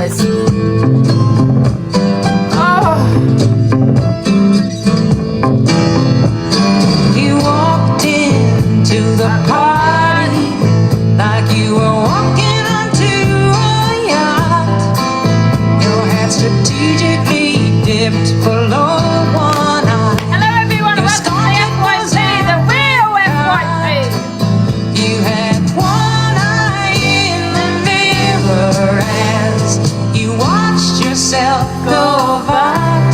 guys. You walked into the party like you were walking onto a yacht. Your head strategically dipped below one eye. Hello everyone, welcome to the FYP, the real FYP. You had one eye in the mirror as you watched yourself go out,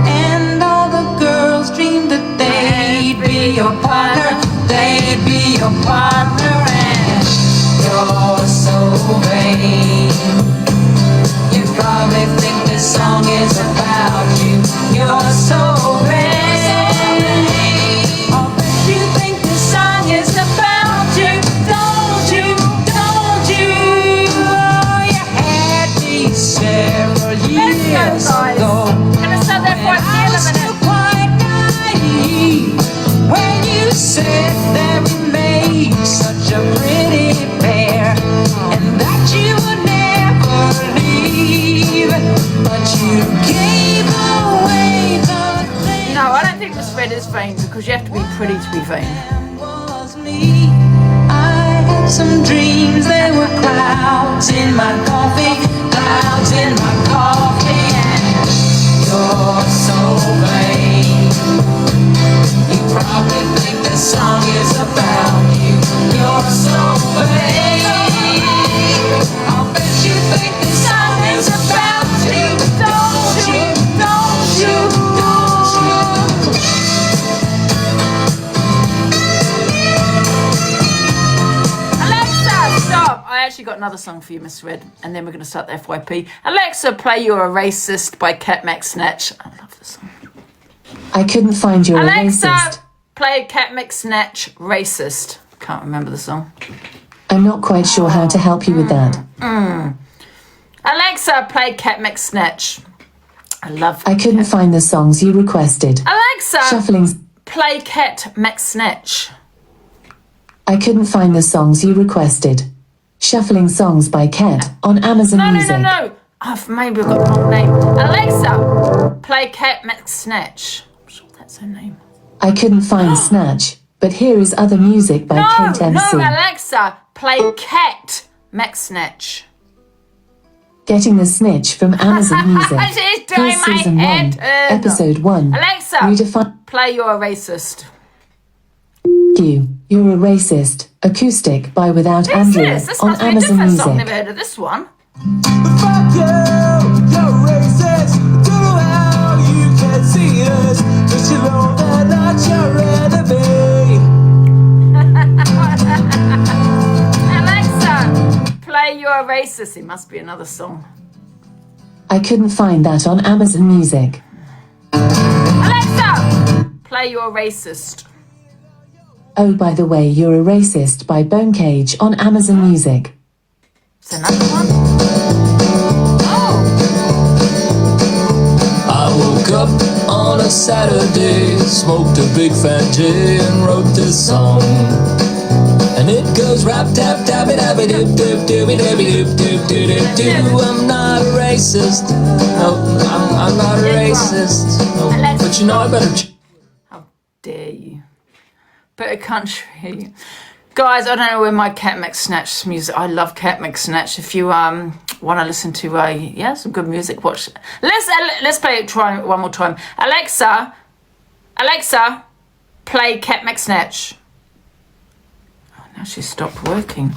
and all the girls dreamed that they'd be your partner, they'd be your partner, and you're so vain. You probably think this song is about you. You're so vain. I'll bet you think this song is about you. Don't you? Don't you? Oh, you had me several years ago. Gonna start the FYP I in a was still minute. quite naive when you said that we made such a pretty pair, and that you would never leave. But you gave away the thing. No, I don't think Miss Red is vain because you have to be pretty to be vain. Was me. I had some dreams, they were clouds in my coffee, clouds in my coffee, and you're so vain. You probably think this song is about you. You're so vain. I'll bet you think this song is about you. Don't you? Don't you? Don't you? Alexa, stop! I actually got another song for you, Miss Red, and then we're going to start the FYP. Alexa, play You're a Racist by Cat Mac Snatch. I love this song. I couldn't find your Alexa, racist. play Cat Mac Snatch Racist. Can't remember the song. I'm not quite sure how to help you with that. Alexa, play Cat Mac Snatch. I love I couldn't find the songs you requested. Alexa, Shuffling. play Cat Mac Snatch. I couldn't find the songs you requested. Shuffling songs by Cat on Amazon Music. No. I've maybe got the wrong name. Alexa, play Cat Mac Snatch. I'm sure that's her name. I couldn't find Snatch, but here is other music by Kate No, MC. Alexa, play Cat Mac Snatch. Getting the Snitch from Amazon Music. She's doing Here's my season head 1, in. episode 1. Alexa, Redefine play You're a Racist. You. You're a Racist. Acoustic by Without Andrew This on must be a Amazon different Music. song. Never heard of this one. Fuck you, you're racist. Don't know how you can see us, but you know that not your enemy. Alexa, play You're a Racist. It must be another song. I couldn't find that on Amazon Music. Alexa, play You're a Racist. Oh, by the way, You're a Racist by Bonecage on Amazon Music. It's another one. Oh, I woke up on a Saturday, smoked a big fat J and wrote this song. And it goes rap tap tappy tappy dip dip dibby dibby dip dip dip dip dip. I'm not a racist. No, I'm not a racist. No, but you know I better. how dare you? Better country. Guys, I don't know where my Cat Mac Snatch music. I love Cat Mac Snatch. If you want to listen to some good music, watch. Let's play it. Try it one more time. Alexa, play Cat Mac Snatch. Oh, now she stopped working.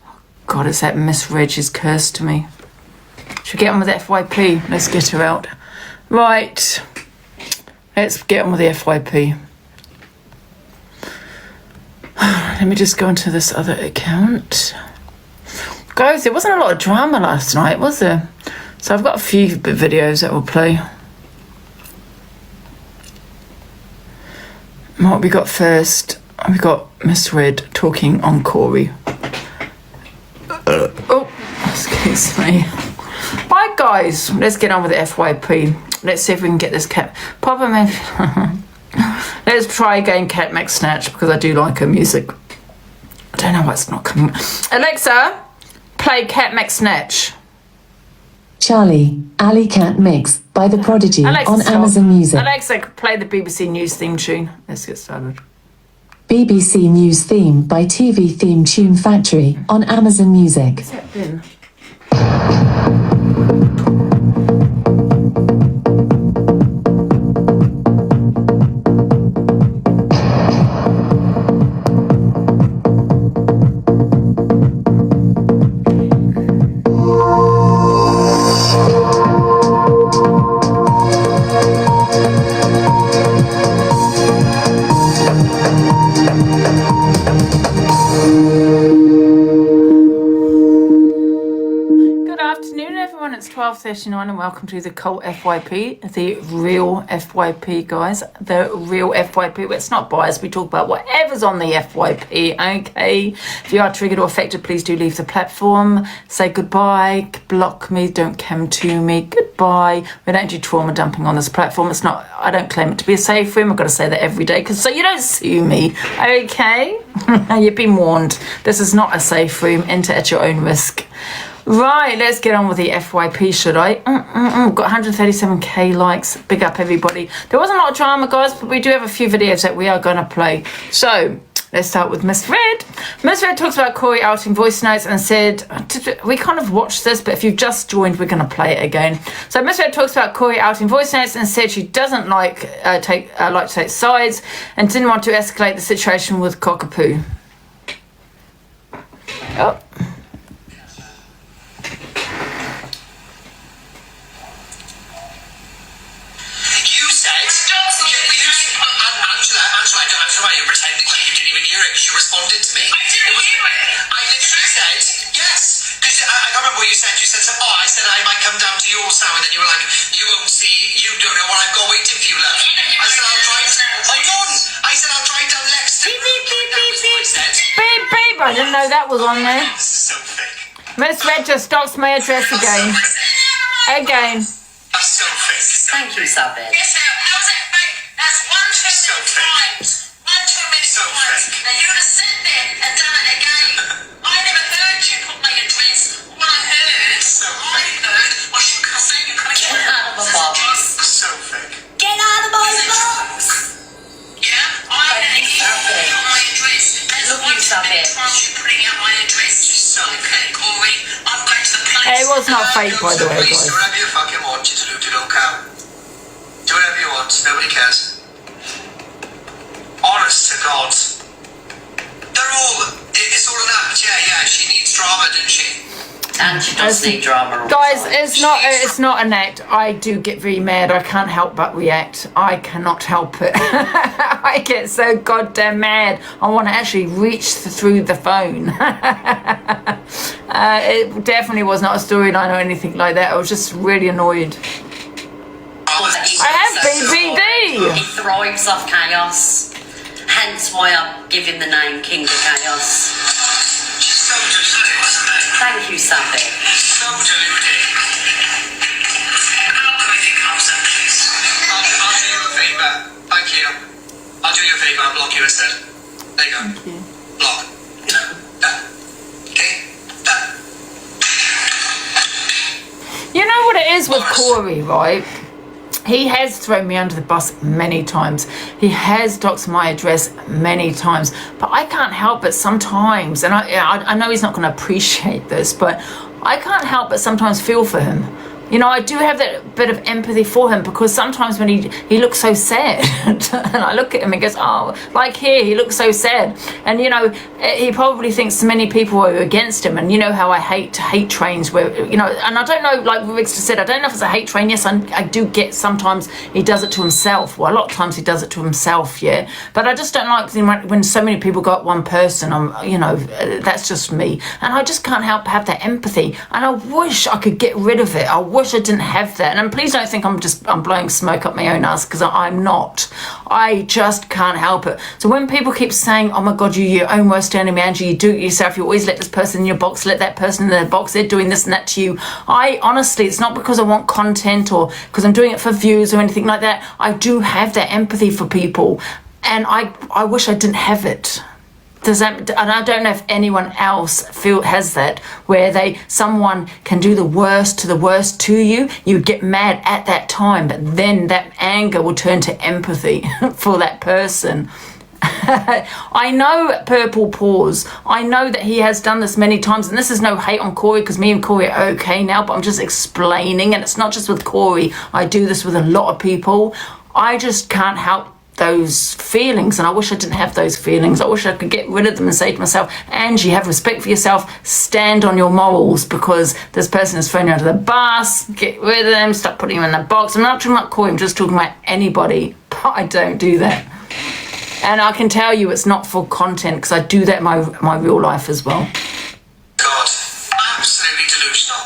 Oh, God, it's that Miss Reggie's curse to me. Should we get on with the FYP? Let's get her out. Right. Let's get on with the FYP. Let me just go into this other account. Guys, there wasn't a lot of drama last night, was there? So I've got a few videos that will play. What we got first? We got Miss Red talking on Corey. Oh, excuse me. Right, guys, let's get on with the FYP. Let's see if we can get this cat. Papa, maybe. Let's try again Cat Mac Snatch because I do like her music. I don't know why it's not coming. Alexa, play Cat Mac Snatch. Charlie, Alley Cat Mix by The Prodigy Alexa, on stop. Amazon Music. Alexa, play the BBC News theme tune. Let's get started. BBC News Theme by TV Theme Tune Factory on Amazon Music. What's that been? It's 12:39 and welcome to the Cult FYP, the real FYP, guys. The real FYP. It's not biased. We talk about whatever's on the FYP, okay? If you are triggered or affected, please do leave the platform. Say goodbye. Block me. Don't come to me. Goodbye. We don't do trauma dumping on this platform. It's not, I don't claim it to be a safe room. I've got to say that every day because so you don't sue me, okay? You've been warned. This is not a safe room. Enter at your own risk. Right, let's get on with the FYP, should I? Got 137k likes. Big up, everybody. There wasn't a lot of drama, guys, but we do have a few videos that we are going to play. So, let's start with Miss Red. Miss Red talks about Corey outing voice notes and said, we kind of watched this, but if you've just joined, we're going to play it again. So, Miss Red talks about Corey outing voice notes and said she doesn't like to take sides and didn't want to escalate the situation with Cockapoo. Oh. Angela, you're pretending like you didn't even hear it because you responded to me. I didn't hear it. I literally said, yes. Because I can't remember what you said. You said, I said I might come down to your sound. And then you were like, you won't see, you don't know what I've got waiting for you, love. I said, I'll drive. Hold on. I said, I'll drive down Lexington. Beep, beep, beep, beep, beep. Beep, beep. I didn't know that was on there. So fake. Miss Red just stalks my address again. Again. That's so fake. Thank you, Sabin. Yes, how's that fake? That's one too So many fake. times. One too many So times. fake. Now you're gonna sit there and done it again. I never heard you put my address. What I heard, So I heard was you saying you're gonna Get out of my box. So fake. Get out of my box! Yeah, I Thank you, heard Sabin. you put my address. That's Love one you, too many Sabin. times you putting out my address. So okay, Corey, I'm going to the place. It was not fake, by the way, Please guys. do whatever you fucking want. You to do, don't count. Do whatever you want. Nobody cares. Honest to God. It's all an act. Yeah. She needs drama, doesn't she? And she does need drama all the Guys, time. it's not an act. I do get very mad. I can't help but react. I cannot help it. I get so goddamn mad. I want to actually reach through the phone. It definitely was not a storyline or anything like that. I was just really annoyed. I have BBD. He thrives off chaos. Hence why I give him the name King of Chaos. She's so deluded, wasn't it? Thank you, Sabin. So deluded. How can I think I was at this? I'll do you a favour. Thank you. I'll do you a favour. I'll block you instead. There you go. Thank you. Block. Okay? Done. You know what it is with Corey, right? He has thrown me under the bus many times. He has doxed my address many times. But I can't help it sometimes, and I know he's not going to appreciate this, but I can't help but sometimes feel for him. You know, I do have that bit of empathy for him because sometimes when he looks so sad and I look at him and goes, oh, like here, he looks so sad. And, you know, he probably thinks many people are against him. And you know how I hate trains where, you know, and I don't know, like Riggs just said, I don't know if it's a hate train. Yes, I do get sometimes he does it to himself. Well, a lot of times he does it to himself, yeah. But I just don't like when so many people go at one person. You know, that's just me. And I just can't help but have that empathy. And I wish I could get rid of it. I wish I didn't have that. And please don't think I'm blowing smoke up my own ass, because I'm not. I just can't help it. So when people keep saying, oh my God, you're your own worst enemy, Angie, you do it yourself, you always let this person in your box, let that person in their box, they're doing this and that to you. I honestly, it's not because I want content or because I'm doing it for views or anything like that. I do have that empathy for people, and I wish I didn't have it. Does that, and I don't know if anyone else has that, where someone can do the worst to you. You get mad at that time, but then that anger will turn to empathy for that person. I know Purple Paws. I know that he has done this many times, and this is no hate on Corey, because me and Corey are okay now, but I'm just explaining, and it's not just with Corey. I do this with a lot of people. I just can't help those feelings, and I wish I didn't have those feelings. I wish I could get rid of them and say to myself, Angie, have respect for yourself, stand on your morals, because this person is thrown you under the bus. Get rid of them, stop putting them in the box. I'm not talking about Corey, I'm just talking about anybody, but I don't do that. And I can tell you it's not for content, because I do that in my real life as well. God, absolutely delusional.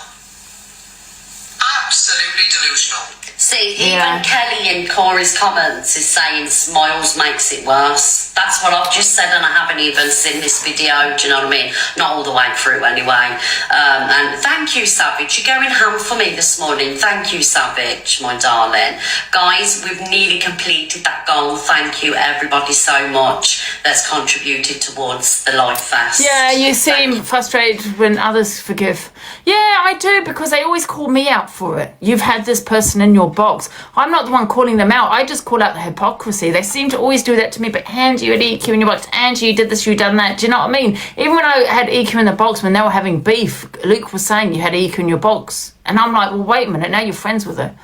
Absolutely delusional. See, even Kelly in Corey's comments is saying smiles makes it worse. That's what I've just said, and I haven't even seen this video, do you know what I mean? Not all the way through anyway. And thank you, Savage. You're going ham for me this morning. Thank you, Savage, my darling. Guys, we've nearly completed that goal. Thank you, everybody, so much that's contributed towards the Life Fest. Yeah, you seem frustrated when others forgive. Yeah, I do, because they always call me out for it. You've had this person in your box. I'm not the one calling them out. I just call out the hypocrisy. They seem to always do that to me, but Angie, you had EQ in your box. Angie, you did this, you done that. Do you know what I mean? Even when I had EQ in the box, when they were having beef, Luke was saying you had EQ in your box. And I'm like, well, wait a minute, now you're friends with her.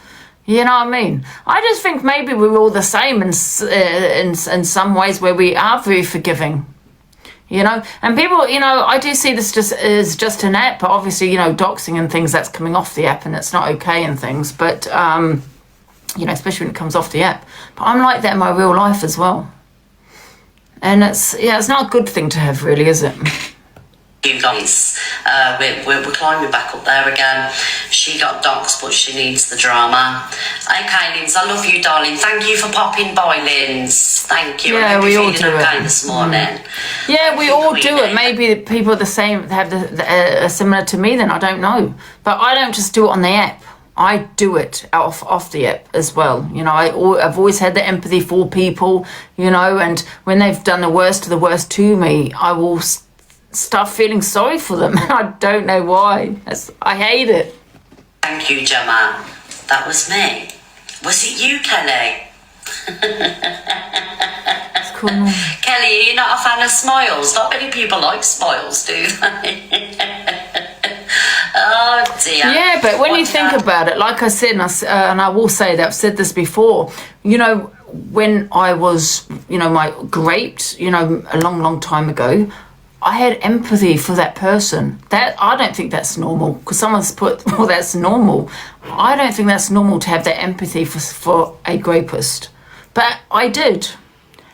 You know what I mean? I just think maybe we're all the same in some ways, where we are very forgiving. You know, and people, you know, I do see this just as just an app, but obviously, you know, doxing and things, that's coming off the app and it's not okay and things, but, you know, especially when it comes off the app. But I'm like that in my real life as well. And it's not a good thing to have, really, is it? You guys, we're climbing back up there again. She got docs, but she needs the drama. Okay, Linz, I love you, darling. Thank you for popping by, Linz. Thank you. Yeah, we all do okay it this morning. Yeah, we all do it. Maybe people are the same, have similar to me. Then I don't know, but I don't just do it on the app. I do it off the app as well. You know, I've always had the empathy for people. You know, and when they've done the worst to me, I will start feeling sorry for them. I don't know why. I hate it. Thank you, Gemma. That was me. Was it you, Kelly? It's cool. Kelly, are you not a fan of smiles? Not many people like smiles, do they? Oh dear. Yeah, but when you think about it, like I said, and I will say that I've said this before, you know, when I was, you know, raped, you know, a long time ago, I had empathy for that person. That I don't think that's normal, because someone's put, well, that's normal. I don't think that's normal to have that empathy for a rapist. But I did.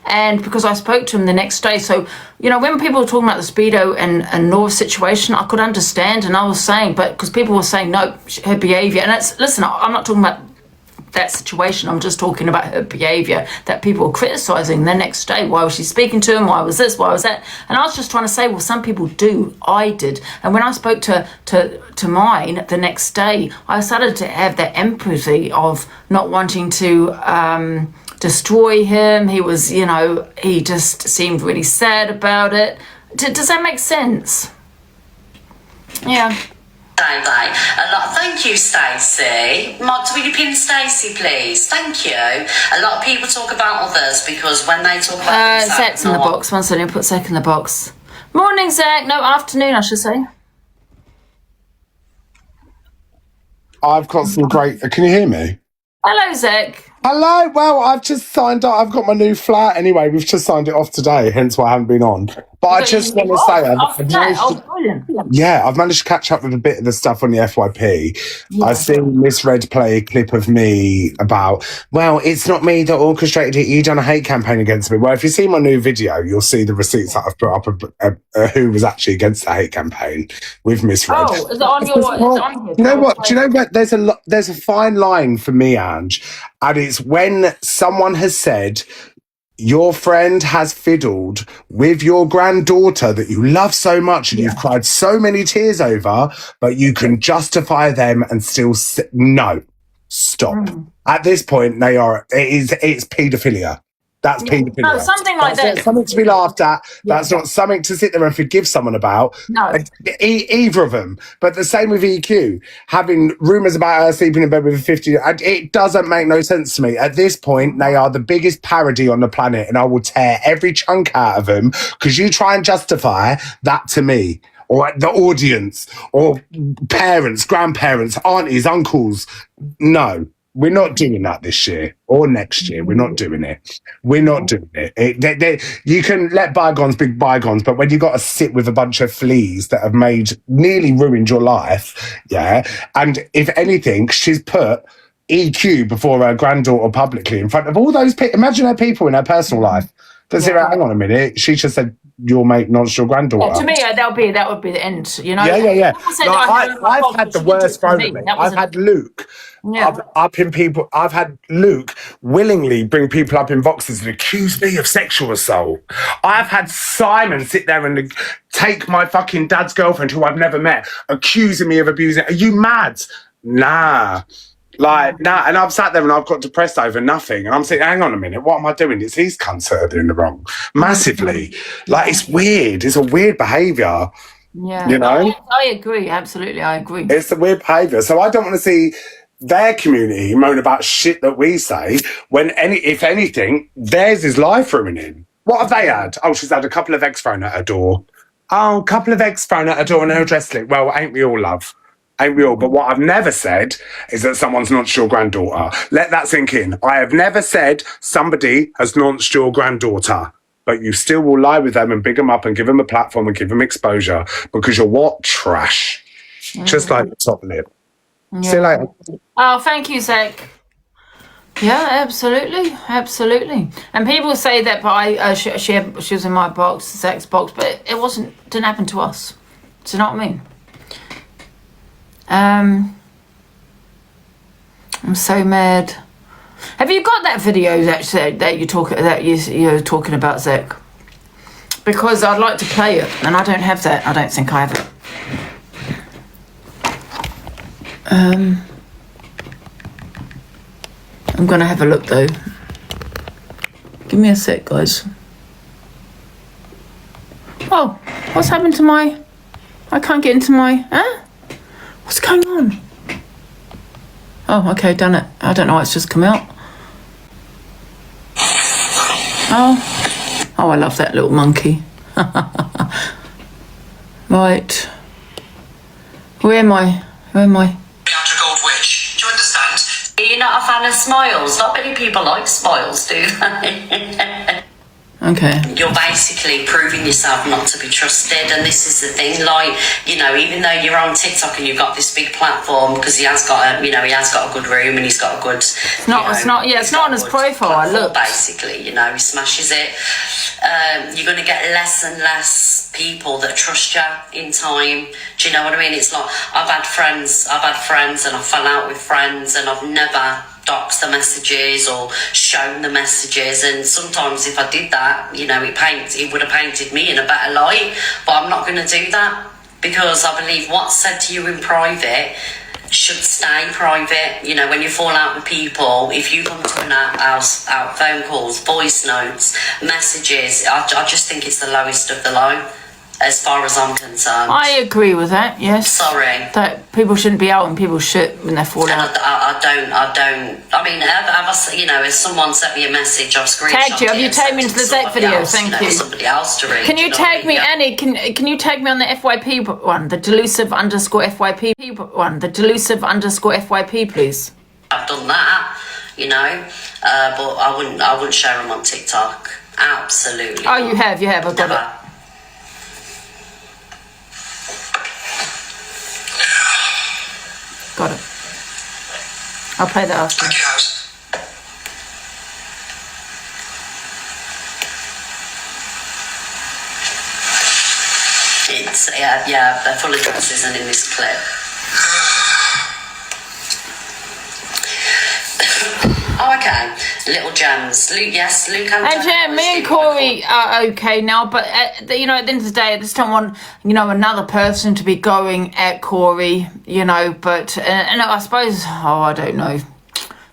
And because I spoke to him the next day. So, you know, when people were talking about the Speedo and Nora's situation, I could understand. And I was saying, but because people were saying, no, her behaviour. And listen, I'm not talking about that situation. I'm just talking about her behaviour that people were criticising the next day. Why was she speaking to him? Why was this? Why was that? And I was just trying to say, well, some people do. I did. And when I spoke to mine the next day, I started to have that empathy of not wanting to destroy him. He was, you know, he just seemed really sad about it. Does that make sense? Yeah. Thank you, Stacey. Mods, will you pin Stacey, please? Thank you. A lot of people talk about others because when they talk about Zach's in the box. One second, put Zach in the box. Morning, Zach. No, afternoon, I should say. I've got some great... Can you hear me? Hello, Zach. Hello. Well, I've just signed up. I've got my new flat anyway. We've just signed it off today, hence why I haven't been on. But I just want to say, I've managed to catch up with a bit of the stuff on the FYP. Yeah. I've seen Miss Red play a clip of me about, well, it's not me that orchestrated it. You done a hate campaign against me. Well, if you see my new video, you'll see the receipts that I've put up who was actually against the hate campaign with Miss Red. Oh, is it on your? You know what? Do you know what? There's a fine line for me, Ange, and it's when someone has said, your friend has fiddled with your granddaughter that you love so much and you've cried so many tears over, but you can justify them and still no, stop. At this point, it's paedophilia. That's paedophilia. No, something like That's that. not something to be laughed at. Yeah. That's not something to sit there and forgive someone about. No. Either of them. But the same with EQ. Having rumours about her sleeping in bed with a 50, it doesn't make no sense to me. At this point, they are the biggest parody on the planet, and I will tear every chunk out of them because you try and justify that to me, or the audience, or parents, grandparents, aunties, uncles. No. We're not doing that this year or next year. We're not doing it. We're not doing it. You can let bygones be bygones, but when you got to sit with a bunch of fleas that have nearly ruined your life, yeah. And if anything, she's put EQ before her granddaughter publicly in front of all those people. Imagine her people in her personal life. Hang on a minute. She just said your mate nudged your granddaughter. Yeah, to me, that would be the end. You know. Yeah. I've had the worst thrown at me. I've had Luke. I've had Luke willingly bring people up in boxes and accuse me of sexual assault. I've had Simon sit there and take my fucking dad's girlfriend, who I've never met, accusing me of abusing. Are you mad? Nah. And I've sat there and I've got depressed over nothing. And I'm saying, hang on a minute, what am I doing? It's these cunts that are doing the wrong. Massively. It's weird. It's a weird behaviour. Yeah. You know? I agree. Absolutely, I agree. It's a weird behaviour. So I don't want to see their community moan about shit that we say when, if anything, theirs is life ruining. What have they had? Oh, she's had a couple of eggs thrown at her door. Oh, a couple of eggs thrown at her door and her dress lit. Well, ain't we all, love? Ain't we all? But what I've never said is that someone's nudged your granddaughter. Let that sink in. I have never said somebody has nudged your granddaughter. But you still will lie with them and big them up and give them a platform and give them exposure because you're what? Trash. Just like the top lip. Yeah. See you later. Oh, thank you, Zach. Yeah, absolutely. And people say that, but she was in my box, Zach's box, but it didn't happen to us. Do you know what I mean? I'm so mad. Have you got that video that you're talking about, Zach? Because I'd like to play it, and I don't have that. I don't think I have it. I'm gonna have a look though. Give me a sec, guys. Oh, what's happened to my? I can't get into my. Huh? What's going on? Oh, okay, done it. I don't know why it's just come out. Oh, I love that little monkey. Right. Where am I? Gold witch. Do you understand? You're not a fan of smiles. Not many people like smiles, do they? Okay. You're basically proving yourself not to be trusted, and this is the thing. Even though you're on TikTok and you've got this big platform, because he has got a good room and he's got a good. It's not on his profile. Look. Basically, he smashes it. You're going to get less and less people that trust you in time. Do you know what I mean? It's like I've had friends and I've fell out with friends and I've never doxed the messages or shown the messages, and sometimes if I did that, it would have painted me in a better light, but I'm not going to do that because I believe what's said to you in private should stay private. When you fall out with people, if you come to an house, out phone calls, voice notes, messages, I just think it's the lowest of the low. As far as I'm concerned. I agree with that, yes. Sorry. That people shouldn't be out on people's shit when they fall out. I don't. I mean, if someone sent me a message, I've screenshot tagged you. Have you tagged me into the Zach video? Thank you. Somebody else to read. Can you tag me, Annie? Can you tag me on the FYP one, the delusive _ FYP one, the delusive _ FYP, please? I've done that, but I wouldn't share them on TikTok. Absolutely. Oh, you have. I've got it. Got it. I'll play that after. Thank you, house. It's the full address isn't in this clip. Oh, okay. Little gems. Luke and me and Corey are okay now, but at the end of the day, I just don't want another person to be going at Corey. But and I suppose I don't know.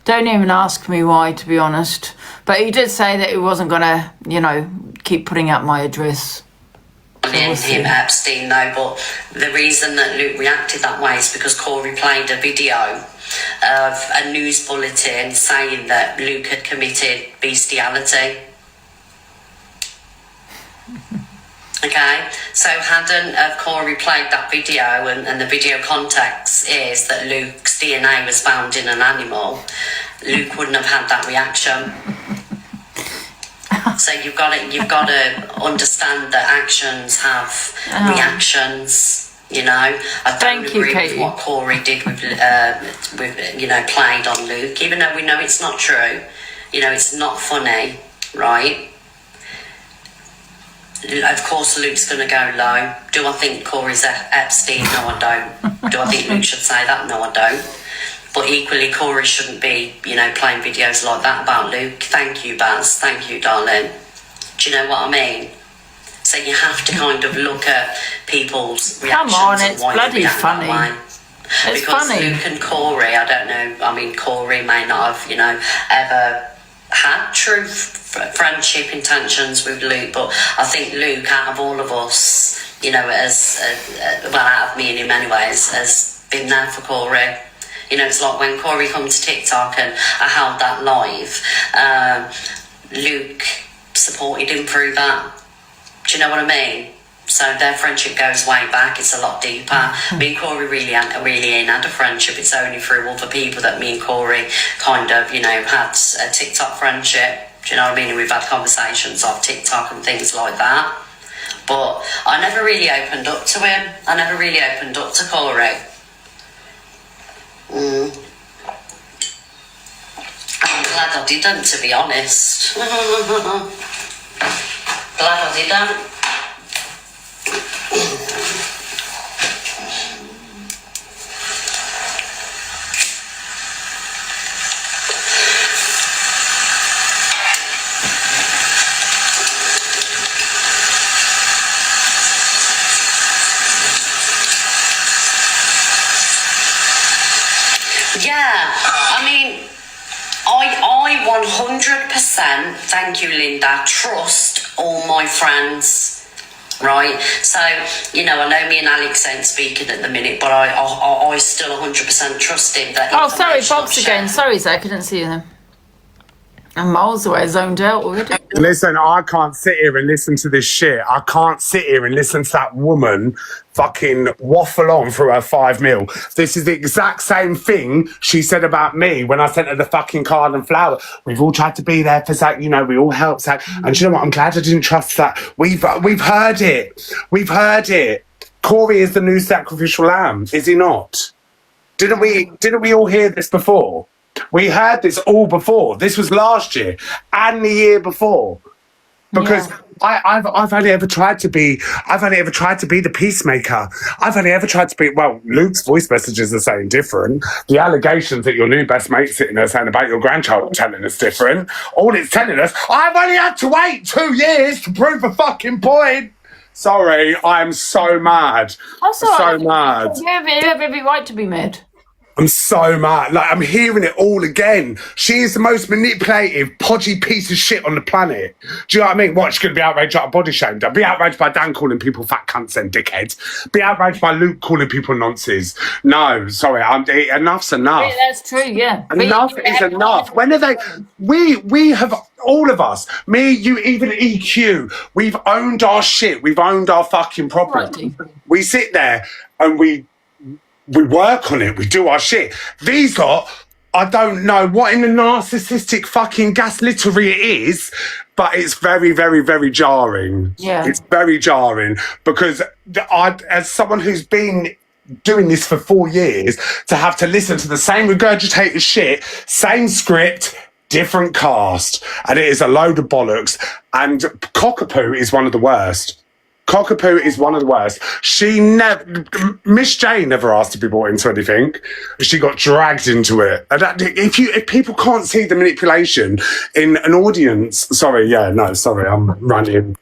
Don't even ask me why, to be honest. But he did say that he wasn't going to, you know, keep putting out my address. Him Epstein though, but the reason that Luke reacted that way is because Corey played a video of a news bulletin saying that Luke had committed bestiality. Okay, so hadn't Corey played that video, and the video context is that Luke's DNA was found in an animal, Luke wouldn't have had that reaction. So you've got to understand that actions have reactions. You know, I don't agree with what Corey did with you know, played on Luke, even though we know it's not true. You know, it's not funny, right? Of course, Luke's going to go low. Do I think Corey's Epstein? No, I don't. Do I think Luke should say that? No, I don't. But equally, Corey shouldn't be, you know, playing videos like that about Luke. Thank you, Baz. Thank you, darling. Do you know what I mean? So you have to kind of look at people's reactions. Come on, it's bloody funny. It's because funny. Luke and Corey, I don't know. I mean, Corey may not have, you know, ever had true friendship intentions with Luke, but I think Luke, out of all of us, you know, well, out of me and him anyways, has been there for Corey. You know, it's like when Corey comes to TikTok and I held that live, Luke supported him through that. Do you know what I mean? So their friendship goes way back. It's a lot deeper. Me and Corey really ain't had a friendship. It's only through other people that me and Corey kind of, you know, had a TikTok friendship. Do you know what I mean? And we've had conversations off TikTok and things like that. But I never really opened up to him. I never really opened up to Corey. I'm glad I didn't, to be honest. Glad I didn't. Yeah, I mean, I 100%, thank you, Linda, trust all my friends, right? So, you know, I know me and Alex ain't speaking at the minute, but I still 100% trust him. That oh, sorry, Bob's again. Sorry, Zach, I didn't see him. I'm miles away, zoned out already. Listen, I can't sit here and listen to this shit. I can't sit here and listen to that woman fucking waffle on through her 5 mil. This is the exact same thing she said about me when I sent her the fucking card and flower. We've all tried to be there for Zach, you know, we all helped Zach. And you know what? I'm glad I didn't trust that. We've heard it. We've heard it. Corey is the new sacrificial lamb, is he not? Didn't we all hear this before? We heard this all before. This was last year and the year before. Because I've only ever tried to be the peacemaker. I've only ever tried to be, well, Luke's voice messages are saying different. The allegations that your new best mate's sitting there saying about your grandchild are telling us different. All it's telling us, I've only had to wait 2 years to prove a fucking point. Sorry, I'm so mad. So mad. You have every right to be mad. I'm so mad. Like, I'm hearing it all again. She is the most manipulative, podgy piece of shit on the planet. Do you know what I mean? What, she's going to be outraged at a body shamed? Be outraged by Dan calling people fat cunts and dickheads. Be outraged by Luke calling people nonces. No, sorry, enough's enough. Yeah, that's true, yeah. Enough is enough. When are they... We have... All of us, me, you, even EQ, we've owned our shit. We've owned our fucking property. We sit there and we work on it. We do our shit. These lot, I don't know what in the narcissistic fucking gaslittery it is, but it's very, very, very jarring. Yeah. It's very jarring because as someone who's been doing this for 4 years, to have to listen to the same regurgitated shit, same script, different cast, and it is a load of bollocks. And Cockapoo is one of the worst. Cockapoo is one of the worst. Miss Jane never asked to be brought into anything. She got dragged into it. And if people can't see the manipulation in an audience, I'm running.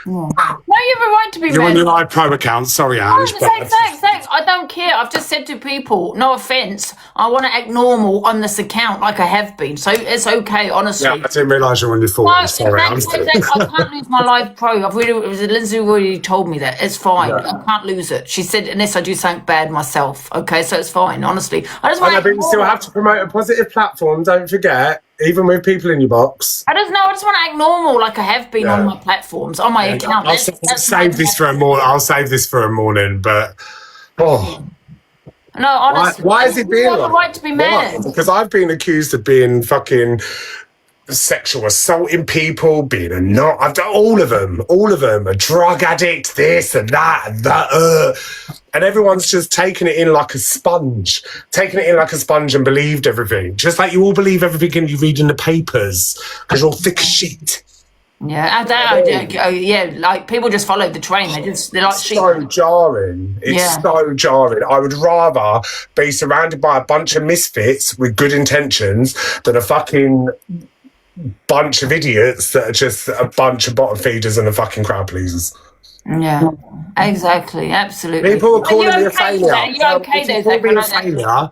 No, you have a right to be You're on your live pro account. Sorry, Ange. Thanks. I don't care. I've just said to people, no offense, I want to act normal on this account like I have been. So it's okay, honestly. Yeah, I didn't realise you were on your 40s. No, Sorry. I can't lose my live pro. Lindsay already told me that. It's fine. I can't lose it. She said, unless I do something bad myself. Okay, so it's fine, honestly. I just want but you still have to promote a positive platform, don't forget, even with people in your box. I just want to act normal like I have been on my platforms, on my account. I'll save this for a morning. I'll save this for a morning, but no, honestly. Why is it being like the right to be mad? Because I've been accused of being fucking sexual assaulting people, being a not. I've done all of them, a drug addict, this and that and that, and everyone's just taking it in like a sponge, and believed everything, just like you all believe everything you read in the papers because you're all thick as shit. Yeah, like people just follow the train. They're like sheep. So jarring. It's so jarring. I would rather be surrounded by a bunch of misfits with good intentions than a fucking bunch of idiots that are just a bunch of bottom feeders and a fucking crowd pleasers. Yeah, exactly, absolutely. People are calling me a failure. You're okay there,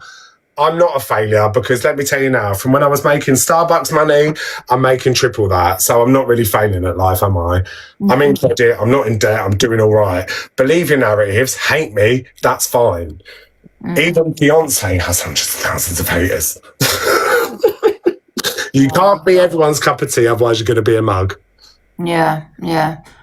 I'm not a failure because let me tell you now, from when I was making Starbucks money, I'm making triple that. So I'm not really failing at life, am I? I'm in credit, I'm not in debt, I'm doing all right. Believe your narratives, hate me, that's fine. Even Beyonce has hundreds of thousands of haters. You can't be everyone's cup of tea, otherwise you're going to be a mug. Yeah.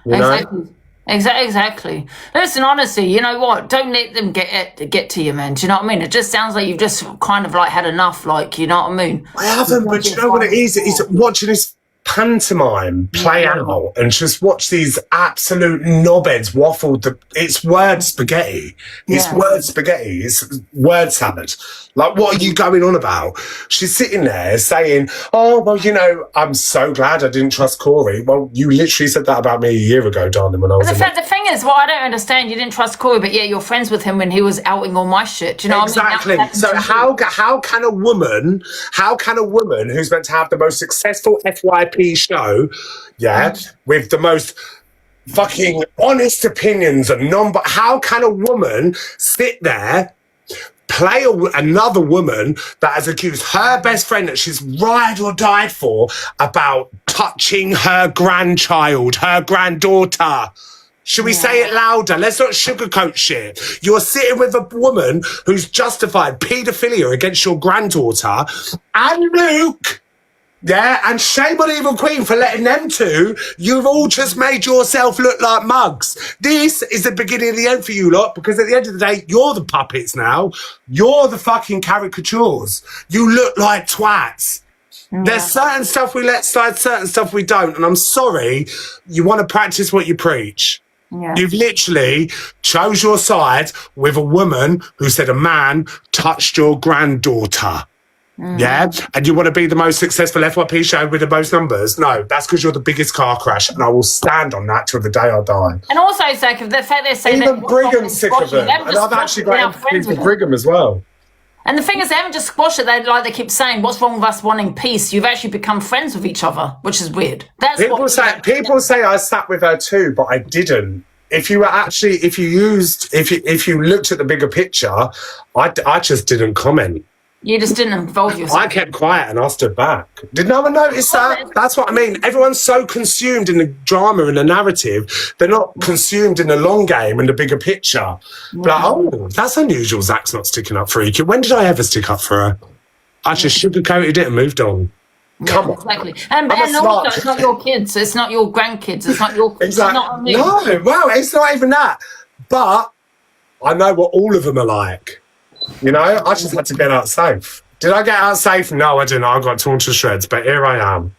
Exactly. Exactly. Listen, honestly, you know what? Don't let them get to you, man. Do you know what I mean? It just sounds like you've just kind of like had enough, like, you know what I mean? I haven't, but you know what it is? It's watching this pantomime play out and just watch these absolute knobheads waffle. It's word spaghetti. It's word spaghetti. It's word salad. Like, what are you going on about? She's sitting there saying, oh, well, you know, I'm so glad I didn't trust Corey. Well, you literally said that about me a year ago, darling, when I was... The thing is, what I don't understand, you didn't trust Corey, but yeah, you're friends with him when he was outing all my shit. Do you know what I mean? Exactly. So how can a woman who's meant to have the most successful FYP show, with the most fucking honest opinions and how can a woman sit there, play another woman that has accused her best friend that she's ride or died for about touching her grandchild, her granddaughter? Should we say it louder? Let's not sugarcoat shit. You're sitting with a woman who's justified paedophilia against your granddaughter and Luke. Yeah, and shame on Evil Queen for letting them two. You've all just made yourself look like mugs. This is the beginning of the end for you lot, because at the end of the day, you're the puppets now. You're the fucking caricatures. You look like twats. There's certain stuff we let slide, certain stuff we don't. And I'm sorry, you want to practice what you preach. Yeah. You've literally chose your side with a woman who said a man touched your granddaughter. Yeah, and you want to be the most successful FYP show with the most numbers? No, that's because you're the biggest car crash, and I will stand on that till the day I die. And also, Zach, the fact they're saying even Brigham's sick of them, and I've actually got friends with Brigham as well. And the thing is, they haven't just squashed it. They keep saying, "What's wrong with us wanting peace?" You've actually become friends with each other, which is weird. That's people say I sat with her too, but I didn't. If you looked at the bigger picture, I just didn't comment. You just didn't involve yourself. I kept quiet and I stood back. Did no one notice that? That's what I mean. Everyone's so consumed in the drama and the narrative, they're not consumed in the long game and the bigger picture. But oh, that's unusual. Zach's not sticking up for Ike. When did I ever stick up for her? I just sugarcoated it and moved on. Come on. Exactly. And also, it's not your kids. It's not your grandkids. It's not your... Exactly. It's not me. No, well, it's not even that. But I know what all of them are like. You know, I just had to get out safe. Did I get out safe? No, I didn't. I got torn to shreds, but here I am.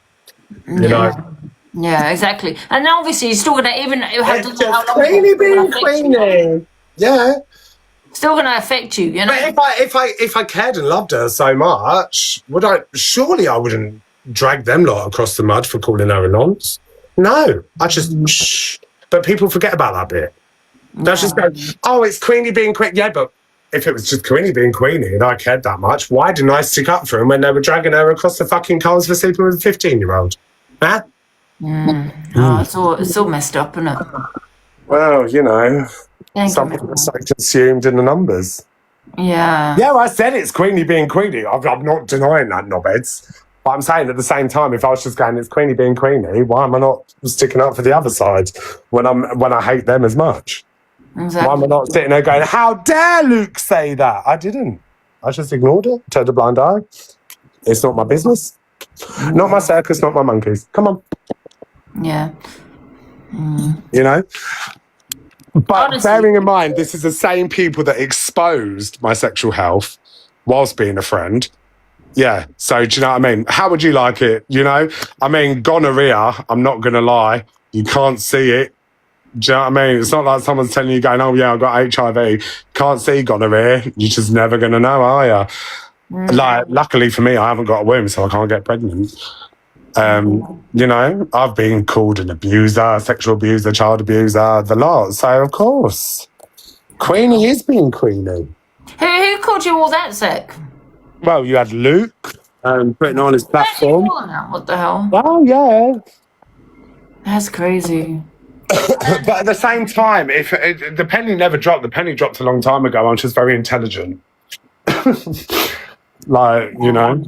You know? Yeah, exactly. And obviously, you're still going to even... Queenie being Queenie. Yeah. Still going to affect you, you know? But if I cared and loved her so much, surely I wouldn't drag them lot across the mud for calling her a nonce. No, I just... But people forget about that bit. They'll just go, oh, it's Queenie being Queenie. Yeah, but... If it was just Queenie being Queenie and I cared that much, why didn't I stick up for him when they were dragging her across the fucking coals for sleeping with a 15-year-old? Huh? Oh, it's all messed up, isn't it? Well, you know, Something that's so consumed in the numbers. Yeah. Yeah, I said it's Queenie being Queenie. I'm not denying that, knobheads. But I'm saying at the same time, if I was just going, it's Queenie being Queenie, why am I not sticking up for the other side when I hate them as much? Exactly. Why am I not sitting there going, how dare Luke say that? I didn't. I just ignored it, turned a blind eye. It's not my business. Not my circus, not my monkeys. Come on. Yeah. You know? But Honestly. bearing in mind, this is the same people that exposed my sexual health whilst being a friend. Yeah. So do you know what I mean? How would you like it? You know? I mean, gonorrhea, I'm not going to lie. You can't see it. Do you know what I mean? It's not like someone's telling you going, oh yeah, I've got HIV. Can't see gonorrhea. You're just never going to know, are you? Like, luckily for me, I haven't got a womb, so I can't get pregnant. You know, I've been called an abuser, sexual abuser, child abuser, the lot. So, of course, Queenie is being Queenie. Who called you all that, Zach? Well, you had Luke putting on his platform. What the hell? Oh, yeah. That's crazy. But at the same time, if the penny never dropped, the penny dropped a long time ago. I'm just very intelligent. Like, you know.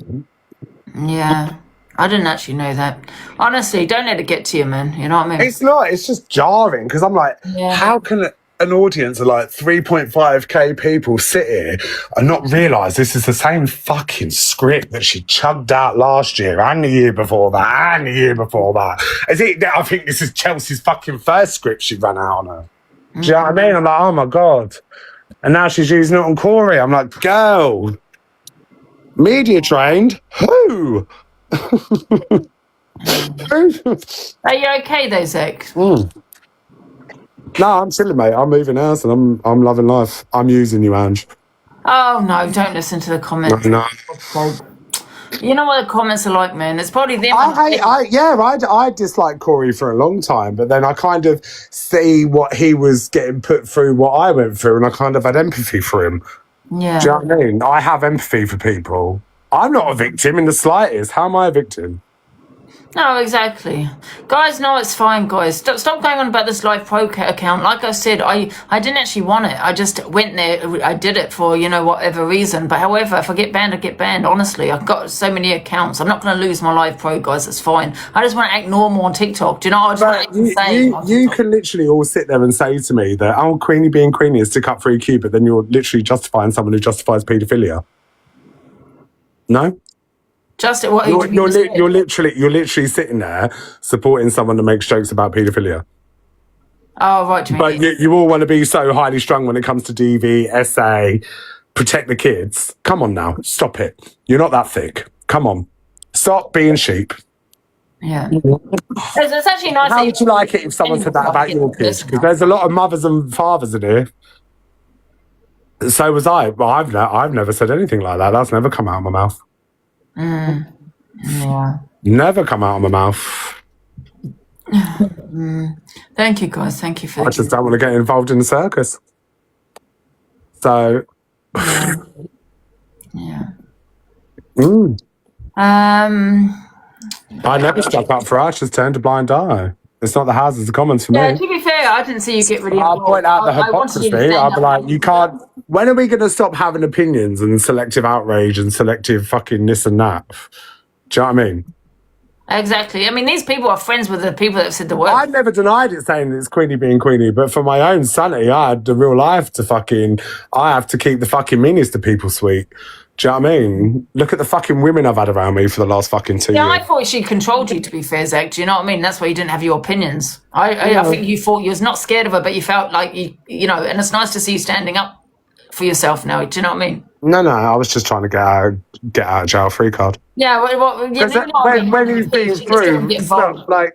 Yeah. I didn't actually know that. Honestly, don't let it get to you, man. You know what I mean? It's not. It's just jarring because I'm like, how can an audience of like 3.5k people sit here and not realise this is the same fucking script that she chugged out last year and the year before that and the year before that? I think this is Chelsea's fucking first script she ran out on her. Do you know what I mean? I'm like, oh my God. And now she's using it on Corey. I'm like, girl, media trained? Who? Are you okay though, Zach? No, I'm chilling, mate. I'm moving house and I'm loving life. I'm using you, Ange. Oh no, don't listen to the comments. No. You know what the comments are like, man. It's probably them. I disliked Corey for a long time, but then I kind of see what he was getting put through, what I went through, and I kind of had empathy for him. Yeah. Do you know what I mean? I have empathy for people. I'm not a victim in the slightest. How am I a victim? No, exactly. Guys, no, it's fine, guys. Stop going on about this Live Pro account. Like I said, I didn't actually want it. I just went there. I did it for, whatever reason. But however, if I get banned, I get banned. Honestly, I've got so many accounts. I'm not going to lose my Live Pro, guys. It's fine. I just want to act normal on TikTok. Do you know what I just want you can literally all sit there and say to me that, oh, Queenie being Queenie is to cut through Q, but then you're literally justifying someone who justifies paedophilia. No? You're literally sitting there supporting someone that makes jokes about paedophilia. Oh, right. But you all want to be so highly strung when it comes to DV, SA, protect the kids. Come on now, stop it. You're not that thick. Come on, stop being sheep. Yeah. It's actually nice. How would you like it if someone said that about your kids? Because there's a lot of mothers and fathers in here. So was I. Well, I've never said anything like that. That's never come out of my mouth. Yeah. Never come out of my mouth. Thank you, guys. Thank you for I just don't want to get involved in the circus. So. Yeah. I never stuck up for her. I just turned a blind eye. It's not the Houses of Commons for me. Yeah, to be fair, I didn't see you get really involved. I'll point out the hypocrisy. I'll be like, you can't. When are we going to stop having opinions and selective outrage and selective fucking this and that? Do you know what I mean? Exactly. I mean, these people are friends with the people that have said the word. I've never denied it saying it's Queenie being Queenie, but for my own sanity, I had the real life I have to keep the fucking meanest of people sweet. Do you know what I mean? Look at the fucking women I've had around me for the last fucking 2 years. Yeah, I thought she controlled you, to be fair, Zach. Do you know what I mean? That's why you didn't have your opinions. I think you thought you was not scared of her, but you felt like, and it's nice to see you standing up for yourself now. Do you know what I mean? No, I was just trying to get out of jail free card. Yeah, when you've been through stuff, like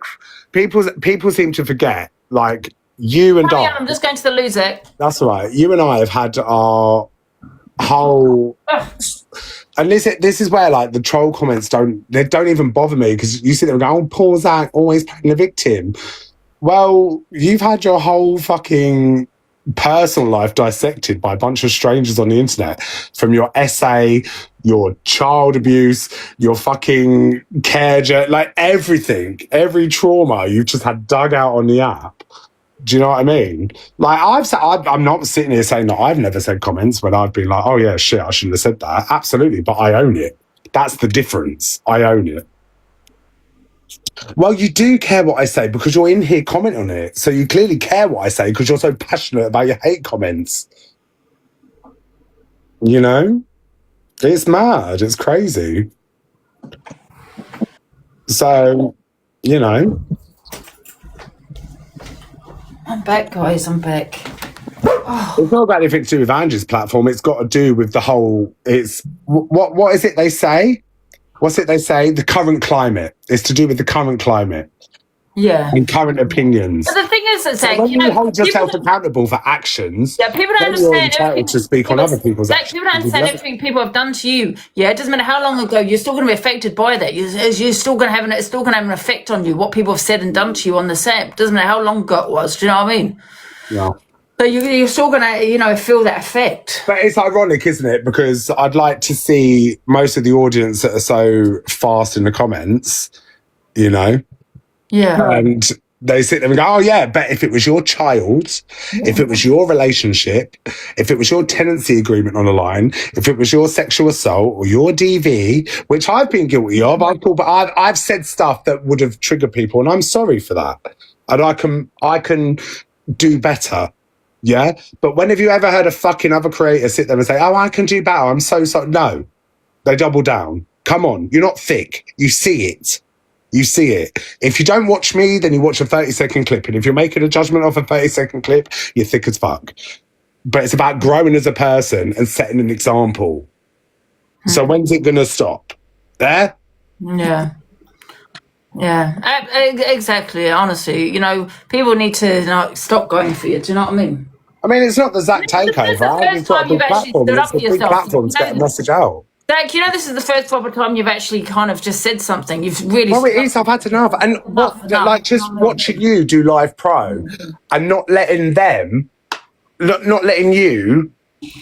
people seem to forget, like you and I. I'm just going to the loo, Zach. That's all right. You and I have had our whole, and this is where like the troll comments don't even bother me because you sit there and go, oh, poor Zach, always playing the victim. Well, you've had your whole fucking personal life dissected by a bunch of strangers on the internet, from your essay, your child abuse, your fucking care, like everything, every trauma you've just had dug out on the app. Do you know what I mean? Like I'm not sitting here saying that I've never said comments when I've been like, oh yeah, shit, I shouldn't have said that. Absolutely, but I own it. That's the difference. I own it. Well, you do care what I say because you're in here commenting on it. So you clearly care what I say because you're so passionate about your hate comments. You know? It's mad. It's crazy. So, you know. I'm back, guys. I'm back. It's not about anything to do with Angie's platform. It's got to do with the whole. It's what is it they say? What's it they say? The current climate. It's to do with the current climate. Yeah. And current opinions. But the thing is, it's like, when you hold yourself accountable for actions, people don't you're understand entitled to speak on other people's actions. People don't understand everything people have done to you. Yeah, it doesn't matter how long ago. You're still going to be affected by that. You're still going to have it's still going to have an effect on you. What people have said and done to you on the set. Doesn't matter how long ago it was. Do you know what I mean? Yeah. So you're still going to, feel that effect. But it's ironic, isn't it? Because I'd like to see most of the audience that are so fast in the comments, Yeah. And they sit there and go, oh, yeah, but if it was your child, if it was your relationship, if it was your tenancy agreement on the line, if it was your sexual assault or your DV, which I've been guilty of, I've said stuff that would have triggered people, and I'm sorry for that. And I can do better. Yeah? But when have you ever heard a fucking other creator sit there and say, oh, I can do better, I'm so sorry? No. They double down. Come on, you're not thick. You see it. You see it. If you don't watch me, then you watch a 30-second clip. And if you're making a judgment off a 30-second clip, you're thick as fuck. But it's about growing as a person and setting an example. So when's it going to stop? There? Yeah. Yeah, exactly. Honestly, people need to stop going for you. Do you know what I mean? I mean, it's not the Zach takeover. It's got a big platform. It's a big platform to get a message out. Zach, this is the first proper time you've actually kind of just said something. You've really... Well, it is. I've had enough. And just watching you do Live Pro and not letting them, not letting you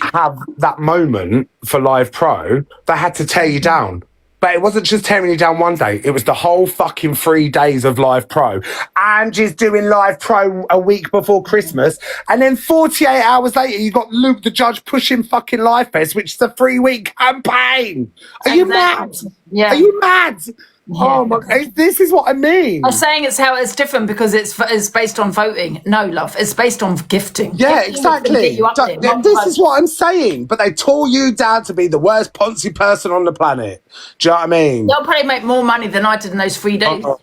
have that moment for Live Pro, they had to tear you down. But it wasn't just tearing you down one day. It was the whole fucking 3 days of Live Pro. Angie's doing Live Pro a week before Christmas. And then 48 hours later, you got Luke the Judge pushing fucking Live Fest, which is a 3-week campaign. Are you mad? Yeah. Are you mad? Yeah. Oh my God, this is what I mean. I'm saying it's different because it's based on voting. No, love, it's based on gifting. Yeah, gifting exactly. This is what I'm saying. But they tore you down to be the worst Ponzi person on the planet. Do you know what I mean? They'll probably make more money than I did in those 3 days. I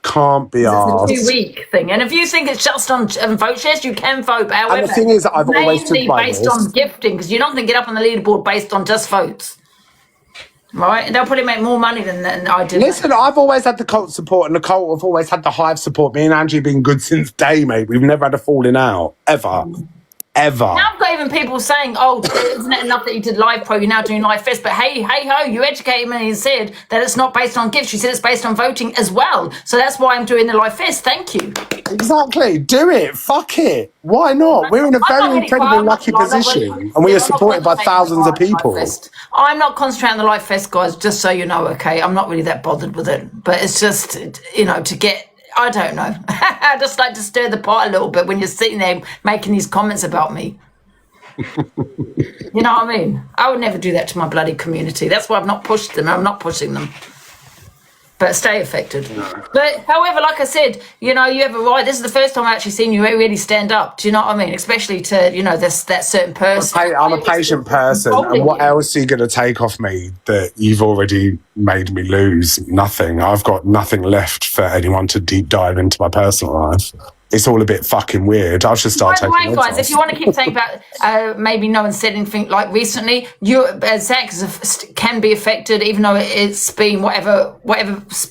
can't be arsed. It's a 2-week thing. And if you think it's just on vote shares, you can vote. But however, and the thing is, I've always stood by based on gifting, because you're not going to get up on the leaderboard based on just votes. Right, and they'll probably make more money than I did. Listen, I've always had the cult support, and the cult have always had the hive support. Me and Angie have been good since day, mate. We've never had a falling out, ever. Now I've got even people saying, oh, isn't it enough that you did Live Pro, you're now doing Live Fest, but hey ho, you educated me and said that it's not based on gifts. You said it's based on voting as well. So that's why I'm doing the Live Fest. Thank you. Exactly. Do it. Fuck it. Why not? We're in a very incredibly lucky position, and we are supported by thousands of people. I'm not concentrating on the Live Fest, guys, just so you know, okay? I'm not really that bothered with it, but it's just, to get... I don't know. I just like to stir the pot a little bit when you're sitting there making these comments about me. You know what I mean? I would never do that to my bloody community. That's why I've not pushed them. I'm not pushing them. But stay affected. But however, like I said, you have a right. This is the first time I've actually seen you really stand up. Do you know what I mean? Especially to, that certain person. I'm a patient person. And what else are you going to take off me that you've already made me lose? Nothing. I've got nothing left for anyone to deep dive into my personal life. It's all a bit fucking weird. I should start taking notes. Guys, if you want to keep saying about maybe no one said anything like recently, Zach can be affected, even though it's been whatever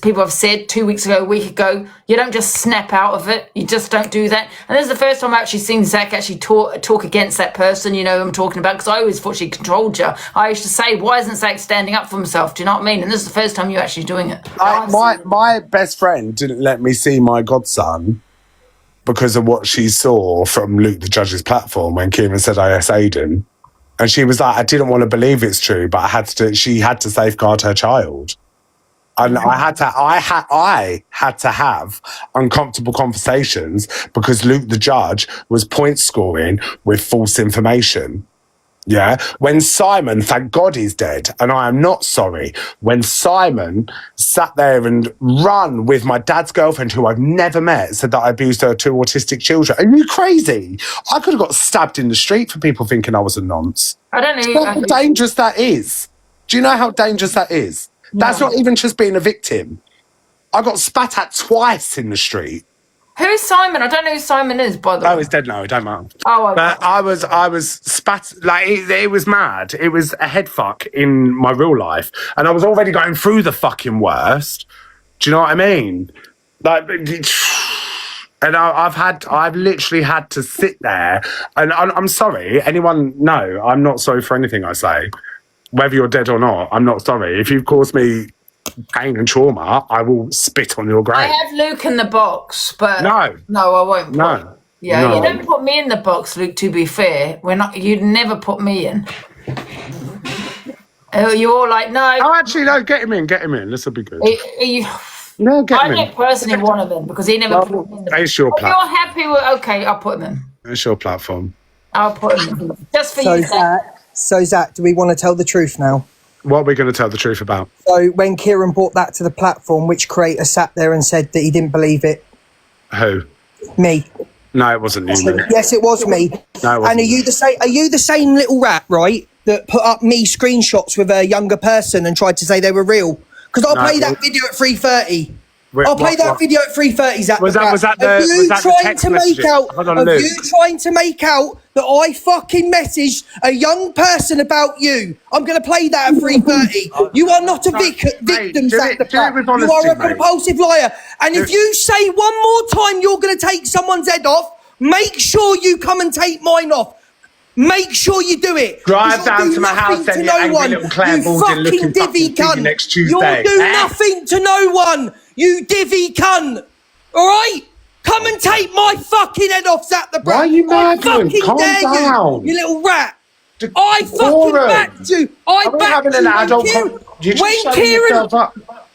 people have said 2 weeks ago, a week ago. You don't just snap out of it. You just don't do that. And this is the first time I've actually seen Zach actually talk against that person, I'm talking about, because I always thought she controlled you. I used to say, why isn't Zach standing up for himself? Do you know what I mean? And this is the first time you're actually doing it. My best friend didn't let me see my godson because of what she saw from Luke the Judge's platform when Kieran said I SA'd him. And she was like, I didn't want to believe it's true, but she had to safeguard her child. And I had to have uncomfortable conversations because Luke the judge was point scoring with false information. Yeah. When Simon, thank God he's dead, and I am not sorry. When Simon sat there and run with my dad's girlfriend, who I've never met, said that I abused her two autistic children. Are you crazy? I could have got stabbed in the street for people thinking I was a nonce. I don't know. Do you know how dangerous that is? Do you know how dangerous that is? No. That's not even just being a victim. I got spat at twice in the street. Who's Simon? I don't know who Simon is, by the way. Oh, he's dead now. It don't matter. Oh, okay. But I was spat, like, it was mad. It was a head fuck in my real life. And I was already going through the fucking worst. Do you know what I mean? Like, and I've literally had to sit there. And I'm sorry. Anyone, no, I'm not sorry for anything I say. Whether you're dead or not, I'm not sorry. If you've caused me pain and trauma, I will spit on your grave. I have Luke in the box, but no, I won't. No, yeah, no. You don't put me in the box, Luke. To be fair, you'd never put me in. You're all like, no. Oh, actually, no. Get him in. This will be good. No, get him in. I don't personally want him in because he never put me in. It's your platform. You're happy with? Okay, I'll put him in. It's your platform. I'll put him in just for you. So Zach, do we want to tell the truth now? What are we going to tell the truth about? So when Kieran brought that to the platform, which creator sat there and said that he didn't believe it? Who? Me. No, it wasn't you. Yes, it was me. No, it wasn't. And are you the same little rat, right, that put up me screenshots with a younger person and tried to say they were real? Because I'll play that video at 3:30. I'll play that video at 3:30, Zach. Was that the text message? You trying to make out that I fucking messaged a young person about you? I'm going to play that at 3:30. You are not a victim, Zach. You are a compulsive liar. And if you say one more time you're going to take someone's head off, make sure you come and take mine off. Make sure you do it. Drive down to my house and you angry little Claire Baldwin looking fucking thing next Tuesday. You'll do nothing to no one. You divvy cunt. All right? Come and take my fucking head off, Zach the Brat. Why are you mad? Calm down. You little rat. I fucking backed you. I backed you.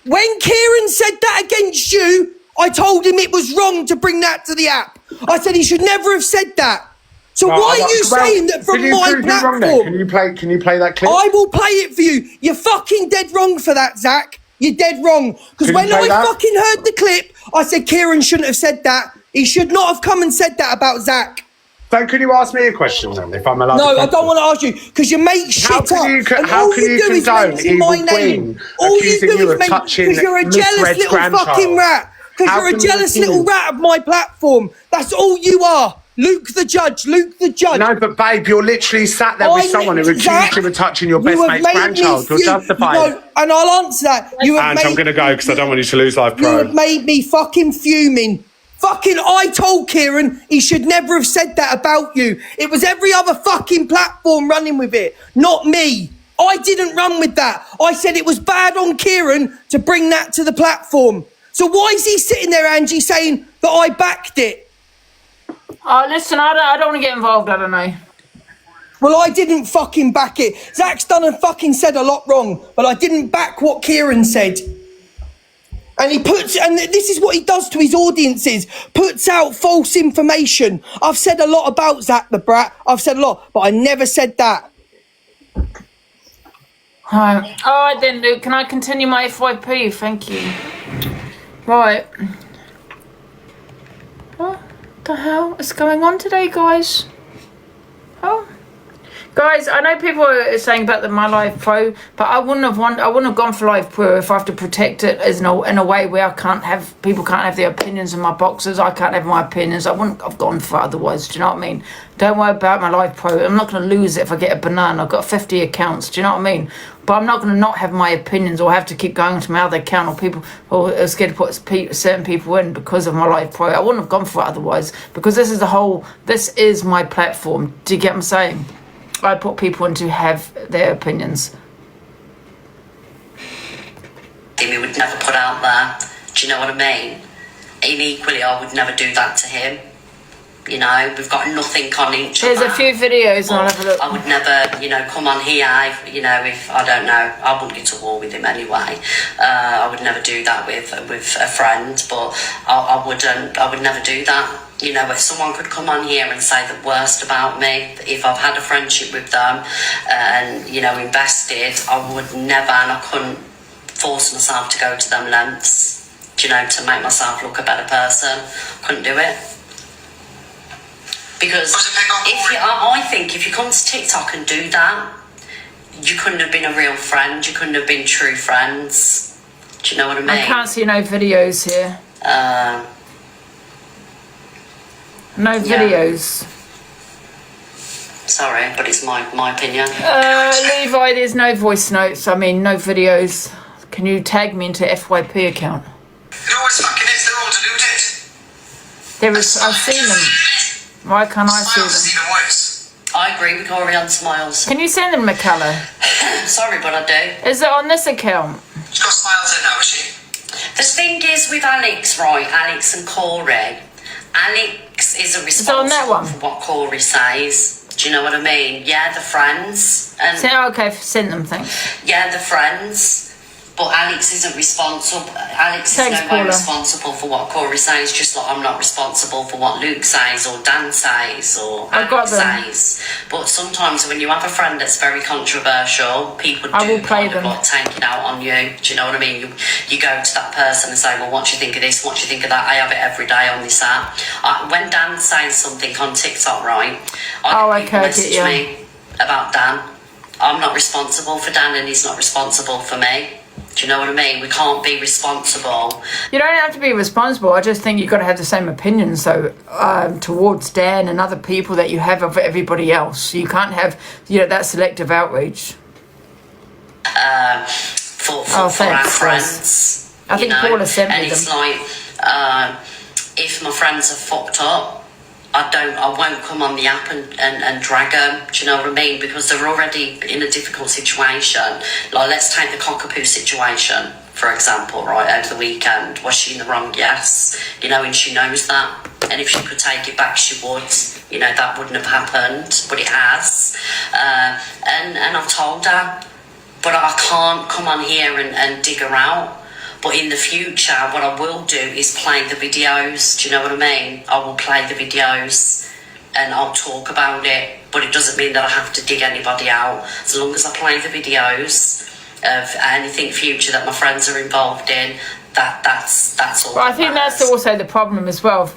When Kieran said that against you, I told him it was wrong to bring that to the app. I said he should never have said that. So why are you saying that from my platform? Can you play that clip? I will play it for you. You're fucking dead wrong for that, Zach. You're dead wrong. Because when I fucking heard the clip, I said Kieran shouldn't have said that. He should not have come and said that about Zach. So can you ask me a question then, if I'm allowed? No, I don't want to ask you, because you make shit up. How can you condone evil queen accusing you of touching because you're a jealous little fucking rat. Because you're a jealous little rat of my platform. That's all you are. Luke the judge. No, but babe, you're literally sat there with someone who accused you of touching your best mate's grandchild. You're justified. No, and I'll answer that. And I'm going to go because I don't want you to lose Live Pro. You have made me fucking fuming. I told Kieran he should never have said that about you. It was every other fucking platform running with it, not me. I didn't run with that. I said it was bad on Kieran to bring that to the platform. So why is he sitting there, Angie, saying that I backed it? Listen, I don't want to get involved. I don't know. Well, I didn't fucking back it. Zach's done and fucking said a lot wrong, but I didn't back what Kieran said. And this is what he does to his audiences, puts out false information. I've said a lot about Zach the Brat. I've said a lot, but I never said that. All right then, Luke. Can I continue my FYP? Thank you. Right. What the hell is going on today, guys? Oh. Guys, I know people are saying about my Live Pro, but I wouldn't have gone for Live Pro if I have to protect it as in a way where people can't have their opinions in my boxes. I can't have my opinions. I wouldn't have gone for it otherwise. Do you know what I mean? Don't worry about my Live Pro. I'm not going to lose it if I get a banana. I've got 50 accounts. Do you know what I mean? But I'm not going to not have my opinions or have to keep going to my other account or are scared to put certain people in because of my Live Pro. I wouldn't have gone for it otherwise because this is my platform. Do you get what I'm saying? I put people in to have their opinions. He would never put out there. Do you know what I mean? And equally, I would never do that to him. You know, we've got nothing on each other. There's a few videos, and I'll have a look. I would never, you know, come on here, you know, if, I don't know, I wouldn't get to war with him anyway. I would never do that with a friend, but I would never do that. You know, if someone could come on here and say the worst about me, if I've had a friendship with them and, you know, invested, I would never, and I couldn't force myself to go to them lengths, you know, to make myself look a better person. Couldn't do it. Because I think if you come to TikTok and do that, you couldn't have been a real friend. You couldn't have been true friends. Do you know what I mean? I can't see no videos here. No videos. Sorry, but it's my opinion. Levi, there's no voice notes. I mean, no videos. Can you tag me into FYP account? It always fucking is. They're all deluded. There is. I've seen them. Why can't I see Smiles is them? even worse. I agree with Corey on Smiles. Can you send them, McCullough? Sorry, but I do. Is it on this account? She's got Smiles in now, is she? The thing is with Alex, right? Alex and Corey. Alex isn't responsible for what Corey says. Do you know what I mean? Yeah, the friends. And okay, send them, thanks. yeah, the friends. But Alex isn't responsible. Alex is no way responsible for what Corey says, just like I'm not responsible for what Luke says or Dan says or Alex says. But sometimes when you have a friend that's very controversial, people do kind of like take it out on you. Do you know what I mean? You go to that person and say, well, what do you think of this? What do you think of that? I have it every day on this app. When Dan says something on TikTok, right? People message me about Dan. I'm not responsible for Dan and he's not responsible for me. Do you know what I mean? We can't be responsible. You don't have to be responsible. I just think you've got to have the same opinions, so towards Dan and other people that you have of everybody else. You can't have, you know, that selective outreach. For our friends. I think Paula sent me them. And it's like, if my friends are fucked up, I won't come on the app and drag them, do you know what I mean? Because they're already in a difficult situation. Like, let's take the cockapoo situation, for example, right, over the weekend. Was she in the wrong? Yes. You know, and she knows that. And if she could take it back, she would. You know, that wouldn't have happened, but it has. And I've told her, but I can't come on here and dig her out. But in the future, what I will do is play the videos. Do you know what I mean? I will play the videos and I'll talk about it. But it doesn't mean that I have to dig anybody out. As long as I play the videos of anything future that my friends are involved in, that's all. Well, I think that's also the problem as well.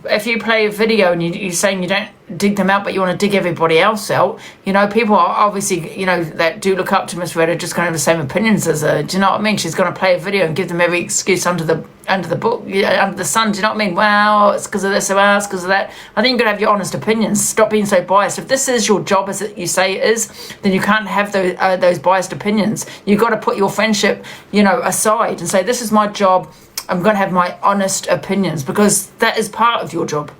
If you play a video and you're saying you don't dig them out, but you want to dig everybody else out, you know, people are obviously, you know, that do look up to Miss Red are just going to have the same opinions as her. Do you know what I mean? She's going to play a video and give them every excuse under the book, under the sun. Do you know what I mean? Well, it's because of this, or it's because of that. I think you've got to have your honest opinions. Stop being so biased. If this is your job, as you say it is, then you can't have those biased opinions. You've got to put your friendship, you know, aside and say, this is my job. I'm going to have my honest opinions, because that is part of your job.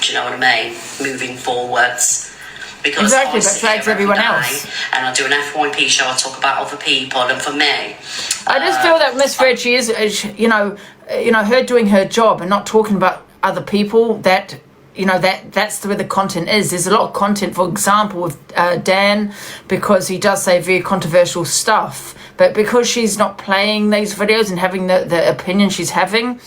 Do you know what I mean? Moving forwards. Because exactly, that drags everyone else. And I do an FYP show, I talk about other people, and for me... I just feel that Miss Red, she is, you know, her doing her job and not talking about other people, that... You know, that's where the content is. There's a lot of content, for example, with Dan, because he does say very controversial stuff. But because she's not playing these videos and having the opinion she's having,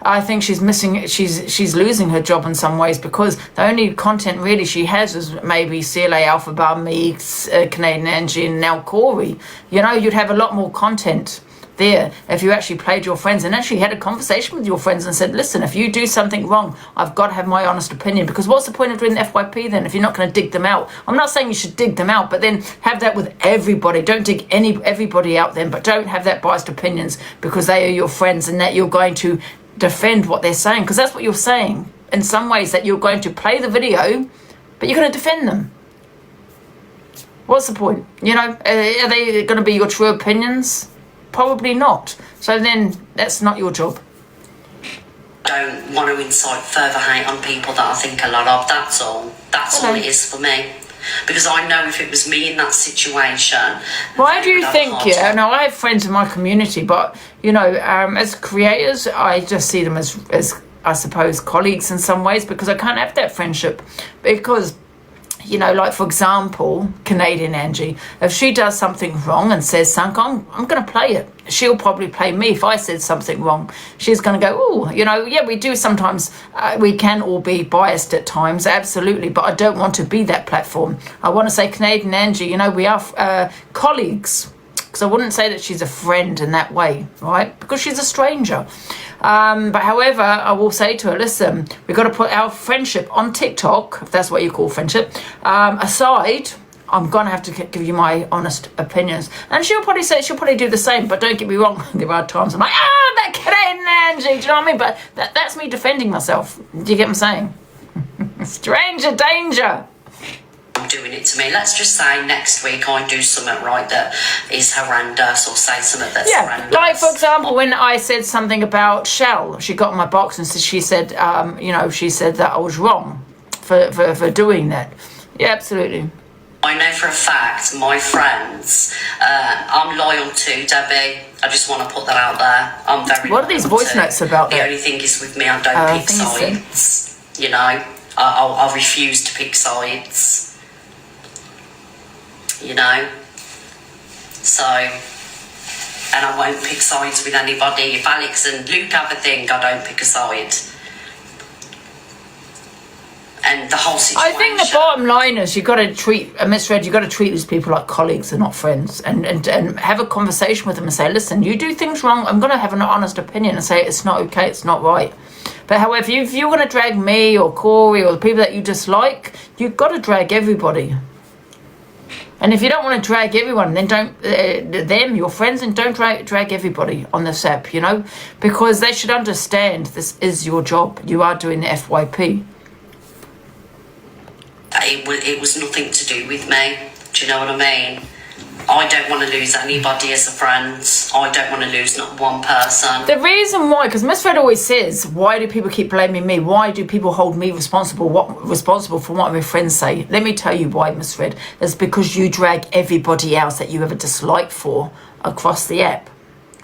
I think she's losing her job in some ways, because the only content really she has is maybe CLA Alpha Bar, me, Canadian Angie, and now Corey. You know, you'd have a lot more content there if you actually played your friends and actually had a conversation with your friends and said, listen, if you do something wrong, I've got to have my honest opinion. Because what's the point of doing the FYP then if you're not going to dig them out? I'm not saying you should dig them out, but then have that with everybody. Don't dig everybody out then, but don't have that biased opinions because they are your friends and that you're going to defend what they're saying, because that's what you're saying in some ways, that you're going to play the video but you're going to defend them. What's the point? You know, are they going to be your true opinions? Probably not. So then that's not your job. Don't want to incite further hate on people that I think a lot of. That's all. That's all it is for me. Because I know if it was me in that situation... Why do you think, no, I have friends in my community, but, you know, as creators, I just see them as I suppose, colleagues in some ways, because I can't have that friendship. Because, you know, like, for example, Canadian Angie, if she does something wrong and says something, I'm going to play it. She'll probably play me if I said something wrong. She's going to go, oh, you know, yeah, we do sometimes, we can all be biased at times, absolutely, but I don't want to be that platform. I want to say, Canadian Angie, you know, we are colleagues, because I wouldn't say that she's a friend in that way, right? Because she's a stranger. But however, I will say to her, listen, we've got to put our friendship on TikTok, if that's what you call friendship, aside. I'm going to have to give you my honest opinions. And she'll probably do the same, but don't get me wrong, there are times I'm like, that Canadian Angie, do you know what I mean? But that's me defending myself. Do you get what I'm saying? Stranger danger. Doing it to me. Let's just say next week I do something right that is horrendous, or say something that's horrendous. Like, for example, when I said something about Shell, she got in my box and she said, you know, she said that I was wrong for doing that. Yeah, absolutely. I know for a fact my friends, I'm loyal to Debbie. I just want to put that out there. I'm very. What are these voice notes about? The only thing is with me, I don't pick sides. You know, I refuse to pick sides. You know, so, and I won't pick sides with anybody. If Alex and Luke have a thing, I don't pick a side. And the whole situation. I think the bottom line is you've got to treat, misread, you've got to treat these people like colleagues and not friends, and have a conversation with them and say, listen, you do things wrong, I'm going to have an honest opinion and say it's not okay, it's not right. But however, if you're going to drag me or Corey or the people that you dislike, you've got to drag everybody. And if you don't want to drag everyone, then don't, them, your friends, and don't drag everybody on this app, you know, because they should understand this is your job. You are doing the FYP. It was nothing to do with me. Do you know what I mean? I don't want to lose anybody as a friend. I don't want to lose not one person. The reason why, because Miss Fred always says, why do people keep blaming me? Why do people hold me responsible for what my friends say? Let me tell you why, Miss Fred. It's because you drag everybody else that you have a dislike for across the app,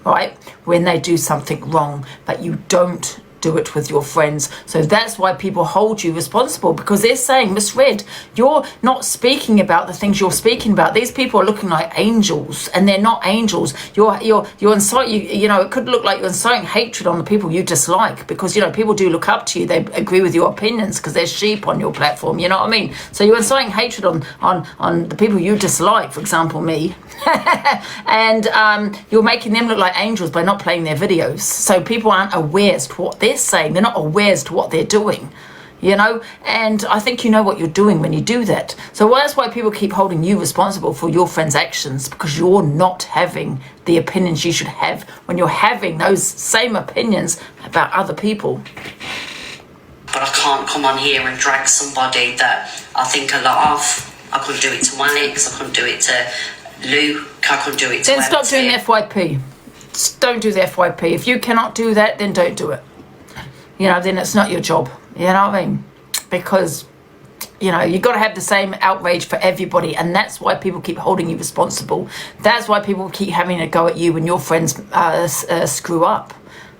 right? When they do something wrong, but you don't do it with your friends. So that's why people hold you responsible, because they're saying, Miss Red, you're not speaking about the things you're speaking about. These people are looking like angels, and they're not angels. You're inciting, you know, it could look like you're inciting hatred on the people you dislike, because, you know, people do look up to you. They agree with your opinions because they're sheep on your platform. You know what I mean? So you're inciting hatred on the people you dislike, for example, me. And you're making them look like angels by not playing their videos. So people aren't aware as to what they're saying. They're not aware as to what they're doing, you know. And I think you know what you're doing when you do that. So that's why people keep holding you responsible for your friends' actions, because you're not having the opinions you should have when you're having those same opinions about other people. But I can't come on here and drag somebody that I think a lot of. I couldn't do it to Alex. I couldn't do it to Luke, I couldn't do it to Then stop doing the FYP. Don't do the FYP. If you cannot do that, then don't do it. You know, then it's not your job. You know what I mean? Because, you know, you've got to have the same outrage for everybody, and that's why people keep holding you responsible. That's why people keep having a go at you when your friends screw up.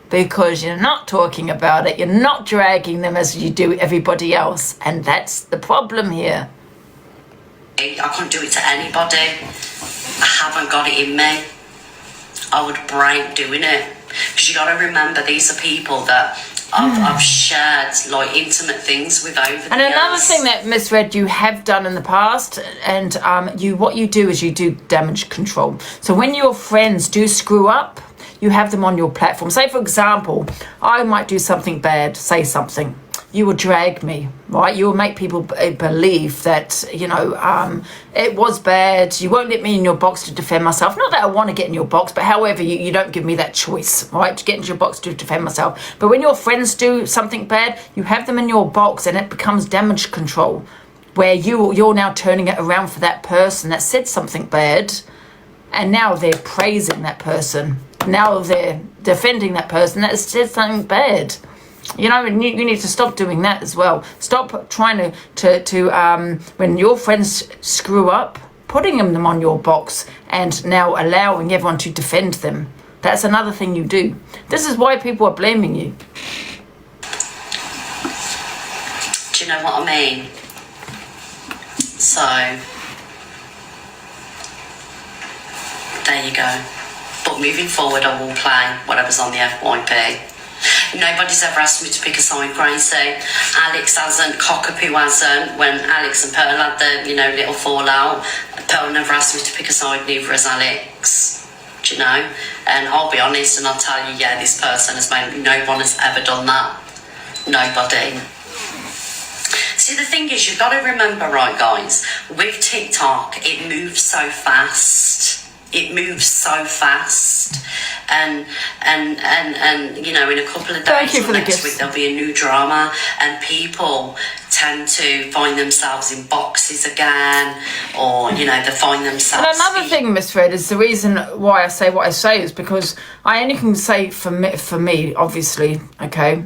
Because you're not talking about it. You're not dragging them as you do everybody else. And that's the problem here. I couldn't do it to anybody. I haven't got it in me. I would break doing it. Because you got to remember, these are people that I've shared like intimate things with over the years. And another thing that Miss Red, you have done in the past, and what you do is you do damage control. So when your friends do screw up, you have them on your platform. Say, for example, I might do something bad, say something. You will drag me, right? You will make people believe that, you know, it was bad. You won't let me in your box to defend myself. Not that I want to get in your box, but however, you don't give me that choice, right? To get into your box to defend myself. But when your friends do something bad, you have them in your box, and it becomes damage control, where you're now turning it around for that person that said something bad, and now they're praising that person. Now they're defending that person that said something bad. You know, and you need to stop doing that as well. Stop trying to when your friends screw up, putting them on your box and now allowing everyone to defend them. That's another thing you do. This is why people are blaming you. Do you know what I mean? So, there you go. But moving forward, I will play whatever's on the FYP. Nobody's ever asked me to pick a side, Gracie. Alex hasn't, Cockapoo hasn't. When Alex and Pearl had the, little fallout, Pearl never asked me to pick a side, neither has Alex. Do you know? And I'll be honest and I'll tell you, yeah, this person has made, no one has ever done that. Nobody. See, the thing is, you've got to remember, right, guys, with TikTok, it moves so fast. It moves so fast, and in a couple of days or next week there'll be a new drama, and people tend to find themselves in boxes again, or they find themselves. And another thing, Miss Fred, is the reason why I say what I say is because I only can say for me, obviously, okay.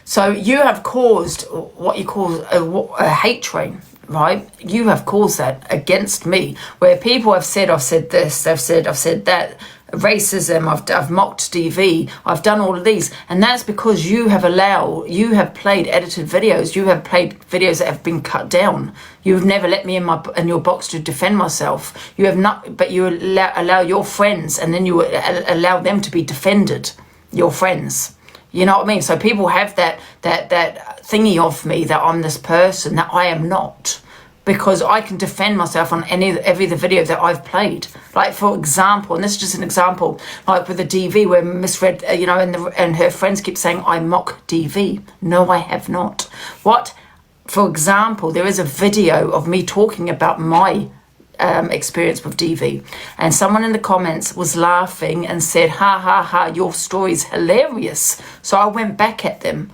So you have caused what you call a hate train. Right, you have caused that against me, where people have said I've said this, I've said that, racism, I've mocked DV, I've done all of these, and that's because you have played edited videos, you have played videos that have been cut down. You've never let me in your box to defend myself. You have not, but you allow your friends, and then you allow them to be defended, your friends. You know what I mean? So people have that thingy of me that I'm this person that I am not, because I can defend myself on every video that I've played. Like, for example, and this is just an example, like with the DV where Miss Red, and her friends keep saying I mock DV. No, I have not. For example, there is a video of me talking about my experience with DV, and someone in the comments was laughing and said, ha ha ha, your story's hilarious. So I went back at them,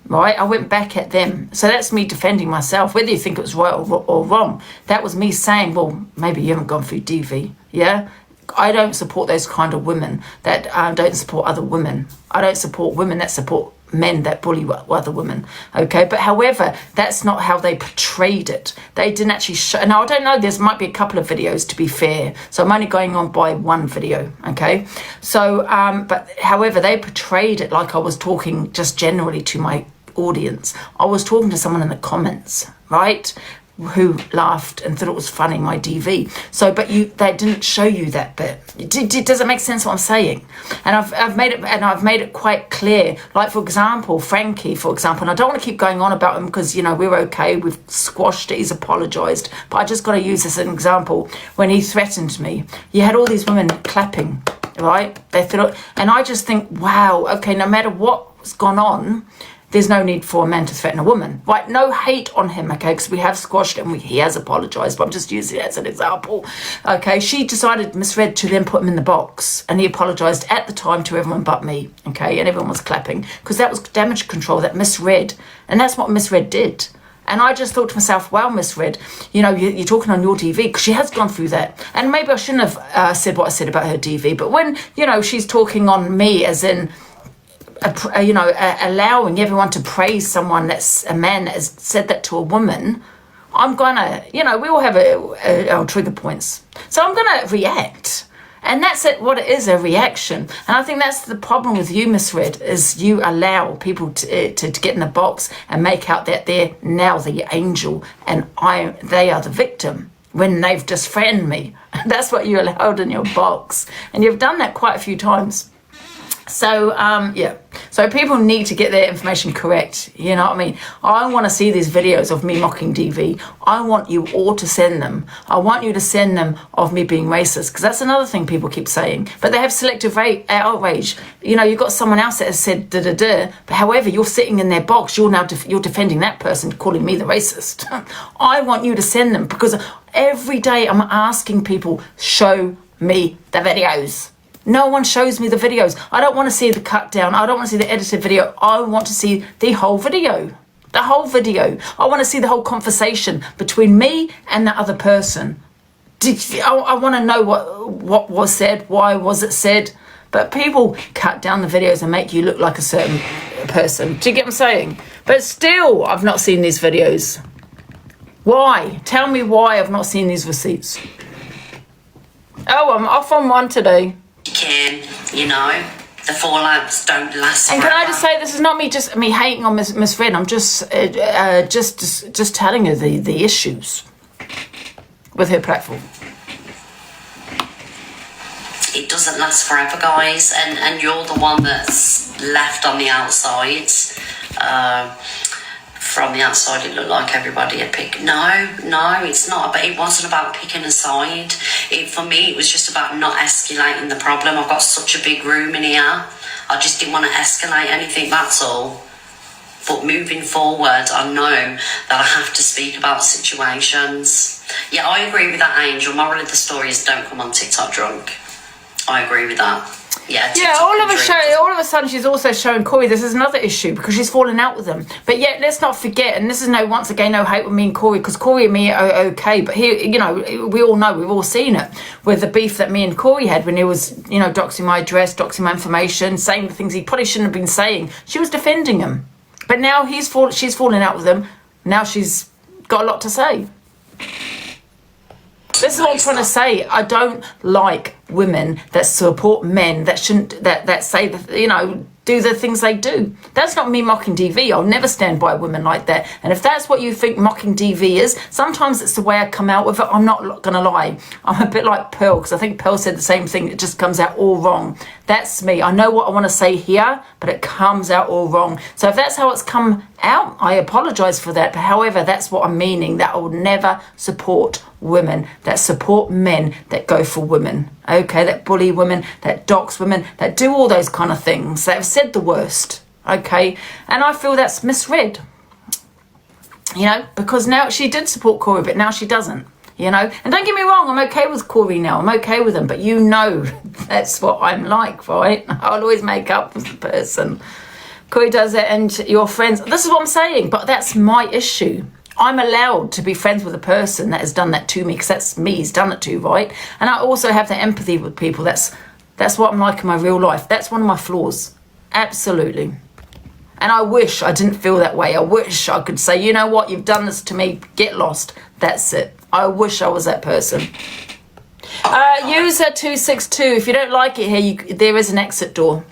right? I went back at them. So that's me defending myself, whether you think it was right or wrong. That was me saying, well, maybe you haven't gone through DV. Yeah, I don't support those kind of women that don't support other women. I don't support women that support men that bully other women, okay? But however, that's not how they portrayed it. They didn't actually show. Now, I don't know, there might be a couple of videos, to be fair, so I'm only going on by one video, okay? So but however, they portrayed it like I was talking just generally to my audience. I was talking to someone in the comments, right, who laughed and thought it was funny, my DV. So, but they didn't show you that bit. Does it make sense what I'm saying? And I've made it quite clear. Like, for example, Frankie, for example, and I don't want to keep going on about him because, we're okay, we've squashed it, he's apologised, but I just got to use this as an example. When he threatened me, you had all these women clapping, right? They thought, and I just think, wow, okay, no matter what's gone on, there's no need for a man to threaten a woman. Right, no hate on him, okay, because we have squashed it and he has apologised, but I'm just using it as an example. Okay, she decided, misread, to then put him in the box, and he apologised at the time to everyone but me, okay, and everyone was clapping, because that was damage control, that misread, and that's what misread did. And I just thought to myself, wow, misread, you're talking on your DV, because she has gone through that. And maybe I shouldn't have said what I said about her DV, but when, she's talking on me as in, allowing everyone to praise someone that's a man that has said that to a woman, I'm gonna, we all have our trigger points. So I'm gonna react. And that's what it is, a reaction. And I think that's the problem with you, Misread, is you allow people to get in the box and make out that they're now the angel and they are the victim when they've just threatened me. That's what you allowed in your box. And you've done that quite a few times. So, so people need to get their information correct, you know what I mean? I want to see these videos of me mocking DV. I want you all to send them. I want you to send them of me being racist, because that's another thing people keep saying. But they have selective outrage. You've got someone else that has said da-da-da, but however, you're sitting in their box, you're defending that person, calling me the racist. I want you to send them, because every day I'm asking people, show me the videos. No one shows me the videos. I don't want to see the cut down. I don't want to see the edited video. I want to see the whole video. The whole video. I want to see the whole conversation between me and the other person. I want to know what was said, why was it said. But people cut down the videos and make you look like a certain person. Do you get what I'm saying? But still, I've not seen these videos. Why? Tell me why I've not seen these receipts. Oh, I'm off on one today. Can, The fallouts don't last. And can I just say, this is not me hating on Miss Red. I'm just telling her the issues with her platform. It doesn't last forever, guys, and you're the one that's left on the outside. From the outside, it looked like everybody had picked. No, it's not. But it wasn't about picking a side. For me, it was just about not escalating the problem. I've got such a big room in here. I just didn't want to escalate anything. That's all. But moving forward, I know that I have to speak about situations. Yeah, I agree with that, Angel. Moral of the story is don't come on TikTok drunk. I agree with that. Yeah, all of a sudden she's also showing Corey this is another issue because she's falling out with him. But yet, let's not forget, and this is once again no hate with me and Corey, because Corey and me are okay. But here, we all know, we've all seen it with the beef that me and Corey had when he was, doxing my address, doxing my information, saying the things he probably shouldn't have been saying. She was defending him, but now she's falling out with him. Now she's got a lot to say. This is what I'm trying to say. I don't like women that support men that shouldn't, that say, do the things they do. That's not me mocking DV. I'll never stand by women like that. And if that's what you think mocking DV is, sometimes it's the way I come out with it. I'm not going to lie. I'm a bit like Pearl, because I think Pearl said the same thing. It just comes out all wrong. That's me. I know what I want to say here, but it comes out all wrong. So if that's how it's come out, I apologise for that. But however, that's what I'm meaning, that I will never support women that support men that go for women. Okay, that bully women, that dox women, that do all those kind of things, that have said the worst. Okay, and I feel that's misread. Because now she did support Corey, but now she doesn't. And don't get me wrong, I'm okay with Corey now. I'm okay with him, but that's what I'm like, right? I'll always make up with the person. Corey does it, and your friends. This is what I'm saying, but that's my issue. I'm allowed to be friends with a person that has done that to me, because that's me, he's done it to, right? And I also have the empathy with people. That's what I'm like in my real life. That's one of my flaws. Absolutely. And I wish I didn't feel that way. I wish I could say, you know what, you've done this to me, get lost. That's it. I wish I was that person. User 262, if you don't like it here, there is an exit door.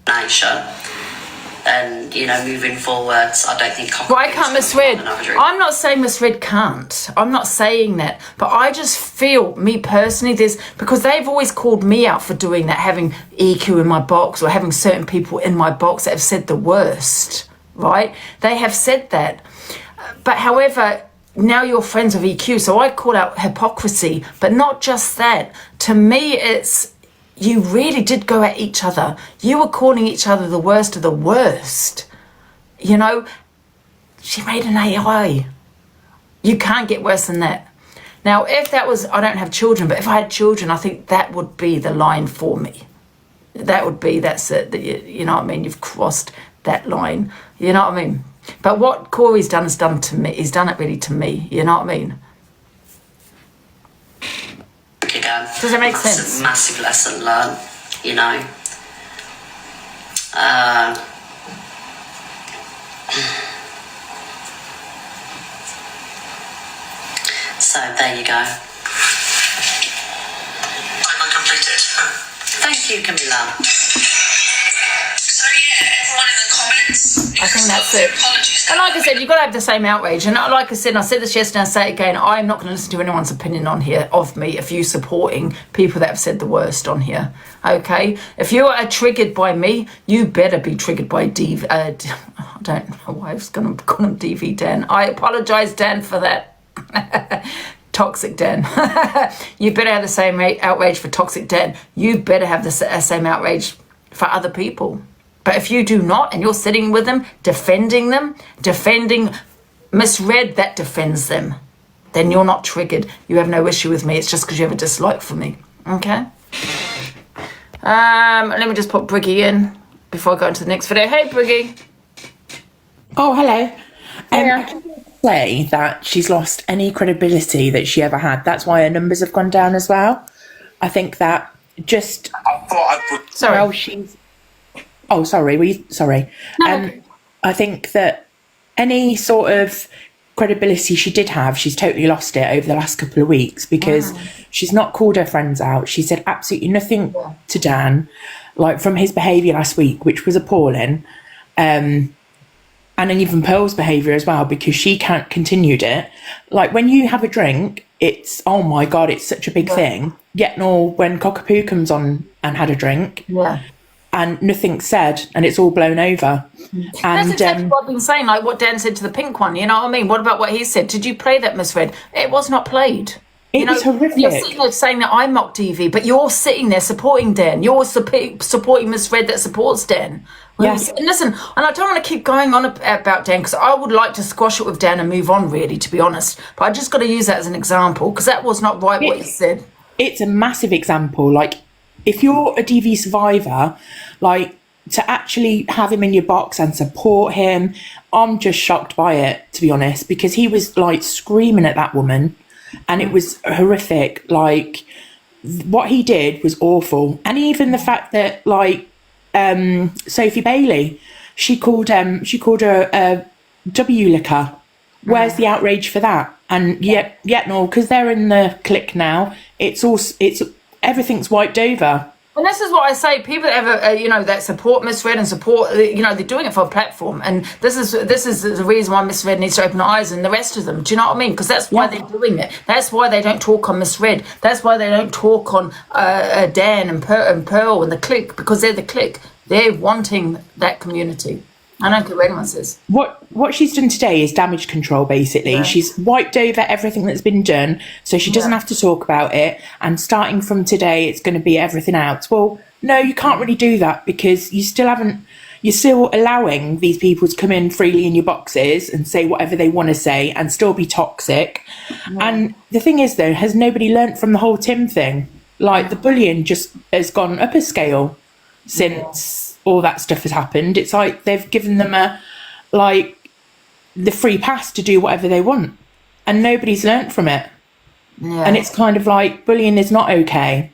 Nature. And, moving forwards, I don't think... Why can't Miss Red? I'm not saying Miss Red can't. I'm not saying that. But I just feel, me personally, because they've always called me out for doing that, having EQ in my box or having certain people in my box that have said the worst, right? They have said that. But however, now you're friends with EQ, so I call out hypocrisy. But not just that. To me, it's... You really did go at each other. You were calling each other the worst of the worst. She made an AI. You can't get worse than that. Now, if that was, I don't have children, but if I had children, I think that would be the line for me. That's it. You know what I mean? You've crossed that line. You know what I mean? But what Corey's done is done to me. He's done it really to me. You know what I mean? Does it make sense? Massive lesson learned, So there you go. I'm completed. Thank you, Camilla. So everyone in the comments. I think that's it. And like I said, you've got to have the same outrage. And like I said this yesterday, I say it again, I'm not going to listen to anyone's opinion on here of me if you're supporting people that have said the worst on here. Okay? If you are triggered by me, you better be triggered by DV. I don't know why I was going to call him DV Dan. I apologise, Dan, for that. Toxic Dan. You better have the same outrage for Toxic Dan. You better have the same outrage for other people. But if you do not, and you're sitting with them, defending misread that defends them, then you're not triggered. You have no issue with me. It's just because you have a dislike for me. Okay? Let me just put Briggy in before I go into the next video. Hey, Briggy. Oh, hello. I just want to say that she's lost any credibility that she ever had. That's why her numbers have gone down as well. I think that just... Sorry. Well, she's... Oh, sorry. Sorry. No. I think that any sort of credibility she did have, she's totally lost it over the last couple of weeks because she's not called her friends out. She said absolutely nothing to Dan, like from his behaviour last week, which was appalling. And even Pearl's behaviour as well, because she can't continued it. Like when you have a drink, it's, oh my God, it's such a big thing. Yet nor when Cockapoo comes on and had a drink. Yeah. And nothing's said, and it's all blown over. And that's exactly what I've been saying, like what Dan said to the pink one, you know what I mean? What about what he said? Did you play that, Miss Red? It was not played. It was horrific. You're sitting there saying that I mock TV, but you're sitting there supporting Dan. You're supporting Miss Red that supports Dan. Yes. And listen, and I don't want to keep going on about Dan because I would like to squash it with Dan and move on, really, to be honest. But I just got to use that as an example because that was not right what he said. It's a massive example. Like, if you're a DV survivor, like, to actually have him in your box and support him, I'm just shocked by it, to be honest, because he was, like, screaming at that woman, and it was horrific. Like, what he did was awful. And even the fact that, like, Sophie Bailey, she called her a W licker. Where's the outrage for that? And yet no, because they're in the clique now, everything's wiped over. And this is what I say, people that have, that support Miss Red and support, they're doing it for a platform. And this is the reason why Miss Red needs to open her eyes and the rest of them. Do you know what I mean? Because that's why they're doing it. That's why they don't talk on Miss Red. That's why they don't talk on Dan and Pearl and the clique, because they're the clique. They're wanting that community. I don't care what anyone says. What she's done today is damage control, basically. Yeah. She's wiped over everything that's been done, so she doesn't have to talk about it. And starting from today, it's going to be everything out. Well, no, you can't really do that because you're still allowing these people to come in freely in your boxes and say whatever they want to say and still be toxic. Yeah. And the thing is, though, has nobody learnt from the whole Tim thing? Like, the bullying just has gone up a scale since all that stuff has happened. It's like they've given them the free pass to do whatever they want, and nobody's learnt from it. Yeah. And it's kind of like bullying is not okay,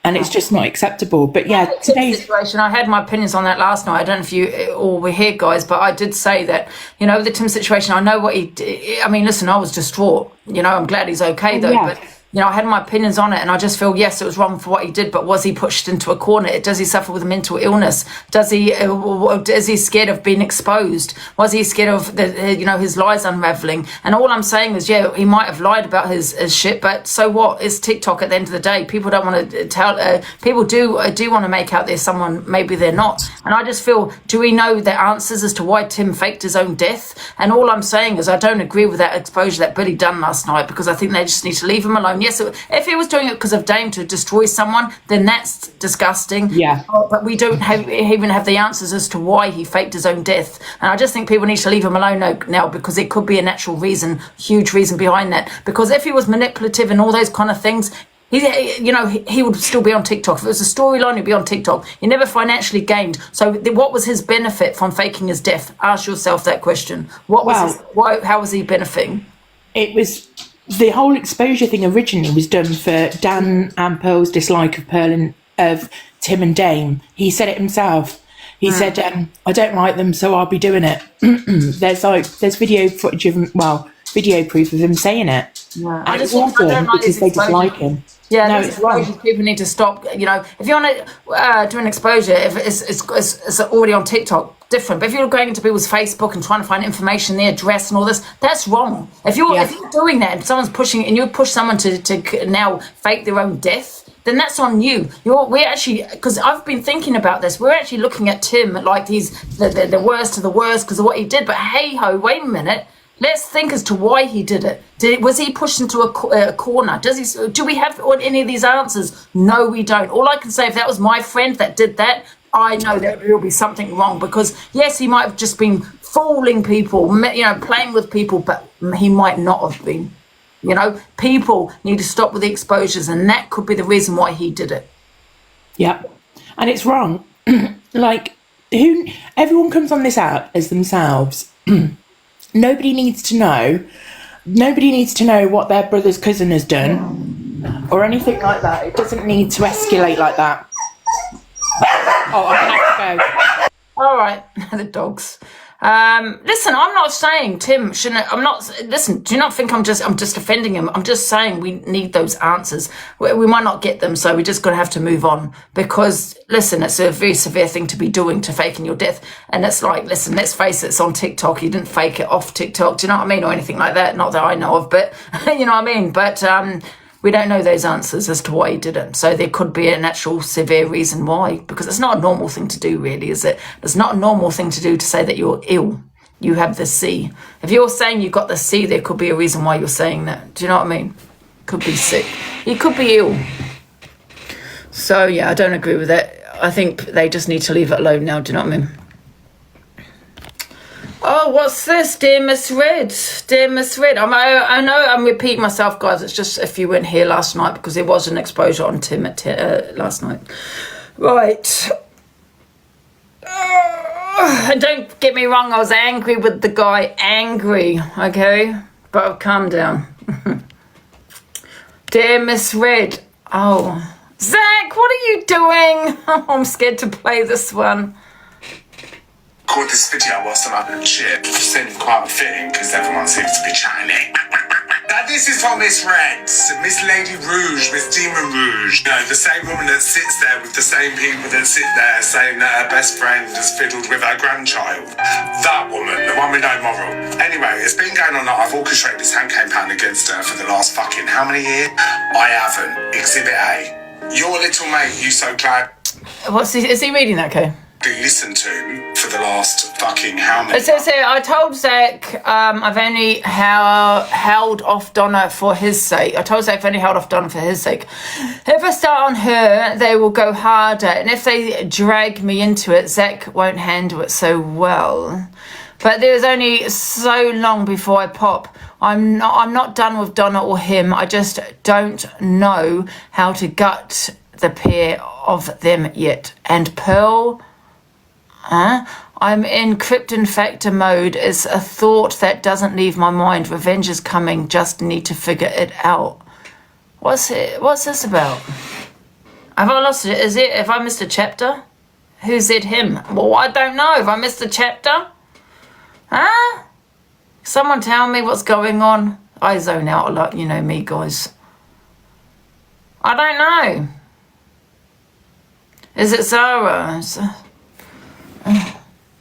and it's just not acceptable. But today's situation, I had my opinions on that last night. I don't know if you all were here, guys, but I did say that, the Tim situation, I know what he did. I mean, listen, I was distraught. I'm glad he's okay though, but I had my opinions on it, and I just feel, yes, it was wrong for what he did, but was he pushed into a corner? Does he suffer with a mental illness? Is he scared of being exposed? Was he scared of his lies unraveling? And all I'm saying is, he might have lied about his shit, but so what? It's TikTok at the end of the day. People don't want to tell. People do want to make out there's someone, maybe they're not. And I just feel, do we know the answers as to why Tim faked his own death? And all I'm saying is, I don't agree with that exposure that Billy done last night, because I think they just need to leave him alone. Yes, if he was doing it because of Dame to destroy someone, then that's disgusting. Yeah. But we don't even have the answers as to why he faked his own death. And I just think people need to leave him alone now, because it could be a natural reason, huge reason behind that. Because if he was manipulative and all those kind of things, he would still be on TikTok. If it was a storyline, he'd be on TikTok. He never financially gained. So what was his benefit from faking his death? Ask yourself that question. How was he benefiting? It was... The whole exposure thing originally was done for Dan and Pearl's dislike of of Tim and Dame. He said it himself. He said, I don't like them, so I'll be doing it. There's video footage video proof of him saying it. Yeah. And it's awful because they dislike him. Yeah, no, it's wrong. People need to stop. If you want to do an exposure, if it's already on TikTok, different. But if you're going into people's Facebook and trying to find information, the address and all this, that's wrong. If you're doing that and someone's pushing, and you push someone to now fake their own death, then that's on you. We're actually, because I've been thinking about this, we're actually looking at Tim like he's the worst of the worst because of what he did. But hey ho, wait a minute. Let's think as to why he did it. Was he pushed into a corner? Do we have any of these answers? No, we don't. All I can say, if that was my friend that did that, I know that there will be something wrong, because yes, he might have just been fooling people, playing with people, but he might not have been. People need to stop with the exposures, and that could be the reason why he did it. Yeah, and it's wrong. Everyone comes on this app as themselves. Nobody needs to know. Nobody needs to know what their brother's cousin has done or anything like that. It doesn't need to escalate like that. Oh, I'm going to have to go. All right, the dogs. Listen, I'm not saying Tim shouldn't. I'm not. Listen, do you not think I'm just defending him? I'm just saying we need those answers. We might not get them, so we're just gonna have to move on. Because listen, it's a very severe thing to be doing, to faking your death. And it's like, listen, let's face it, it's on TikTok. You didn't fake it off TikTok. Do you know what I mean, or anything like that? Not that I know of, but you know what I mean. But we don't know those answers as to why he didn't. So there could be an actual severe reason why, because it's not a normal thing to do, really, is it? It's not a normal thing to do to say that you're ill. You have the C. If you're saying you got the C, there could be a reason why you're saying that. Do you know what I mean? Could be sick. You could be ill. So, yeah, I don't agree with that. I think they just need to leave it alone now. Do you know what I mean? Oh, what's this? Dear Miss Red. Dear Miss Red. I know I'm repeating myself, guys. It's just if you weren't here last night, because there was an exposure on Tim at last night. Right. And don't get me wrong, I was angry with the guy. Angry, okay? But I've calmed down. Dear Miss Red. Oh. Zach, what are you doing? Oh, I'm scared to play this one. Record this video whilst I'm up in the ship. Seems quite fitting because everyone seems to be chatting it. Now this is for Miss Reds, Miss Lady Rouge, Miss Demon Rouge. You know, the same woman that sits there with the same people that sit there saying that her best friend has fiddled with her grandchild. That woman, the one with no moral. Anyway, it's been going on that I've orchestrated this hand campaign against her for the last fucking how many years? I haven't. Exhibit A. Your little mate, you so glad. Is he reading that, okay? Listened to for the last fucking how many? So I told Zach I've only held off Donna for his sake. I told Zach I've only held off Donna for his sake. If I start on her, they will go harder. And if they drag me into it, Zach won't handle it so well. But there's only so long before I pop. I'm not done with Donna or him. I just don't know how to gut the pair of them yet. And Pearl... I'm in Krypton Factor mode. It's a thought that doesn't leave my mind. Revenge is coming. Just need to figure it out. What's this about? Have I lost it? Have I missed a chapter? Who's it him? Well, I don't know. Have I missed a chapter? Huh? Someone tell me what's going on. I zone out a lot, you know me, guys. I don't know. Is it Zara?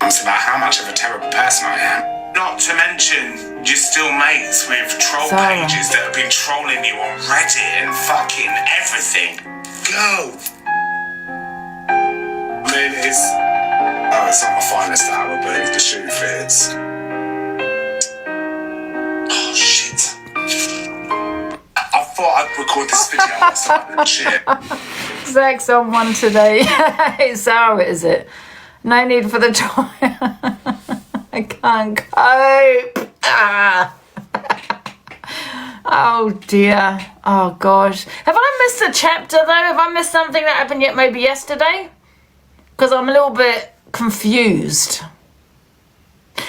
It's about how much of a terrible person I am. Not to mention, you're still mates with troll pages that have been trolling you on Reddit and fucking everything. Go! I mean, it's not my finest hour, but if the shoe fits. Oh, shit. I thought I'd record this video or something. Shit. Zach's on one today. It's Zara, is it? No need for the time. I can't cope. Oh dear. Oh gosh. Have I missed a chapter though? Have I missed something that happened yet maybe yesterday? Because I'm a little bit confused.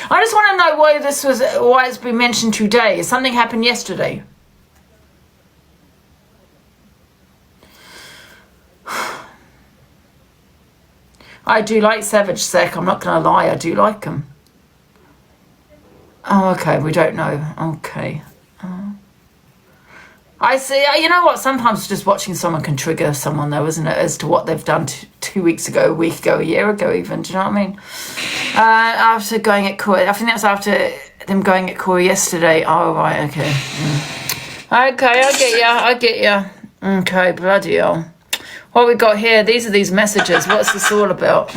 I just want to know why it's been mentioned today. Something happened yesterday. I do like Savage Zach, I'm not going to lie, I do like him. Oh, okay, we don't know. Okay. I see, you know what, sometimes just watching someone can trigger someone though, isn't it, as to what they've done 2 weeks ago, a week ago, a year ago even, do you know what I mean? After going at Corey, I think that's after them going at Corey yesterday. Oh, right, okay. Okay, I get ya. Okay, bloody hell. What we got here, these are these messages. What's this all about?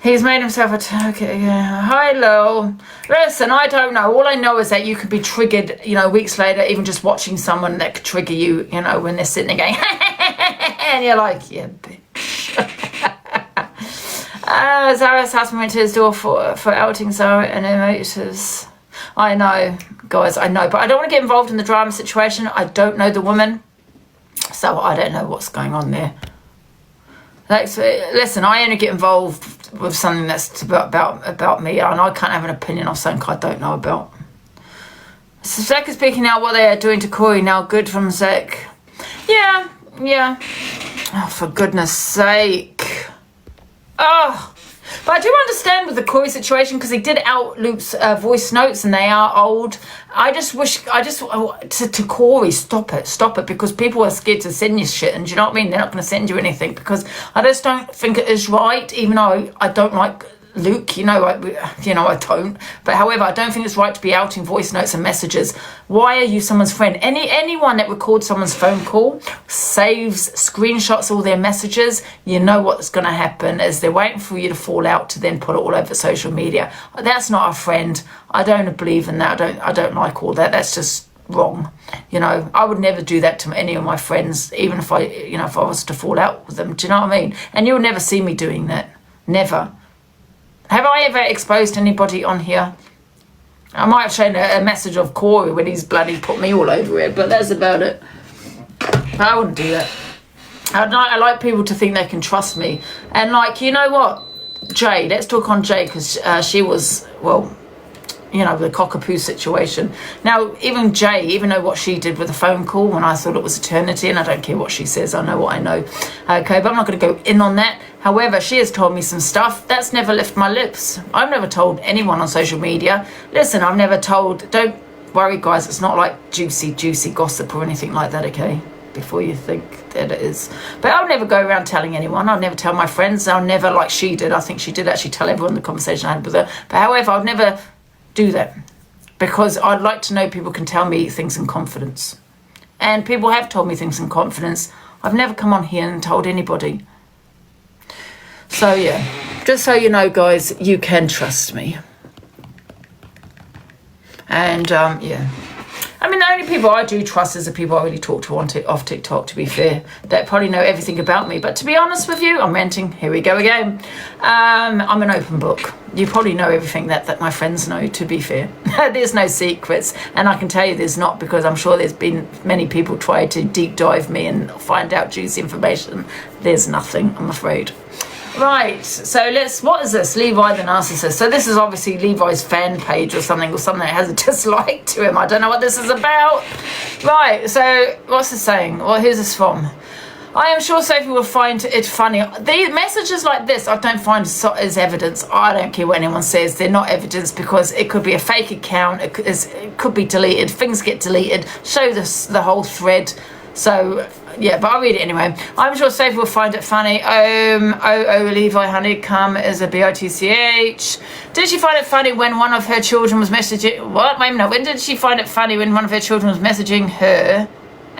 He's made himself a target. Yeah. Hello. Listen, I don't know. All I know is that you could be triggered, you know, weeks later, even just watching someone that could trigger you, you know, when they're sitting there going, and you're like, yeah, bitch. Zara's husband went to his door for outing Zara and her motives. I know, guys, I know. But I don't want to get involved in the drama situation. I don't know the woman. So I don't know what's going on there. Listen, I only get involved with something that's about me, and I can't have an opinion on something I don't know about. So Zach is speaking now what they are doing to Corey now. Good from Zach. Yeah. Oh, for goodness sake. Oh, But I do understand with the Corey situation because he did out Luke's voice notes and they are old. I just wish, to Corey, stop it, because people are scared to send you shit, and do you know what I mean? They're not going to send you anything because I just don't think it is right, even though I don't like Luke, I don't. But however, I don't think it's right to be outing voice notes and messages. Why are you someone's friend? Anyone that records someone's phone call, saves, screenshots all their messages, you know what's going to happen is they're waiting for you to fall out to then put it all over social media. That's not a friend. I don't believe in that. I don't like all that. That's just wrong. I would never do that to any of my friends, even if if I was to fall out with them. Do you know what I mean? And you'll never see me doing that. Never. Have I ever exposed anybody on here? I might have shown a message of Corey when he's bloody put me all over it, but that's about it. I wouldn't do that. I like people to think they can trust me. And you know what? Jay, let's talk on Jay, because she was, the cockapoo situation. Now, even Jay, even though what she did with the phone call when I thought it was eternity, and I don't care what she says, I know what I know. Okay, but I'm not going to go in on that. However, she has told me some stuff that's never left my lips. I've never told anyone on social media. Listen, I've never told, don't worry guys, it's not like juicy gossip or anything like that, okay? Before you think that it is. But I'll never go around telling anyone. I'll never tell my friends. I'll never, like she did. I think she did actually tell everyone the conversation I had with her. But however, I'll never do that, because I'd like to know people can tell me things in confidence. And people have told me things in confidence. I've never come on here and told anybody. So yeah, just so you know guys, you can trust me. And yeah, I mean the only people I do trust is the people I really talk to off TikTok, to be fair, that probably know everything about me. But to be honest with you, I'm ranting, here we go again. I'm an open book. You probably know everything that my friends know, to be fair. There's no secrets, and I can tell you there's not, because I'm sure there's been many people try to deep dive me and find out juicy information. There's nothing, I'm afraid. Right, so what is this? Levi the Narcissist. So this is obviously Levi's fan page or something that has a dislike to him. I don't know what this is about. Right, so what's it saying? Well, who's this from? I am sure Sophie will find it funny. The messages like this I don't find as evidence. I don't care what anyone says. They're not evidence, because it could be a fake account. It could be deleted. Things get deleted. Show the whole thread. So, yeah, but I'll read it anyway. I'm sure Sophie will find it funny. Levi Honeycomb is a bitch. Did she find it funny when one of her children was messaging... What? Wait a minute. When did she find it funny when one of her children was messaging her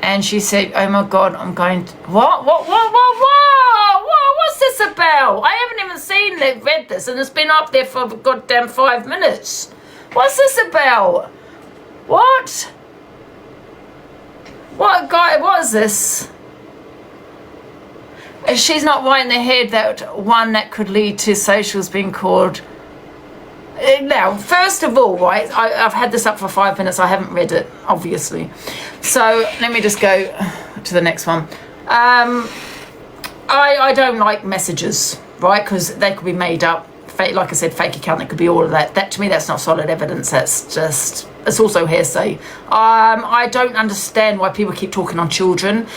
and she said, oh my God, I'm going to... What? What's this about? I haven't even read this, and it's been up there for goddamn 5 minutes. What's this about? What? What, guy, what is this? She's not right in the head that one that could lead to socials being called... Now, first of all, right, I've had this up for 5 minutes. I haven't read it, obviously. So let me just go to the next one. I don't like messages, right, because they could be made up. Like I said, fake account, it could be all of that. That, to me, that's not solid evidence. That's just... It's also hearsay. I don't understand why people keep talking on children.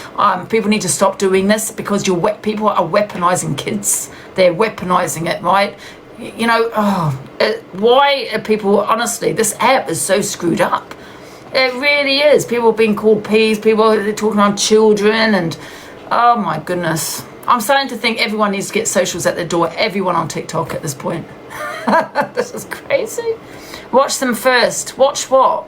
People need to stop doing this, because people are weaponizing kids. They're weaponizing it, right? Why are people... Honestly, this app is so screwed up. It really is. People being called peas. People are talking on children, and oh my goodness. I'm starting to think everyone needs to get socials at their door. Everyone on TikTok at this point. This is crazy. Watch them first. Watch what?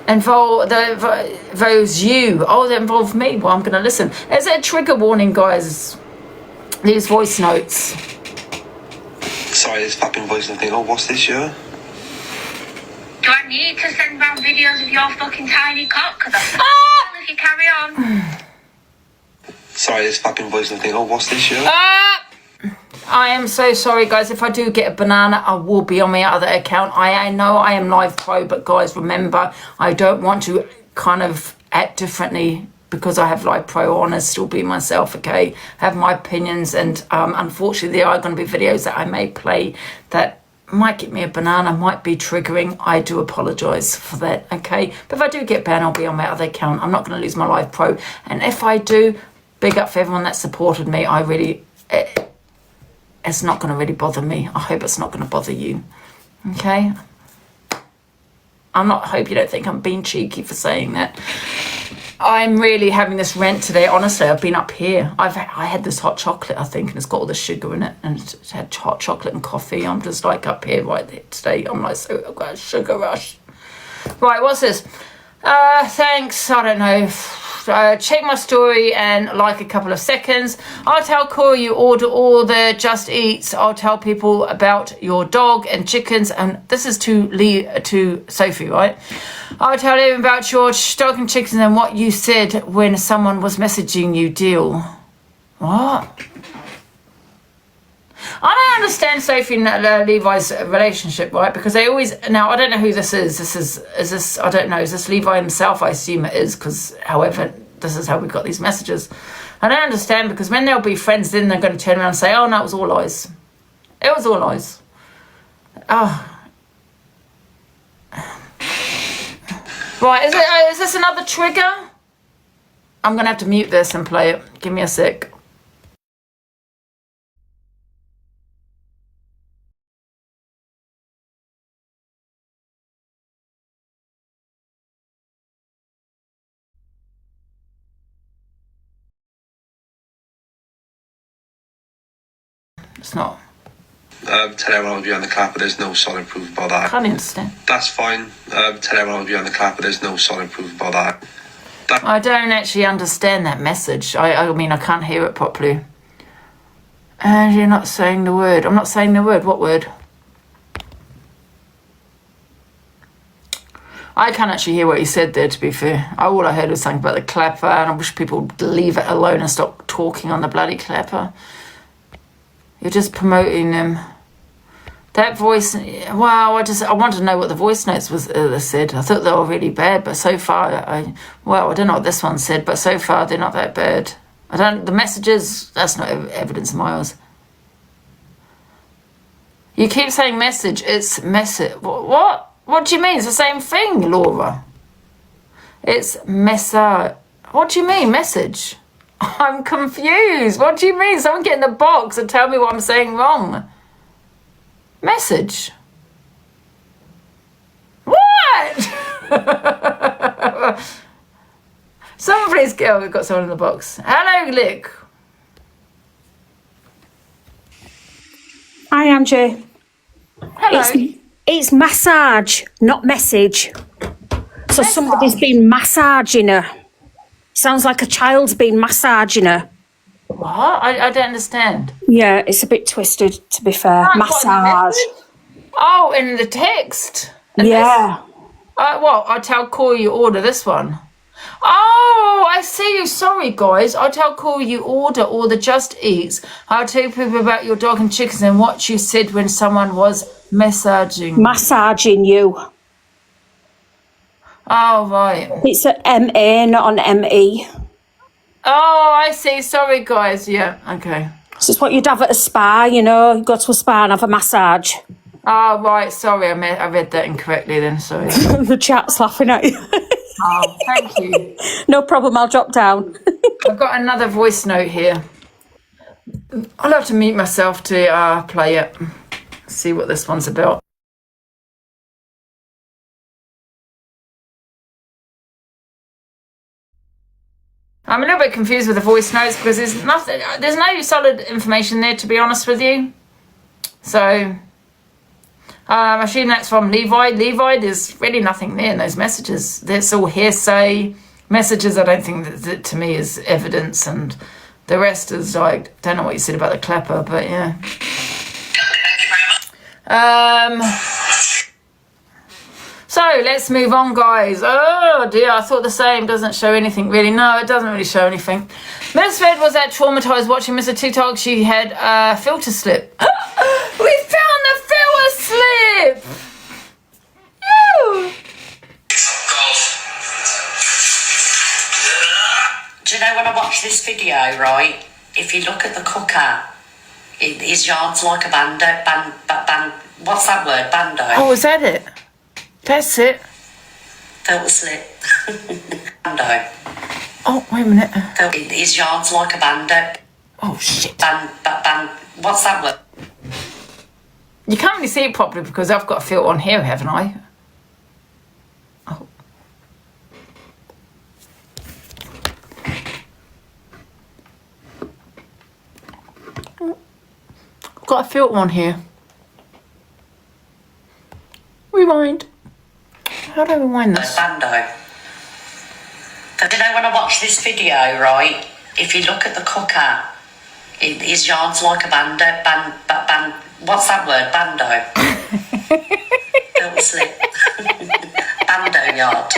Involves you. Oh, they involve me. Well, I'm going to listen. Is it a trigger warning, guys? These voice notes. Sorry, this fucking voice note thing. Oh, what's this, yeah? Do I need to send round videos of your fucking tiny cock? Because if you carry on. Sorry, this fucking voice note thing. Oh, what's this, yeah? I am so sorry, guys. If I do get a banana, I will be on my other account. I know I am live pro, but guys, remember, I don't want to kind of act differently because I have live pro. I want to still be myself, okay? Have my opinions, and unfortunately, there are going to be videos that I may play that might get me a banana, might be triggering. I do apologise for that, okay? But if I do get banned, I'll be on my other account. I'm not going to lose my live pro. And if I do, big up for everyone that supported me. I really... it's not going to really bother me. I hope it's not going to bother you. Okay? I hope you don't think I'm being cheeky for saying that. I'm really having this rant today. Honestly, I've been up here. I had this hot chocolate, I think, and it's got all the sugar in it. And it's had hot chocolate and coffee. I'm just like up here right there today. I'm like, so I've got a sugar rush. Right, what's this? Thanks, I don't know. Check my story and like a couple of seconds. I'll tell Corey you order all the Just Eats. I'll tell people about your dog and chickens. And this is to Sophie, right? I'll tell him about your dog and chickens and what you said when someone was messaging you. Deal. What? I don't understand Sophie and Levi's relationship, right? Because they always... Now, I don't know who this is. Is this... I don't know. Is this Levi himself? I assume it is, because, however, this is how we got these messages. I don't understand, because when they'll be friends, then they're going to turn around and say, oh, no, it was all lies. It was all lies. Oh. Right, is this another trigger? I'm going to have to mute this and play it. Give me a sec. It's not. Tell everyone I'll be on the clap, but there's no solid proof about that. Can't understand. That's fine. Tell everyone I'll be on the clap, but there's no solid proof about that. I don't actually understand that message. I mean, I can't hear it properly. And you're not saying the word. I'm not saying the word. What word? I can't actually hear what he said there, to be fair. All I heard was something about the clapper, and I wish people would leave it alone and stop talking on the bloody clapper. You're just promoting them. That voice, wow, I wanted to know what the voice notes said. I thought they were really bad, but so far, I don't know what this one said, but so far they're not that bad. The messages, that's not evidence of my eyes. You keep saying message, it's message. What? What do you mean? It's the same thing, Laura. It's message. What do you mean, message? I'm confused. What do you mean? Someone get in the box and tell me what I'm saying wrong. Message. What? Someone please go. We've got someone in the box. Hello, Lick. Hi, Angie. Hello. It's massage, not message. So Massage. Somebody's been massaging her. Sounds like a child's been massaging her. What? I don't understand. Yeah, it's a bit twisted, to be fair. Massage. Oh, in the text? Yeah. I'll tell Corey you order this one. Oh, I see you. Sorry, guys. I'll tell Corey you order all the Just Eats. I'll tell people about your dog and chickens and what you said when someone was massaging you. Oh, right. It's an M-A, not an M-E. Oh, I see. Sorry, guys. Yeah, okay. So it's what you'd have at a spa, you know. You go to a spa and have a massage. Oh, right. Sorry, I read that incorrectly then. Sorry. The chat's laughing at you. Oh, thank you. No problem. I'll drop down. I've got another voice note here. I'll have to mute myself to play it. See what this one's about. I'm a little bit confused with the voice notes because there's no solid information there, to be honest with you. So, I assume that's from Levi. Levi, there's really nothing there in those messages. That's all hearsay messages. I don't think that to me is evidence, and the rest is like, don't know what you said about the clapper, but yeah. So let's move on, guys. Oh dear, I thought the same. Doesn't show anything really. No, it doesn't really show anything. Miss Fred was that traumatised watching Mr. TikTok. She had a filter slip. We found the filter slip. Ew. Do you know when I watch this video, right? If you look at the cooker, his yard's like a what's that word? Bando. Oh, is that it? That's it. Filter slip. Bando. Oh, wait a minute. His yard's like a bando. Oh, shit. What's that word? You can't really see it properly because I've got a filter on here, haven't I? Oh. I've got a filter on here. Rewind. How do I rewind this? Bando. You know, when I watch this video, right, if you look at the cooker, his yard's like a bando. What's that word? Bando. Don't slip. Bando yard.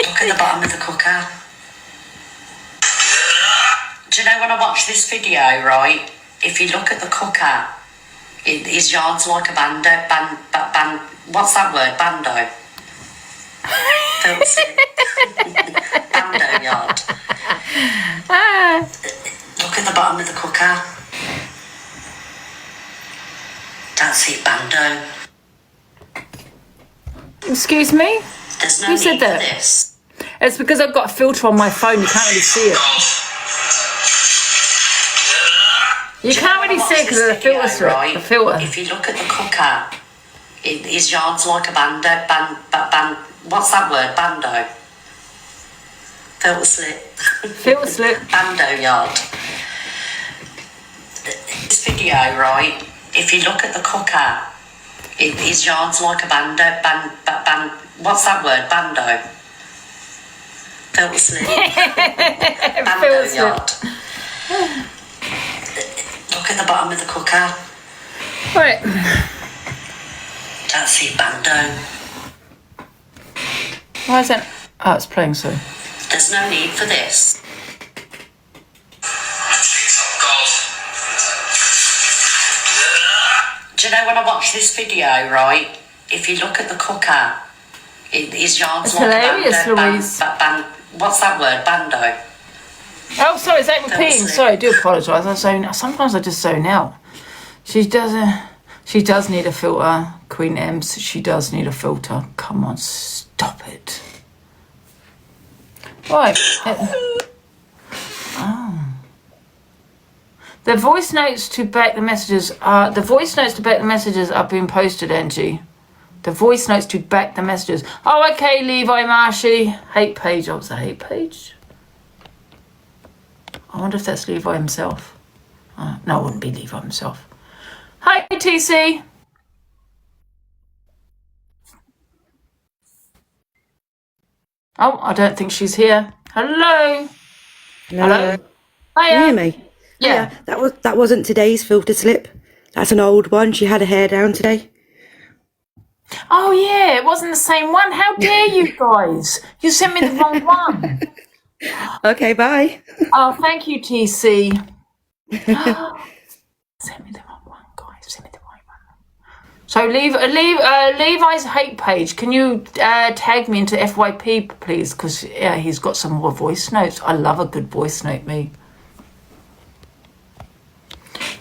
Look at the bottom of the cooker. Do you know, when I watch this video, right, if you look at the cooker, his yard's like a bando. What's that word? Bando. Don't slip. Bando yard. Look at the bottom of the cooker. That's it, bando. Excuse me? There's no Who said need for that? this. It's because I've got a filter on my phone. You can't really see it. You can't really see it because of the filter. Right? The filter. If you look at the cooker, his yard's like a bando. What's that word? Bando. Filter slip. Filter slip. Bando yard. This video, right? If you look at the cooker, his yard's like a bando. What's that word? Bando. Filter slip. Bando yard. Look at the bottom of the cooker. Right. That's it, bando. Why is it? Oh, it's playing so. There's no need for this. Do you know, when I watch this video, right, if you look at the cooker, his yard's It's like hilarious, a bando. Louise. What's that word? Bando. Oh, sorry, is that repeating? Sorry, I do apologise. Sometimes I just zone out. She does need a filter, Queen Ems. She does need a filter. Come on, stop it. Right. Oh. The voice notes to back the messages are being posted, Angie. The voice notes to back the messages. Oh, okay, Levi Marshy. Hate page. Oh, it's a hate page. I wonder if that's Levi himself. No, it wouldn't be Levi himself. Hi, TC. Oh, I don't think she's here. Hello. Hello. Can you hear me? Yeah. That wasn't today's filter slip. That's an old one. She had her hair down today. Oh, yeah, it wasn't the same one. How dare you guys? You sent me the wrong one. Okay, bye. Oh, thank you, TC. Send me the wrong one, guys. Send me the right one. So Levi's hate page. Can you tag me into FYP, please? Because he's got some more voice notes. I love a good voice note, me.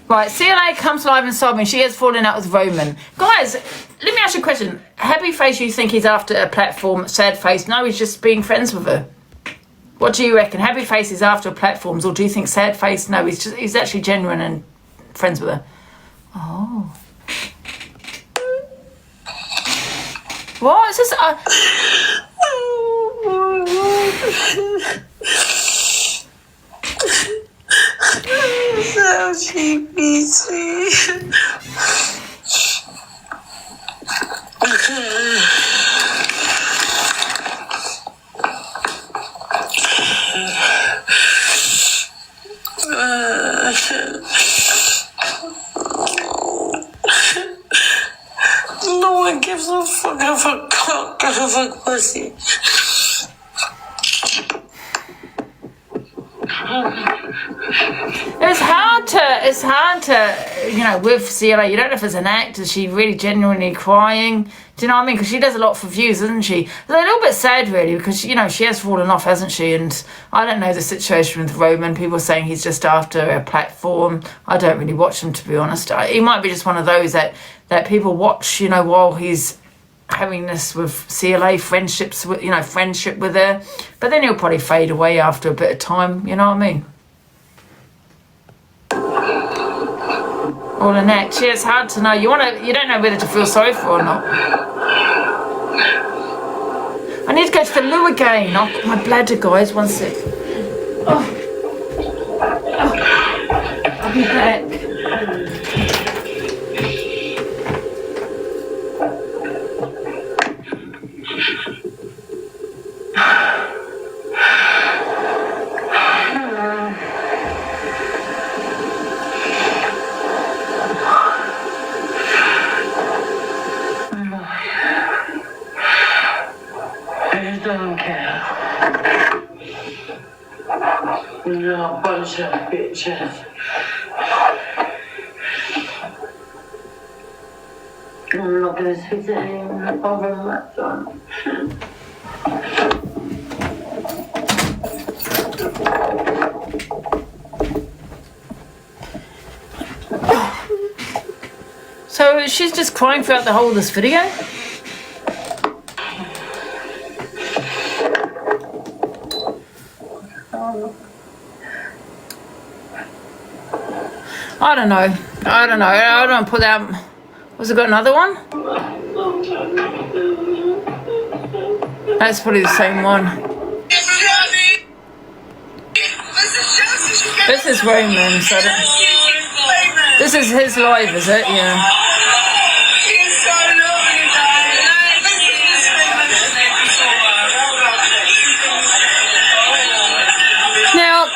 Right, CLA comes live inside me. She has fallen out with Roman. Guys, let me ask you a question. Happy face, you think he's after a platform? Sad face, no, he's just being friends with her. What do you reckon? Happy face is after platforms, or do you think sad face? No, he's actually genuine and friends with her. Oh. What is this? So GBC. No one gives a fuck of a cock of a pussy. It's hard to, with CLA, you don't know if it's an act, is she really genuinely crying? Do you know what I mean? Because she does a lot for views, doesn't she? It's a little bit sad, really, because, she has fallen off, hasn't she? And I don't know the situation with Roman. People are saying he's just after a platform. I don't really watch him, to be honest. He might be just one of those that people watch, while he's having this with CLA, friendship with her. But then he'll probably fade away after a bit of time, you know what I mean? Or an ex. Yeah, it's hard to know. You don't know whether to feel sorry for or not. I need to go to the loo again. Oh, my bladder, guys. 1 sec. Oh. I'll be back. You're a bunch of bitches. I'm not going to spit at anyone apart from that son. So she's just crying throughout the whole of this video? I don't know. I don't put out. Was it got another one? That's probably the same one. This is Roman, so this is his live, is it? Yeah. Now,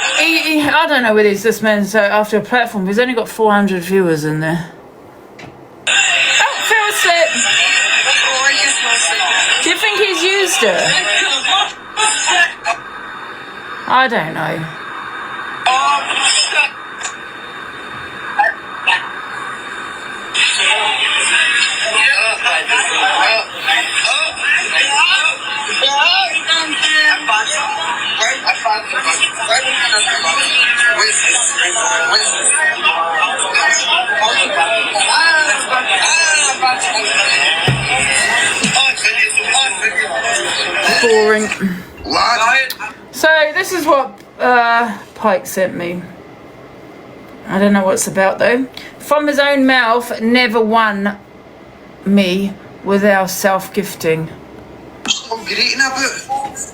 I don't know whether he's this man's after a platform. He's only got 400 viewers in there. Oh, fell asleep. Do you think he's used it? I don't know. Boring. So this is what Pike sent me. I don't know what it's about though. From his own mouth, never won me with our self-gifting. I'm greeting about.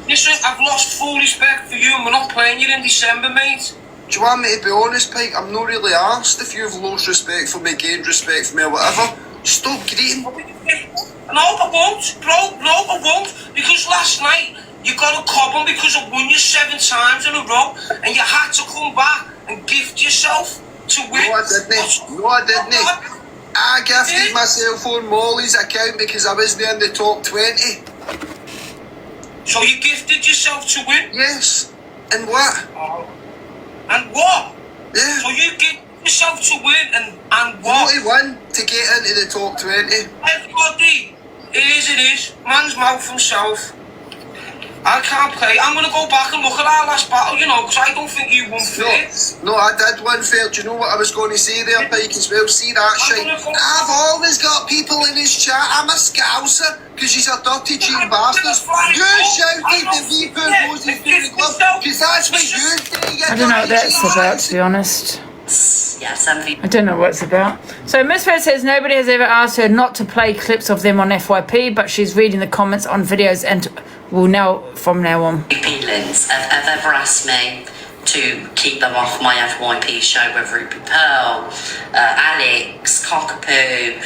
Listen, I've lost full respect for you and we're not playing you in December, mate. Do you want me to be honest, Pike? I'm not really asked if you've lost respect for me, gained respect for me or whatever. Stop greeting. No, I won't, bro. No, I won't. Because last night you got a cobble because I won you 7 times in a row and you had to come back and gift yourself to win. No, I didn't. I gifted myself on Molly's account because I wasn't in the top 20. So you gifted yourself to win? Yes. And what? And what? Yeah. So you gifted yourself to win and what? 41 to get into the top 20. Everybody, it is. Man's mouth himself. I can't play. I'm going to go back and look at our last battle, you know, because I don't think you won fair. No, I did win fair. Do you know what I was going to say there, Pike, as well? See that shit? I've always got people in his chat. I'm a scouser, because he's a dirty, cheating bastard. You shouted the V-Poo Moses through the club, because that's what you do. I don't know what that's about, to be honest. Yes, I don't know what it's about. So Misfit says nobody has ever asked her not to play clips of them on FYP, but she's reading the comments on videos and will now, from now on. Feelings have ever asked me to keep them off my FYP show with Ruby Pearl, Alex, Cockapoo.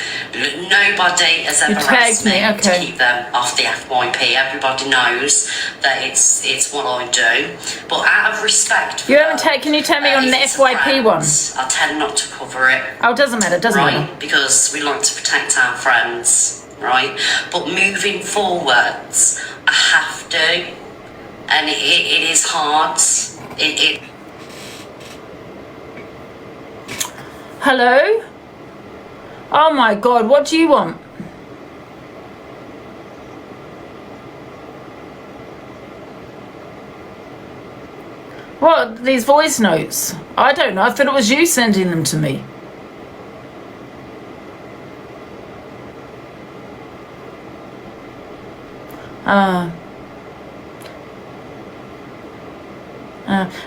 Nobody has ever asked me to keep them off the FYP. Everybody knows that it's what I do. But out of respect for can you tell me on the FYP one? I tend not to cover it. Oh, it doesn't matter, doesn't matter. Because we like to protect our friends, right? But moving forwards, I have to. And it is hard. Hello? Oh my god, what do you want? What, these voice notes? I don't know, I thought it was you sending them to me.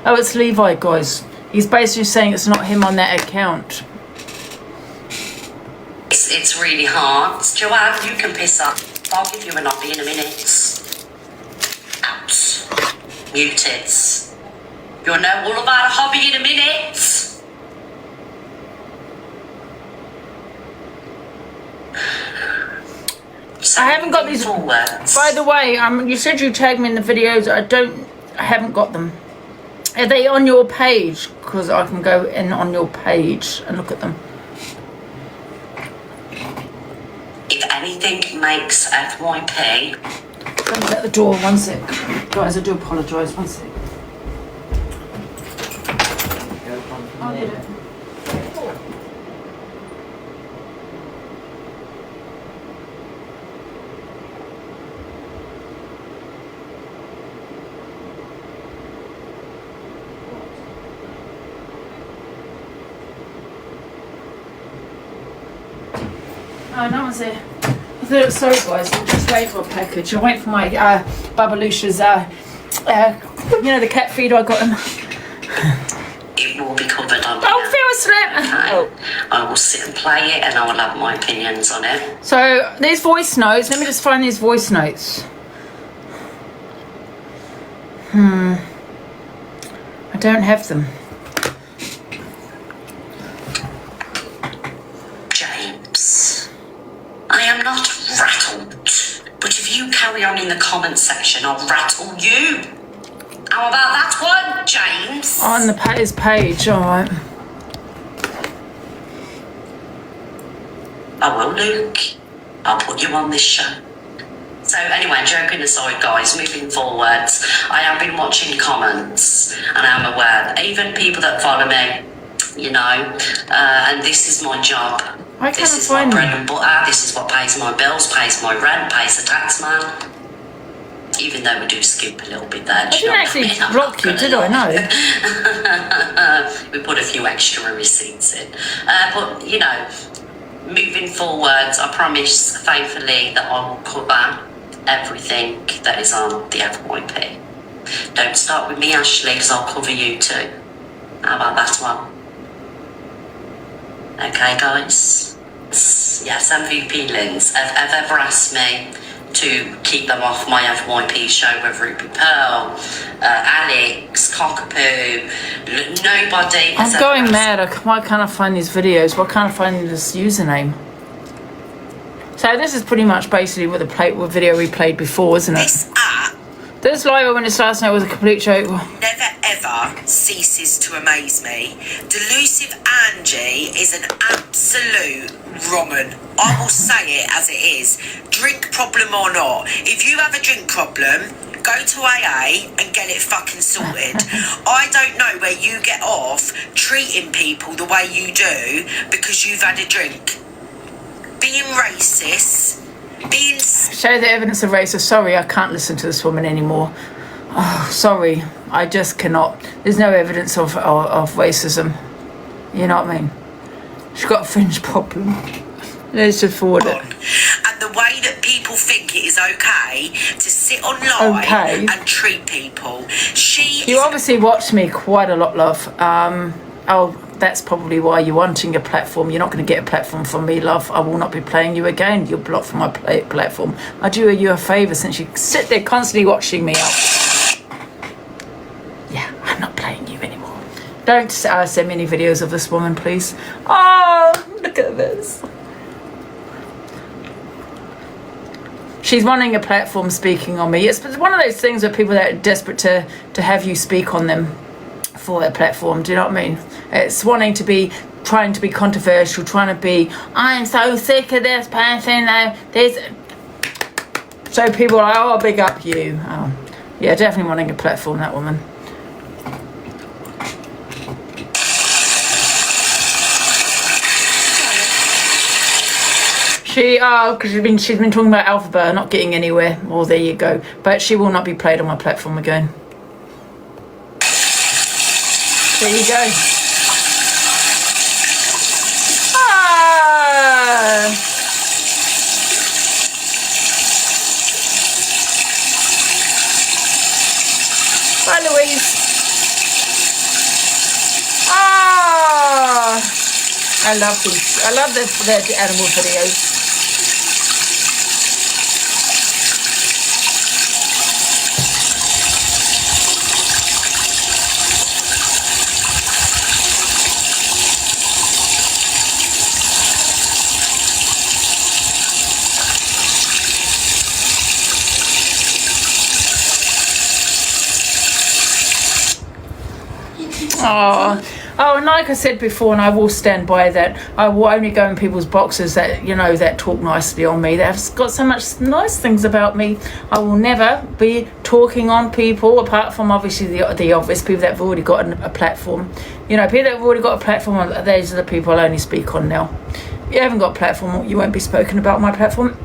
Oh, it's Levi, guys. He's basically saying it's not him on that account. it's really hard. Joanne, you can piss up. I'll give you an hobby in a minute. Out. Muted. You'll know all about a hobby in a minute. So I haven't got these. forwards. By the way, you said you tagged me in the videos. I haven't got them. Are they on your page? Because I can go in on your page and look at them. If anything makes FYP. Someone's at the door. 1 sec. Guys, I do apologise. 1 sec. I'll need it. Oh, no one's there. I thought it was sorry, guys. I'm just waiting for a package. I'm waiting for my Babalusha's, you know, the cat feed I got him. It will be covered on. Oh, feel asleep. Okay. Oh. I will sit and play it, and I will have my opinions on it. So these voice notes. Let me just find these voice notes. I don't have them. James, I am not rattled, but if you carry on in the comment section, I'll rattle you. How about that one, James? On his page, alright. I will, Luke. I'll put you on this show. So anyway, joking aside, guys, moving forwards, I have been watching comments, and I am aware that even people that follow me, you know, and this is my job. This is my bread and butter. This is what pays my bills, pays my rent, pays the tax man. Even though we do skip a little bit there. I didn't actually block you, did I? No. We put a few extra receipts in. But, you know, moving forwards, I promise faithfully that I will cover everything that is on the FYP. Don't start with me, Ashley, because I'll cover you too. How about that one? Okay, guys? Yes, MVP Linz have ever asked me to keep them off my FYP show, whether it be Pearl, Alex, Cockapoo, nobody has I'm going mad. Why can't I find these videos? Why can't I find this username? So this is pretty much basically what the video we played before, isn't it? This app, this live awareness last night was a complete joke. never ever ceases to amaze me. Delusive Angie is an absolute wrong'un. I will say it as it is. Drink problem or not. If you have a drink problem, go to AA and get it fucking sorted. I don't know where you get off treating people the way you do because you've had a drink. Being racist, being... Show the evidence of racism. Sorry, I can't listen to this woman anymore. Oh, sorry. I just cannot. There's no evidence of racism. You know what I mean? She's got a fringe problem. Let's just forward it. And the way that people think it is okay to sit online and treat people. You obviously watched me quite a lot, love. Oh, that's probably why you're wanting a platform. You're not going to get a platform from me, love. I will not be playing you again. You're blocked from my platform. I do you a favour since you sit there constantly watching me out. Yeah, I'm not playing you anymore. Don't send me any videos of this woman, please. Oh, look at this. She's wanting a platform speaking on me. It's one of those things where people that are desperate to have you speak on them for their platform. Do you know what I mean? It's wanting to be, trying to be controversial, trying to be, I'm so sick of this person. So people are like, oh, big up you. Oh, yeah, definitely wanting a platform, that woman. Because she's been talking about Alphabet not getting anywhere. Well, there you go. But she will not be played on my platform again. There you go. Bye, Louise. I love these. I love the animal videos. Oh, and like I said before, and I will stand by that, I will only go in people's boxes that, you know, that talk nicely on me, that have got so much nice things about me. I will never be talking on people, apart from obviously the obvious people that have already got a platform. You know, people that have already got a platform, those are the people I'll only speak on now. If you haven't got a platform, you won't be spoken about my platform.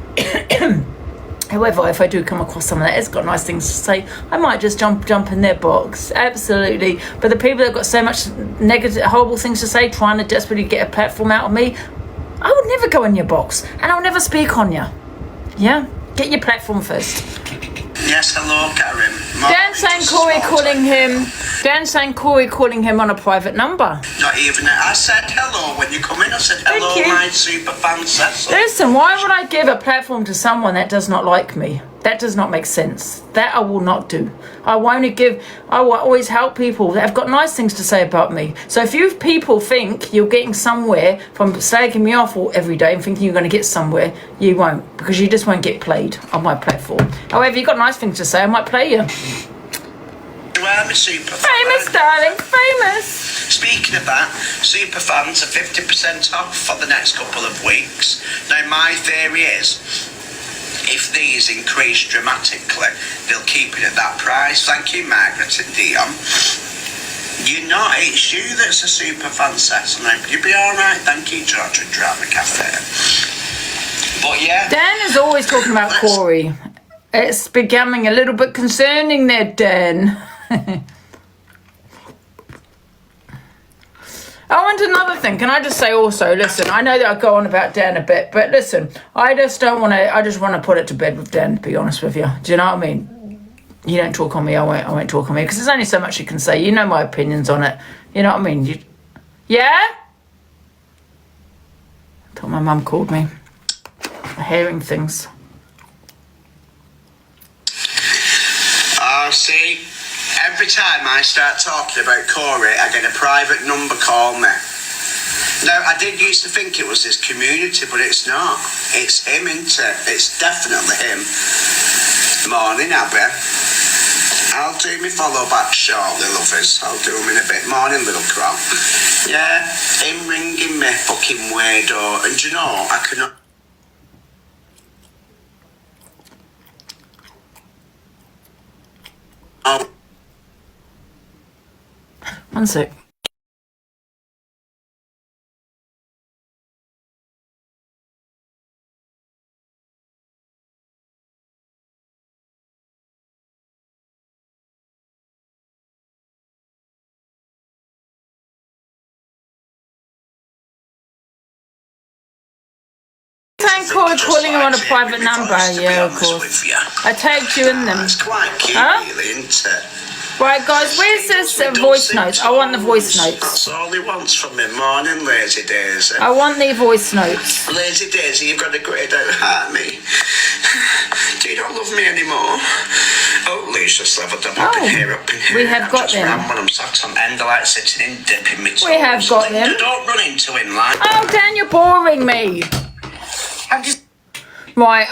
However, if I do come across someone that has got nice things to say, I might just jump in their box. Absolutely. But the people that have got so much negative, horrible things to say, trying to desperately get a platform out of me, I would never go in your box. And I'll never speak on you. Yeah? Get your platform first. Yes, hello, Karen. Dan saying Corey calling him on a private number. Not even. I said hello when you come in. I said hello, my super fan Cecil. Listen, why would I give a platform to someone that does not like me? That does not make sense. That I will not do. I will always help people that have got nice things to say about me. So if you people think you're getting somewhere from slagging me off every day and thinking you're going to get somewhere, you won't, because you just won't get played on my platform. However, you've got nice things to say, I might play you. I'm a super fan. Famous, darling, famous. Speaking of that, super fans are 50% off for the next couple of weeks. Now, my theory is, if these increase dramatically, they'll keep it at that price. Thank you, Margaret and Dion. You're not, it's you that's a super fan, Cecil. You'll be alright. Thank you, George and Drama Cafe. But yeah. Dan is always talking about Corey. It's becoming a little bit concerning there, Dan. Oh, and another thing, can I just say also, listen, I know that I go on about Dan a bit, but listen, I just want to put it to bed with Dan, to be honest with you. Do you know what I mean? You don't talk on me, I won't talk on me, because there's only so much you can say. You know my opinions on it. You know what I mean? Yeah? I thought my mum called me. Hearing things. Oh, see? Every time I start talking about Corey, I get a private number call me. Now, I did used to think it was his community, but it's not. It's him, isn't it? It's definitely him. Morning, Abby. I'll do my follow back shortly, lovers. I'll do them in a bit. Morning, little crop. Yeah, him ringing me, fucking weirdo. And you know, I cannot... Oh. One sec. Thank God calling him on a private number. Yeah, of course. I tagged you in them. It's quite cute, really, isn't it? Right, guys, where's this voice notes? I want the voice notes. That's all he wants from me. Morning, Lazy Daisy. I want the voice notes. Lazy Daisy, you've got a greyed out heart, me. Do you not love me anymore? Oh, Lee's just leveled up in here. We have got them. When I'm sat on end, I like sitting in, dipping me toes. We have got them. Don't run into him, like. Oh, Dan, you're boring me. I'm just... Right,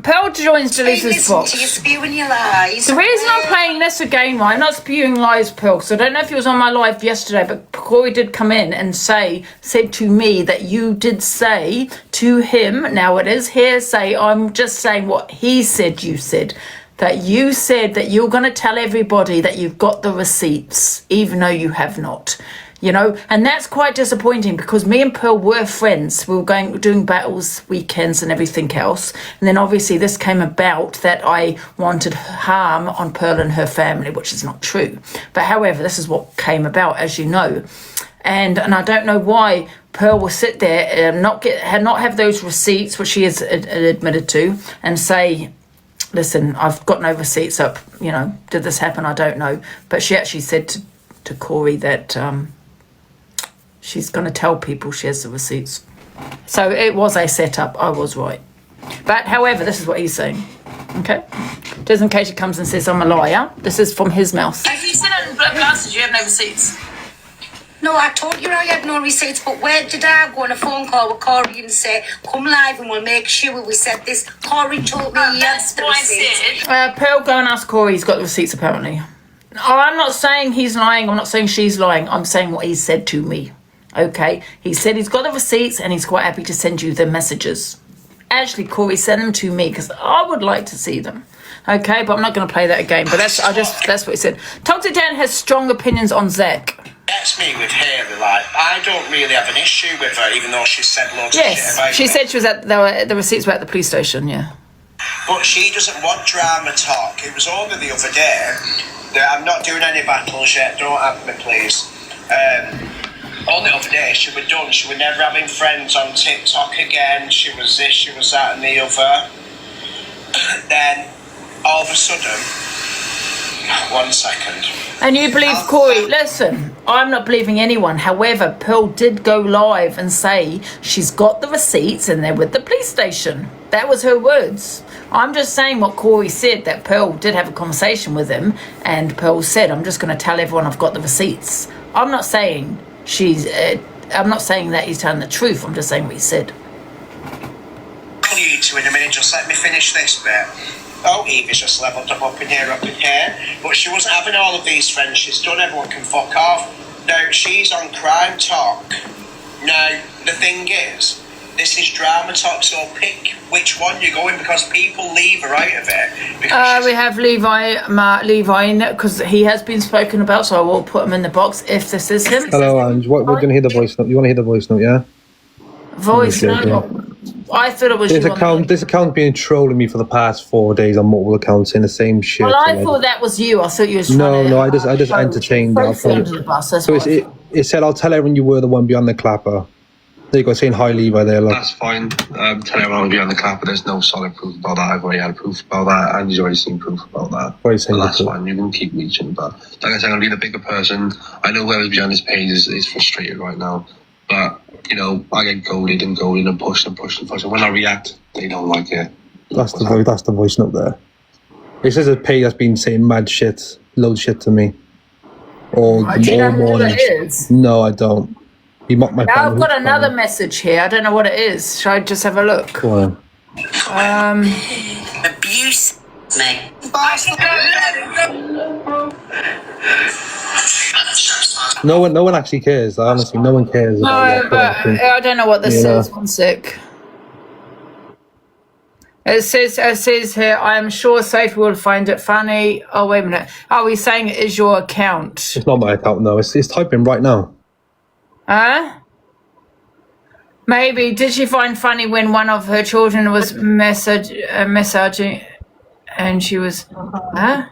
Pearl joins Delisa's box. You're spewing your lies. The reason I'm playing this again, right, I'm not spewing lies, Pearl, because I don't know if you was on my live yesterday, but Corey did come in and said to me that you did say to him, now it is hearsay, I'm just saying what he said you said, that you said that you're going to tell everybody that you've got the receipts, even though you have not. You know, and that's quite disappointing because me and Pearl were friends. We were doing battles, weekends and everything else. And then obviously this came about that I wanted harm on Pearl and her family, which is not true. But however, this is what came about, as you know. And I don't know why Pearl will sit there and not have those receipts, which she has admitted to, and say, listen, I've got no receipts up, you know, did this happen? I don't know. But she actually said to Corey that... she's going to tell people she has the receipts. So it was a setup. I was right. But however, this is what he's saying. Okay? Just in case he comes and says I'm a liar, this is from his mouth. Have you said on Blasters you have no receipts? No, I told you I had no receipts, but where did I go on a phone call with Corey and say, come live and we'll make sure we said this? Corey told me he had the receipts. Pearl, go and ask Corey. He's got the receipts apparently. Oh, I'm not saying he's lying. I'm not saying she's lying. I'm saying what he said to me. Okay? He said he's got the receipts and he's quite happy to send you the messages. Actually, Corey, send them to me because I would like to see them. Okay? But I'm not going to play that again. But that's what he said. Toxic Dan has strong opinions on Zach. That's me with Haley. Like, I don't really have an issue with her, even though she said loads of shit about She me. said she was at the receipts were at the police station. Yeah. But she doesn't want drama talk. It was only the other day that I'm not doing any battles yet. Don't have me, please. Only the other day she was done. She was never having friends on TikTok again. She was this, she was that, and the other. Then all of a sudden, 1 second. And you believe Corey? Listen, I'm not believing anyone. However, Pearl did go live and say she's got the receipts and they're with the police station. That was her words. I'm just saying what Corey said, that Pearl did have a conversation with him, and Pearl said, I'm just going to tell everyone I've got the receipts. I'm not saying I'm not saying that he's telling the truth. I'm just saying what he said. I'll you two in a minute. Just let me finish this bit. Oh, Evie's just levelled up in here. But she wasn't having all of these friends. She's done. Everyone can fuck off. Now, she's on Crime Talk. Now, the thing is, this is drama talk, so pick which one you're going, because people leave her out of it. We have Levi, because he has been spoken about, so I will put him in the box if this is him. Hello, Ange. We're going to hear the voice note. You want to hear the voice note, yeah? Voice note? I thought it was this account being trolling me for the past 4 days on multiple accounts saying the same shit. Well, I thought that was you. I thought you was trying to... No, I just entertained that. So it said, I'll tell everyone you were the one behind the clapper. There you go, saying hi, Levi there. Look. That's fine. Tell everyone behind the clapper, there's no solid proof about that. I've already had proof about that, and he's already seen proof about that. So that's fine. You can keep reaching. But like I said, I'm going to be the bigger person. I know whoever's behind this page is frustrated right now. But, you know, I get goaded and pushed and pushed and pushed. And when I react, they don't like it. That's the voice note there. It says a page that's been saying mad shit, loads of shit to me. All morning. No, I don't. He mocked my Now I've got another message here. I don't know what it is. Should I just have a look? Go on. Abuse me. No one actually cares. Honestly, no one cares. No, but I don't know what this says. One sec. It says here, I am sure Sophie will find it funny. Oh, wait a minute. Oh, he's saying it is your account. It's not my account, no. It's typing right now. Huh? Maybe. Did she find funny when one of her children was messaging and she was... Huh?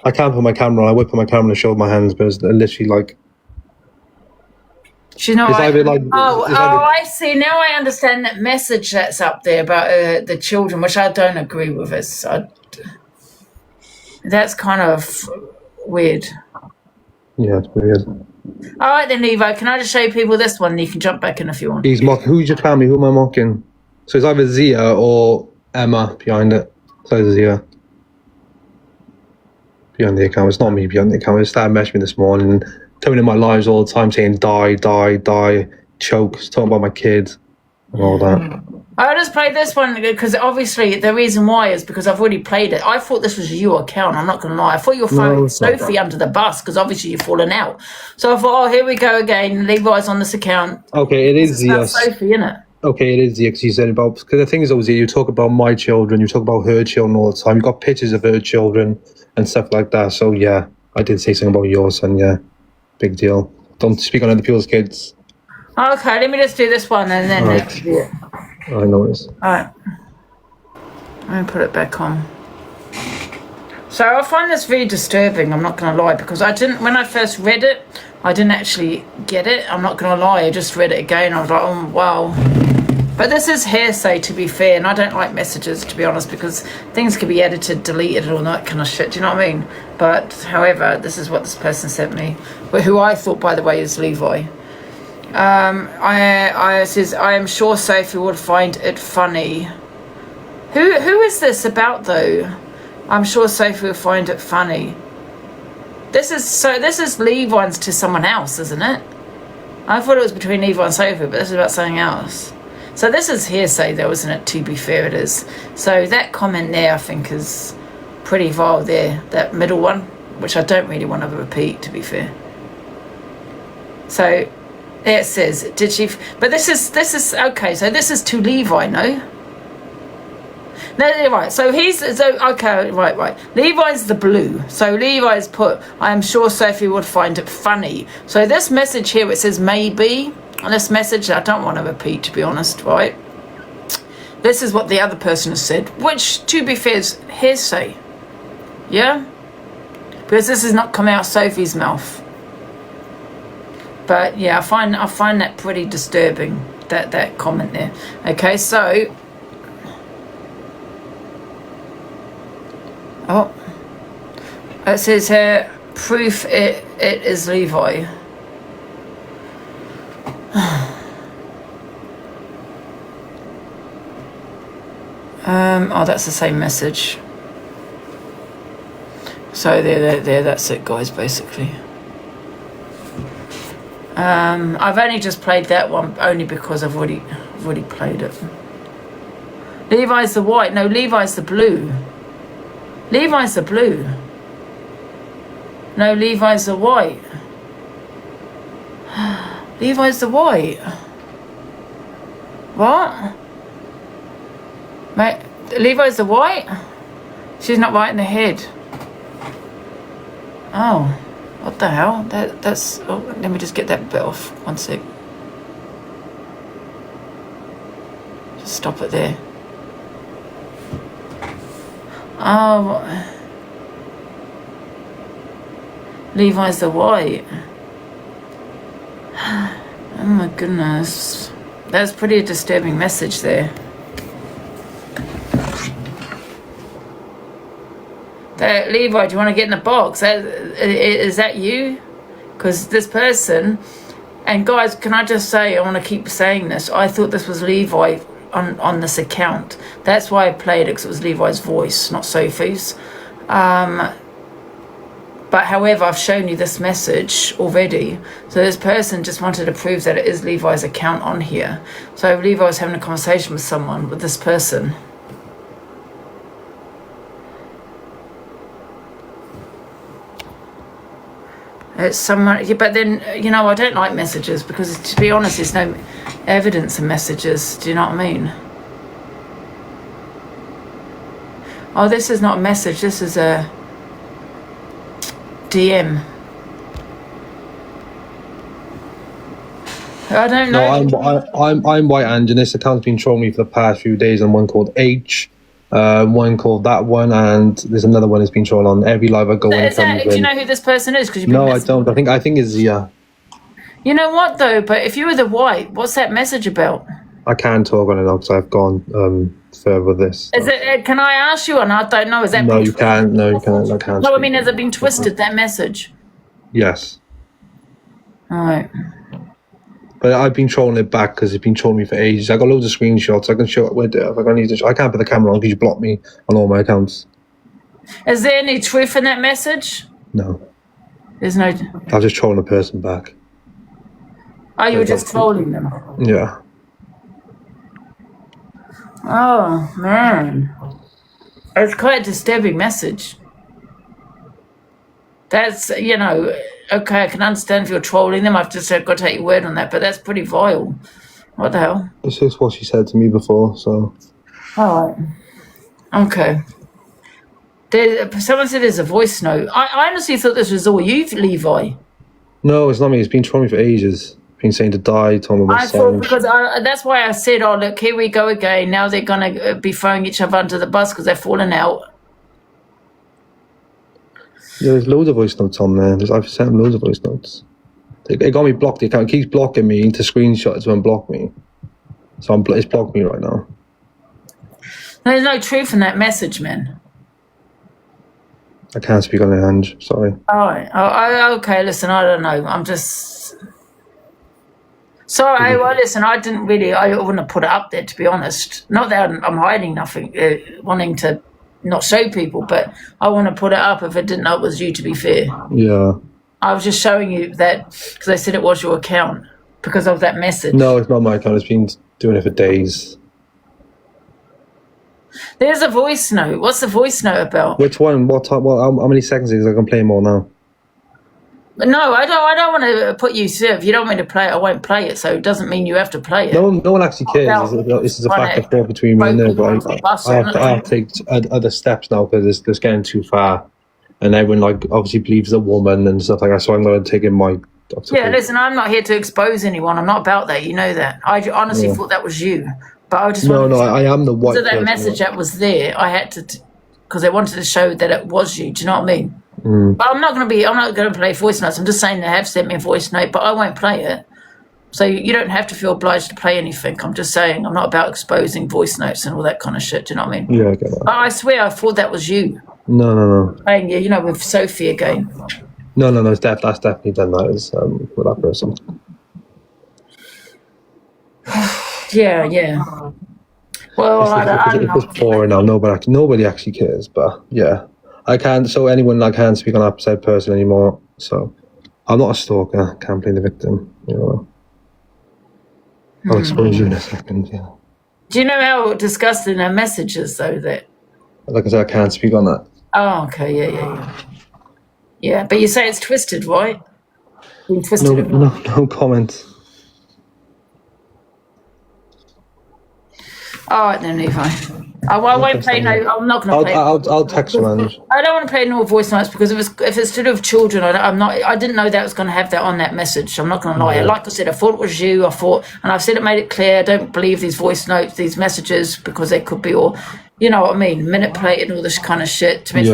I can't put my camera on. I would put my camera to show my hands, but it's literally like... She's not I see. Now I understand that message that's up there about the children, which I don't agree with. That's kind of weird. Yeah, it's weird. All right then, Levi. Can I just show people this one? And you can jump back in if you want. He's mocking. Who's your family? Who am I mocking? So it's either Zia or Emma behind it. So Zia. Behind the account. It's not me behind the account. It started messaging me this morning and telling me in my lives all the time, saying die, die, die, chokes, talking about my kids and all that. I just played this one because obviously the reason why is because I've already played it. I thought this was your account. I'm not going to lie. I thought you were throwing Sophie under the bus because obviously you've fallen out. So I thought, oh, here we go again. Levi's on this account. Okay, it is Zia. Sophie, isn't it? Okay, it is Zia because you said about... Because the thing is, Zia, you talk about my children, you talk about her children all the time. You've got pictures of her children and stuff like that. So, yeah, I did say something about yours and, yeah, big deal. Don't speak on other people's kids. Okay, let me just do this one and then... Right. Yeah. I noticed. Alright. Let me put it back on. So I find this very disturbing, I'm not going to lie, because when I first read it, I didn't actually get it. I'm not going to lie, I just read it again. I was like, oh, wow. But this is hearsay, to be fair, and I don't like messages, to be honest, because things can be edited, deleted, and all that kind of shit. Do you know what I mean? But, however, this is what this person sent me, who I thought, by the way, is Levi. I says, I am sure Sophie would find it funny. Who is this about though? I'm sure Sophie will find it funny. This is Levi's to someone else, isn't it? I thought it was between Levi and Sophie, but this is about something else. So this is hearsay though, isn't it? To be fair, it is. So that comment there, I think, is pretty vile there. That middle one, which I don't really want to repeat, to be fair. So there it says, did she? But this is okay. So this is to Levi, no? No, right. So okay. Right. Levi's the blue. So Levi's put, I am sure Sophie would find it funny. So this message here, it says maybe. And this message, I don't want to repeat, to be honest, right? This is what the other person has said, which, to be fair, is hearsay. Yeah? Because this has not come out of Sophie's mouth. But yeah, I find that pretty disturbing, that comment there. Okay, so it says here, proof it is Levi. That's the same message. So there, that's it, guys, basically. I've only just played that one only because I've already played it. Levi's the white. No, Levi's the blue. Levi's the blue. No, Levi's the white. Levi's the white. What? Mate, Levi's the white? She's not right in the head. Oh, what the hell? That's. Oh, let me just get that bit off. 1 sec. Just stop it there. Oh. Levi's the white. Oh my goodness. That's pretty disturbing message there. Levi, do you want to get in the box? Is that you? Because this person, and guys, can I just say, I want to keep saying this, I thought this was Levi on this account. That's why I played it, because it was Levi's voice, not Sophie's. But however, I've shown you this message already. So this person just wanted to prove that it is Levi's account on here. So Levi was having a conversation with someone, with this person. It's someone, but then, you know, I don't like messages because, to be honest, there's no evidence in messages. Do you know what I mean? Oh, this is not a message. This is a DM. I don't know. No, I'm white, Angie, and this account's been trolling me for the past few days, and one called H, one called that one, and there's another one that's been trolling on every live I go in. Do you know who this person is? No, I don't. I think it's Zia. You know what though? But if you were the white, what's that message about? I can't talk on it now because I've gone further with this. Is it? Can I ask you? And I don't know. Is that? No, you can't. No, you can't. I can't. No, I mean, has it been twisted? That message? Yes. All right. But I've been trolling it back because it's been trolling me for ages. I got loads of screenshots. I can show it with it if I need to. I can't put the camera on because you blocked me on all my accounts. Is there any truth in that message? No. There's no. I was just trolling the person back. Oh, you were just trolling them? Yeah. Oh, man. It's quite a disturbing message. That's, you know, okay, I can understand if you're trolling them. I've just got to take your word on that, but that's pretty vile. What the hell? This is what she said to me before, so. All right. Okay. Someone said there's a voice note. I honestly thought this was all you, Levi. No, it's not me. It's been trolling me for ages. Been saying to die, told me I thought because that's why I said, oh, look, here we go again. Now they're going to be throwing each other under the bus because they're falling out. Yeah, there's loads of voice notes on there. I've sent them loads of voice notes. It got me blocked. The account keeps blocking me into screenshots to unblock me. So it's blocked me right now. There's no truth in that message, man. I can't speak on it, Ange. Sorry. All right. Okay, listen, I don't know. I'm just... Sorry, well, listen, I wouldn't have put it up there, to be honest. Not that I'm hiding nothing, wanting to not show people, but I want to put it up if I didn't know it was you, to be fair. Yeah. I was just showing you that because they said it was your account because of that message. No, it's not my account. It's been doing it for days. There's a voice note. What's the voice note about? Which one? What time? Well, how many seconds is it? I can play more now. No, I don't want to put you through. If you don't want me to play it, I won't play it. So it doesn't mean you have to play it. No one actually cares. This is a back and forth between me and her. But I have to take other steps now because it's getting too far, and everyone obviously believes a woman and stuff like that. So I'm going to take in my. Yeah, listen, I'm not here to expose anyone. I'm not about that. You know that. I honestly thought that was you, but I just I am the white. So that message that was there, I had to because I wanted to show that it was you. Do you know what I mean? But I'm not going to play voice notes. I'm just saying they have sent me a voice note, but I won't play it. So you don't have to feel obliged to play anything. I'm just saying I'm not about exposing voice notes and all that kind of shit. Do you know what I mean? Yeah, I get that. I swear I thought that was you. No. Playing with Sophie again. No, that's definitely done that with that person. Yeah. Well, I don't know. It's boring now. Nobody actually cares, but yeah. I can't speak on that said person anymore. So I'm not a stalker. Can't blame the victim. I'll expose you in a second. Yeah. Do you know how disgusting their message is, though? That. Like I said, I can't speak on that. Oh, okay. Yeah. Yeah, but you say it's twisted, right? Being twisted. No comment. All right then, Levi. I won't play no. I'm not going to play. I'll text you, Angie. I don't want to play no voice notes because if it's to do with children, I'm not. I didn't know that was going to have that on that message. I'm not going to lie. Like I said, I thought it was you. And I've said it, made it clear. I don't believe these voice notes, these messages, because they could be all, you know what I mean, manipulated, all this kind of shit to make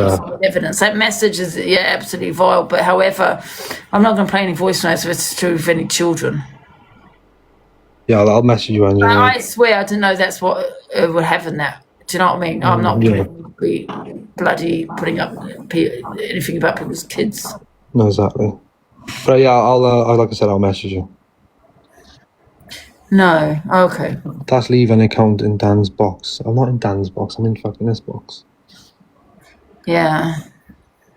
evidence. That message is absolutely vile. But however, I'm not going to play any voice notes if it's to do with any children. Yeah, I'll message you, Angie. I swear I didn't know that's what we're having that. Do you know what I mean? I'm not bloody putting up anything about people's kids. No, exactly. But yeah, I'll like I said, I'll message you. No, okay. That's leave an account in Dan's box. I'm not in Dan's box. I'm in fucking this box. Yeah.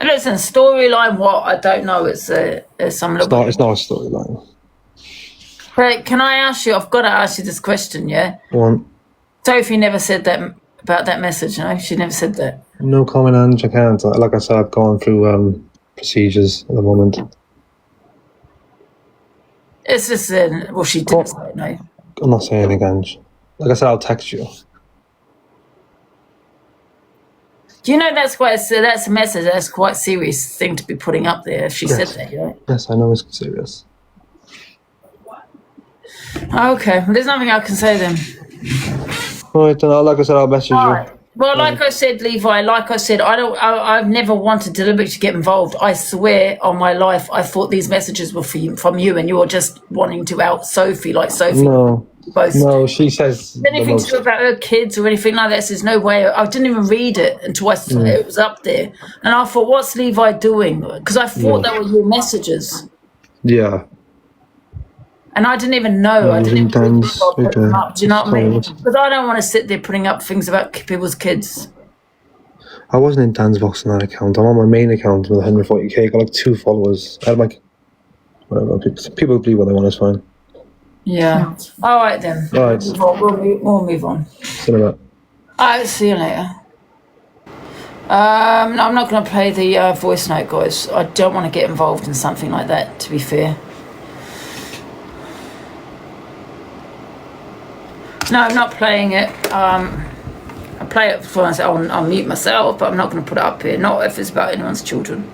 Listen, storyline. What I don't know. It's some. It's not a storyline. But can I ask you? I've got to ask you this question. Yeah. Go on. Sophie never said that about that message. No, she never said that. No comment, Ange. I can't. Like I said, I've gone through procedures at the moment. It's just well, she didn't say it, no. I'm not saying anything, Ange. Like I said, I'll text you. Do you know that's a message. That's quite a serious thing to be putting up there. If she said that, yeah. Yes, I know it's serious. Okay, well, there's nothing I can say then. All right, then. Like I said, I'll message you. Well, like I said, Levi, I've never wanted deliberately to get involved. I swear on my life, I thought these messages were from you, and you're just wanting to out Sophie, like Sophie. No, both. No, she says anything to do about her kids or anything like that. There's no way. I didn't even read it until I saw it was up there, and I thought, what's Levi doing? Because I thought that were your messages. Yeah. And I didn't even know. I didn't even put them up. Do you know what I mean? Because I don't want to sit there putting up things about people's kids. I wasn't in Dan's box on that account. I'm on my main account with 140k. I got like 2 followers. I had like, whatever. People believe what they want. It's fine. Yeah. All right then. All right. We'll move on. See you later. All right. See you later. I'm not going to play the voice note, guys. I don't want to get involved in something like that. To be fair. No, I'm not playing it. I play it for myself. I'll mute myself, but I'm not going to put it up here. Not if it's about anyone's children.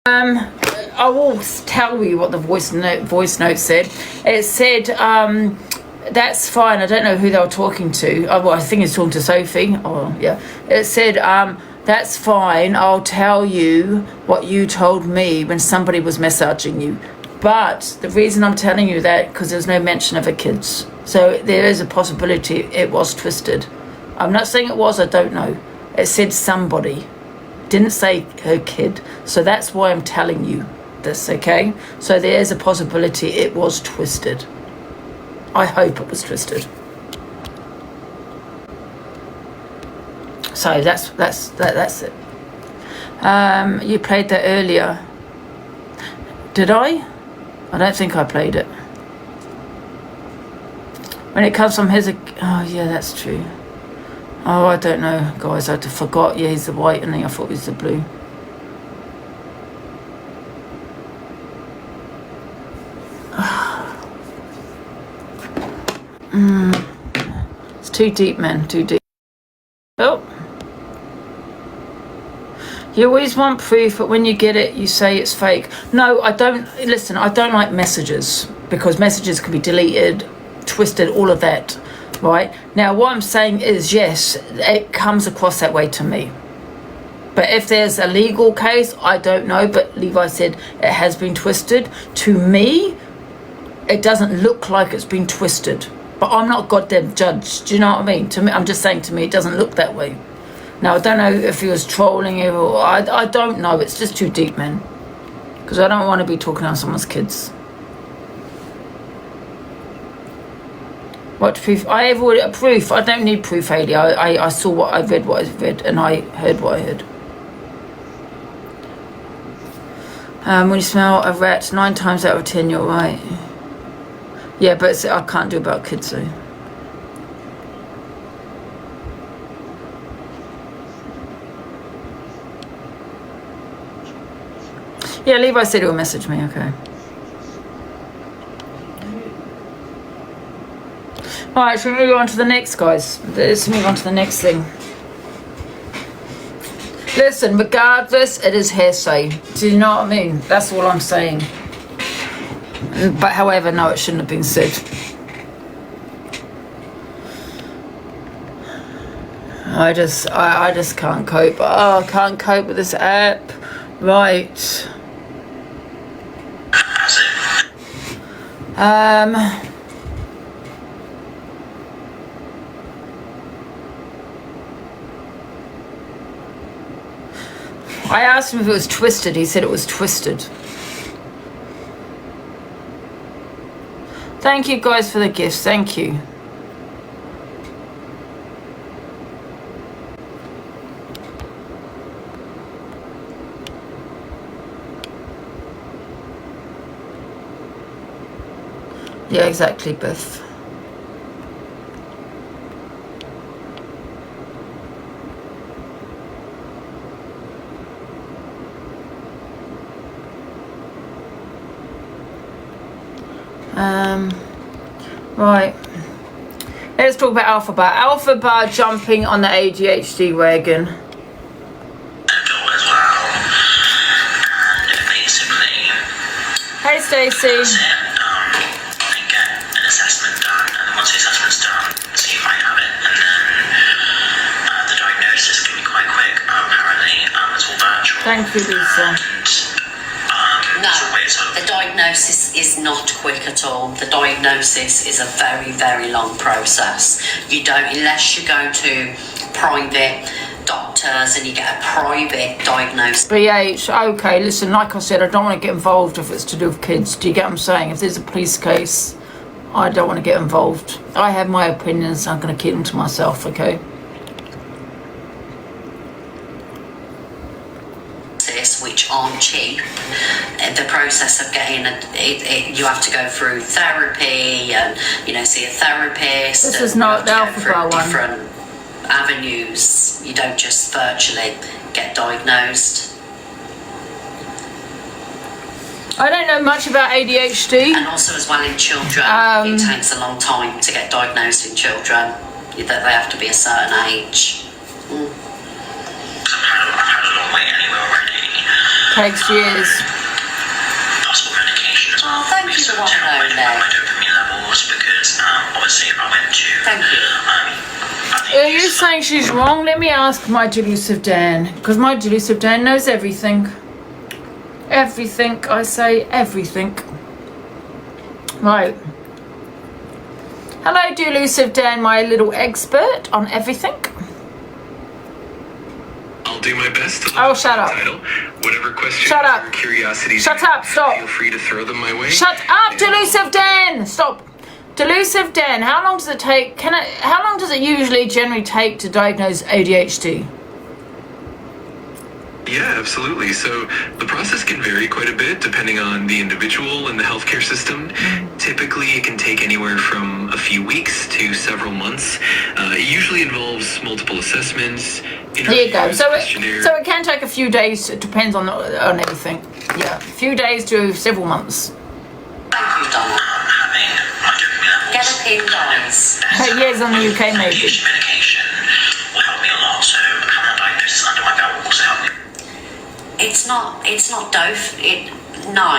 I will tell you what the voice note said. It said, that's fine. I don't know who they were talking to. Oh, well, I think it's talking to Sophie. Oh, yeah. It said, that's fine. I'll tell you what you told me when somebody was messaging you. But the reason I'm telling you that, because there's no mention of her kids. So there is a possibility it was twisted. I'm not saying it was, I don't know. It said somebody. Didn't say her kid. So that's why I'm telling you this, okay? So there is a possibility it was twisted. I hope it was twisted. So that's it. You played that earlier. Did I? I don't think I played it. When it comes from his... Oh, yeah, that's true. Oh, I don't know, guys. I forgot. Yeah, he's the white, and I thought he was the blue. It's too deep, man. Too deep. Oh. You always want proof, but when you get it, you say it's fake. No, I don't. Listen, I don't like messages, because messages can be deleted, twisted, all of that. Right? Now, what I'm saying is, yes, it comes across that way to me. But if there's a legal case, I don't know. But Levi said it has been twisted. To me, it doesn't look like it's been twisted. But I'm not goddamn judge. Do you know what I mean? To me, I'm just saying, to me, it doesn't look that way. Now, I don't know if he was trolling you or... I don't know. It's just too deep, man. Because I don't want to be talking on someone's kids. What proof? I have already proof. I don't need proof, Hayley. I saw what I read, and I heard what I heard. When you smell a rat, 9 times out of 10, you're right. Yeah, but I can't do about kids, though. Yeah, Levi said he'll message me, okay. Alright, should we move on to the next, guys? Let's move on to the next thing. Listen, regardless, it is hearsay. Do you know what I mean? That's all I'm saying. But however, no, it shouldn't have been said. I just can't cope. Oh, I can't cope with this app. Right. I asked him if it was twisted. He said it was twisted. Thank you guys for the gifts. Thank you. Yeah, exactly, Biff. Right. Let's talk about Alpha Bar. Alpha Bar jumping on the ADHD wagon. Hey, Stacey. Thank you, Lisa. No, the diagnosis is not quick at all. The diagnosis is a very, very long process. You don't, unless you go to private doctors and you get a private diagnosis. BH, okay, listen, like I said, I don't want to get involved if it's to do with kids. Do you get what I'm saying? If there's a police case, I don't want to get involved. I have my opinions, I'm going to keep them to myself, okay? Which aren't cheap. The process of getting you have to go through therapy and see a therapist. This is not the Alpha Bar one. Different avenues. You don't just virtually get diagnosed. I don't know much about ADHD. And also as well in children, it takes a long time to get diagnosed in children. They have to be a certain age. I've had a long way anyway already. Takes years. Possible medication as well. Oh, thank you for what I know there. My dopamine levels because obviously I went to. Thank you. Are you saying she's wrong? Let me ask my delusive Dan, because my delusive Dan knows everything. Everything, I say everything. Right. Hello, delusive Dan, my little expert on everything. I'll do my best to Oh, shut up. title. Whatever questions Shut up. or curiosities Shut you up, stop. feel free to throw them my way. Shut up, delusive Dan! Stop. Delusive Dan, how long does it take? How long does it usually generally take to diagnose ADHD? Yeah, absolutely. So the process can vary quite a bit depending on the individual and the healthcare system. Typically, it can take anywhere from a few weeks to several months. It usually involves multiple assessments. There you go. So it can take a few days. It depends on everything. Yeah, a few days to several months. Thank you, Donna. Get a pin, guys. Years on the UK, maybe. Medication will help me a lot. So having a diagnosis under my belt will also help me. It's not dope. No.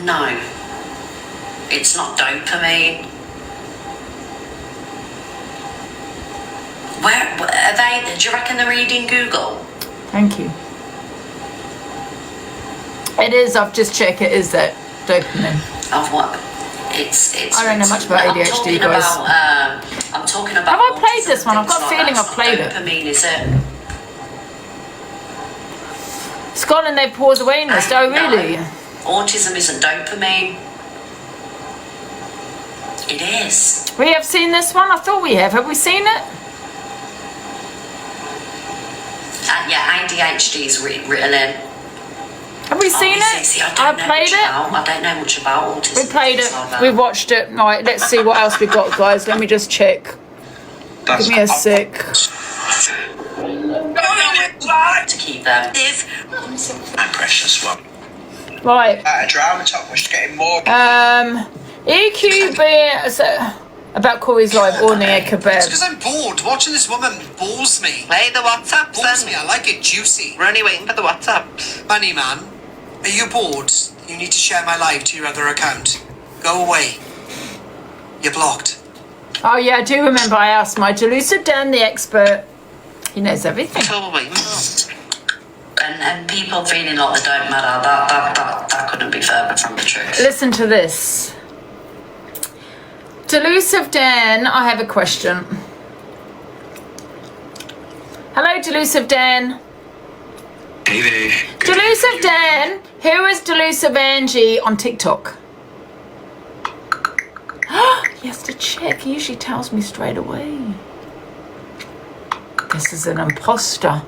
No. It's not dopamine. Where are they? Do you reckon they're reading Google? Thank you. It is. I've just checked. It is that dopamine. Of what? It's. I don't know much about ADHD, guys. I'm talking about. Have I played this one? I've got a feeling I've played it. Dopamine, is it? Scotland, they pause away in this. Oh, really? Autism isn't dopamine. It is. We have seen this one? I thought we have. Have we seen it? Yeah, ADHD is written in. Have we seen it? See, I played it. I don't know much about autism. We played it. We watched it. Right, let's see what else we got, guys. Let me just check. Give me a sec. To keep them. I'm precious one. Right. Drama talk was getting more. EQB about Corey's live ordering a kebab. It's because I'm bored. Watching this woman balls me. Play the WhatsApps Balls then. me. I like it juicy. We're only waiting for the WhatsApps. Money man, are you bored? You need to share my live to your other account. Go away. You're blocked. Oh yeah, I do remember I asked my delusive Dan, the expert. He knows everything. And people feeling like they don't matter, that couldn't be further from the truth. Listen to this. Delusive Dan, I have a question. Hello, Delusive Dan. Hey there. Delusive Dan, who is Delusive Angie on TikTok? He has to check. He usually tells me straight away. This is an imposter.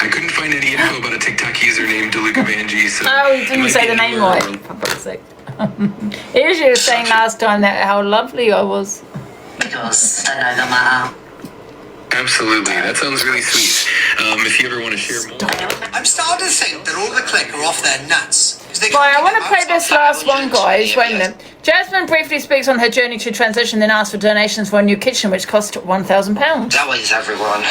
I couldn't find any info about a TikTok user named Deluca Angie, so... Oh, he didn't say the name right. For fuck's sake. He usually was saying last time that how lovely I was. Because they know the matter. Absolutely, that sounds really sweet. If you ever want to share more... I'm starting to think that all the clique are off their nuts. Right, I want to play this last one, guys. Wait a minute. Jasmine briefly speaks on her journey to transition, then asks for donations for a new kitchen, which cost £1,000. That was everyone.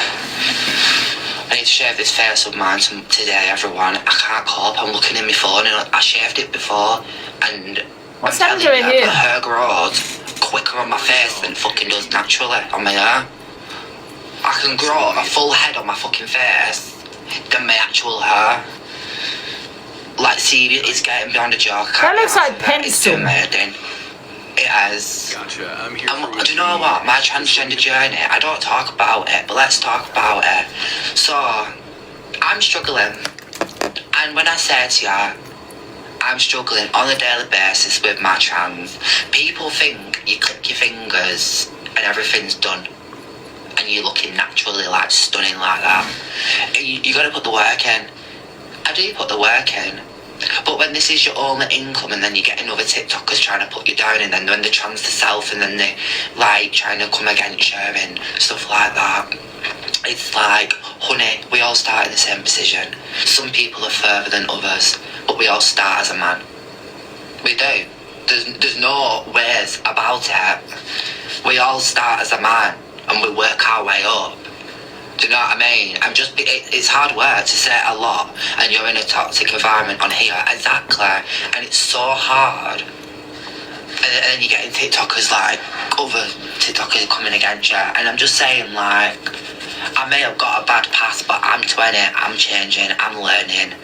I need to shave this face of mine today, everyone. I can't cope. I'm looking in my phone and I shaved it before, and what's happened to it here? The hair grows quicker on my face than fucking does naturally on my hair. I can grow a full head on my fucking face than my actual hair. Like, see, it's getting beyond a joke. That looks like pencil. It's amazing. It has. Gotcha. I'm here. Do you know what? My transgender journey, I don't talk about it, but let's talk about it. So, I'm struggling. And when I say to you, I'm struggling on a daily basis with my trans, people think you click your fingers and everything's done. And you're looking naturally, like, stunning like that. And you got to put the work in. I do put the work in. But when this is your only income and then you get another TikTokers trying to put you down, and then when they're trans themselves and then they like trying to come against you and stuff like that, it's like, honey, we all start in the same position. Some people are further than others, but we all start as a man. We do. there's no ways about it. We all start as a man and we work our way up. Do you know what I mean? It's hard work to say a lot, and you're in a toxic environment on here. Exactly. And it's so hard. And then you're getting TikTokers, like, other TikTokers coming against you. And I'm just saying, like, I may have got a bad past, but I'm 20, I'm changing, I'm learning.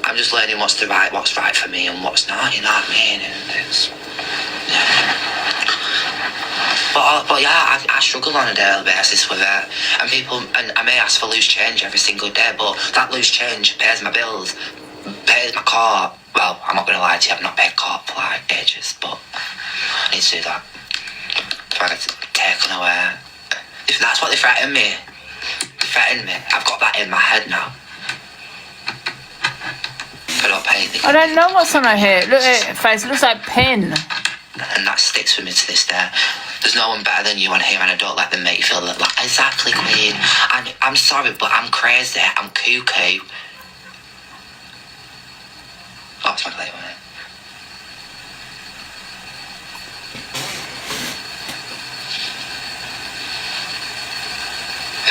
I'm just learning what's right for me and what's not, you know what I mean? And it's, yeah. But yeah, I struggle on a daily basis with it. And I may ask for loose change every single day, but that loose change pays my bills, pays my car. Well, I'm not going to lie to you, I've not paid court for like ages, but I need to do that. If I get taken away. If that's what they threaten me, I've got that in my head now. If I don't pay anything. I don't know what's on her hair. Look at her face, it looks like pen. And that sticks with me to this day. There's no one better than you on here, and I don't let them make you feel like, exactly, Queen. And I'm sorry, but I'm crazy, I'm cuckoo. Oh, it's my plate, wasn't it?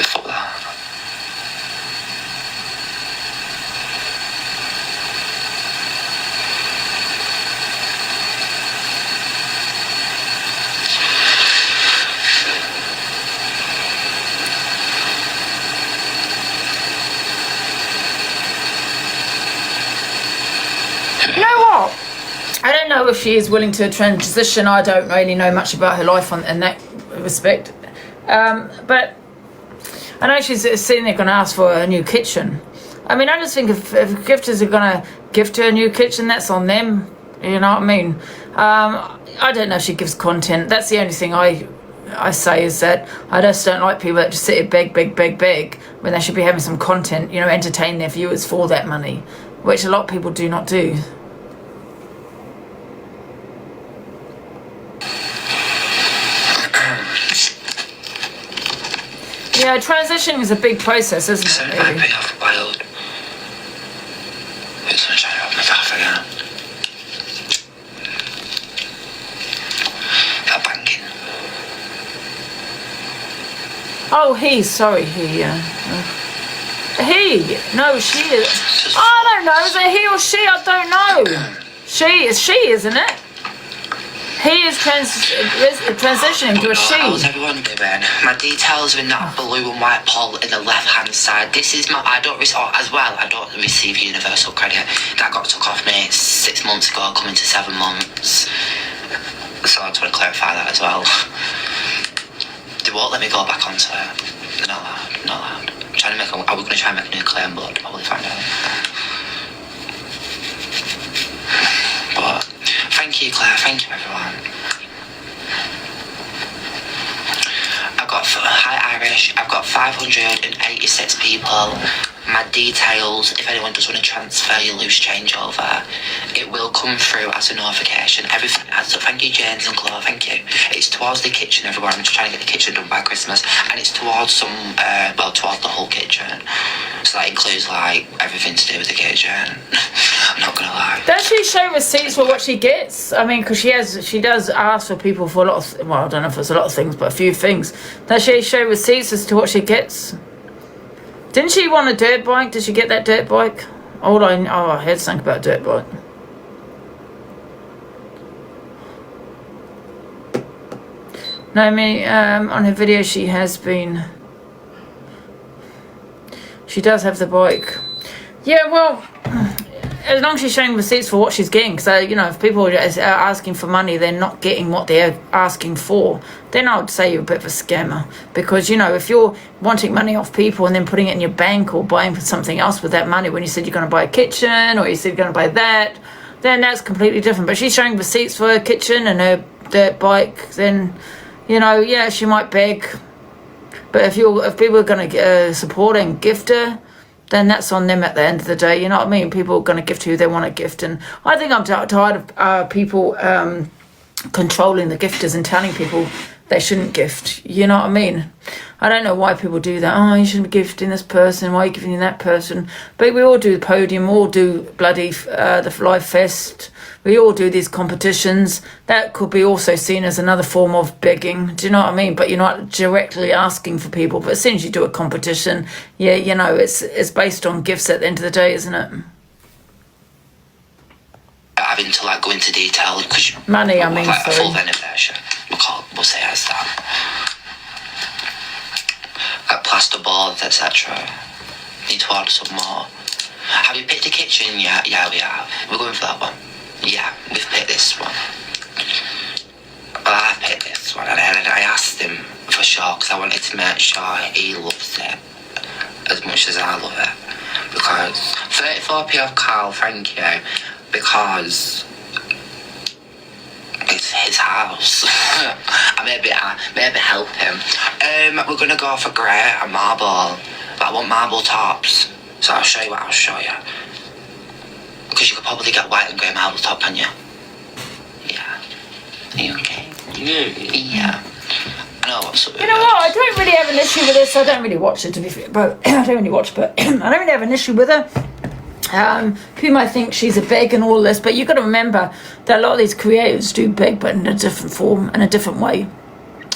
Fuck that. You know what? I don't know if she is willing to transition. I don't really know much about her life in that respect. But I know she's sitting there going to ask for a new kitchen. I mean, I just think if gifters are going to gift her a new kitchen, that's on them. You know what I mean? I don't know if she gives content. That's the only thing I say is that I just don't like people that just sit here beg when they should be having some content, you know, entertain their viewers for that money, which a lot of people do not do. Yeah, transitioning is a big process, isn't it? I pay off wild. It's gonna try to open my mouth again. That banging. Oh, sorry, he, no, she is. I don't know, is it he or she? I don't know. She, isn't it? He is transitioning to a she. How's everyone doing? My details are in that blue and white poll in the left-hand side. This is my, I don't receive universal credit. That got took off me 6 months ago, coming to 7 months. So I just want to clarify that as well. They won't let me go back onto it. They're not allowed. I was going to try and make a new claim, but I'll probably find out. But thank you, Claire. Thank you, everyone. Hi, Irish. I've got 586 people. My details, if anyone does want to transfer your loose change over, it will come through as a notification. Everything adds up. Thank you, James and Chloe. Thank you. It's towards the kitchen, everyone. I'm just trying to get the kitchen done by Christmas. And it's towards towards the whole kitchen. So that includes, like, everything to do with the kitchen. I'm not going to lie. Does she show receipts for what she gets? I mean, because she does ask for people for a lot of, well, I don't know if it's a lot of things, but a few things. Does she show receipts as to what she gets? Didn't she want a dirt bike? Did she get that dirt bike? I heard something about a dirt bike. No, I mean, on her video she does have the bike. Yeah, well, as long as she's showing receipts for what she's getting, so, you know, if people are asking for money, they're not getting what they're asking for, then I would say you're a bit of a scammer. Because, you know, if you're wanting money off people and then putting it in your bank or buying for something else with that money, when you said you're going to buy a kitchen or you said you're going to buy that, then that's completely different. But she's showing receipts for her kitchen and her dirt bike, then, you know, yeah, she might beg. But if people are going to support and gift her, then that's on them at the end of the day, you know what I mean? People are going to gift who they want to gift. And I think I'm tired of people controlling the gifters and telling people they shouldn't gift. You know what I mean? I don't know why people do that. Oh, you shouldn't be gifting this person. Why are you giving that person? But we all do the podium. We all do bloody the Live Fest. We all do these competitions. That could be also seen as another form of begging. Do you know what I mean? But you're not directly asking for people. But as soon as you do a competition, yeah, you know, it's based on gifts at the end of the day, isn't it? Having to like go into detail because money. I mean, like sorry. a full renovation. We'll say as that. Like plasterboards, etc. Need to order some more. Have you picked the kitchen? Yeah, we have. We're going for that one. Yeah, we've picked this one. Well, I picked this one, and I asked him for sure because I wanted to make sure he loves it as much as I love it. Because 34p off Carl, thank you. Because it's his house. I maybe help him. We're gonna go for grey and marble, but I want marble tops. So I'll show you what I'll show you. Because you could probably get white and grey marble top, can you? Yeah. Are you okay? Yeah. I know what's up. You know what? I don't really have an issue with this. I don't really watch it, to be fair, but I don't really watch, but I don't really have an issue with her. People might think she's a beg and all this, but you've got to remember that a lot of these creators do beg, but in a different form, in a different way.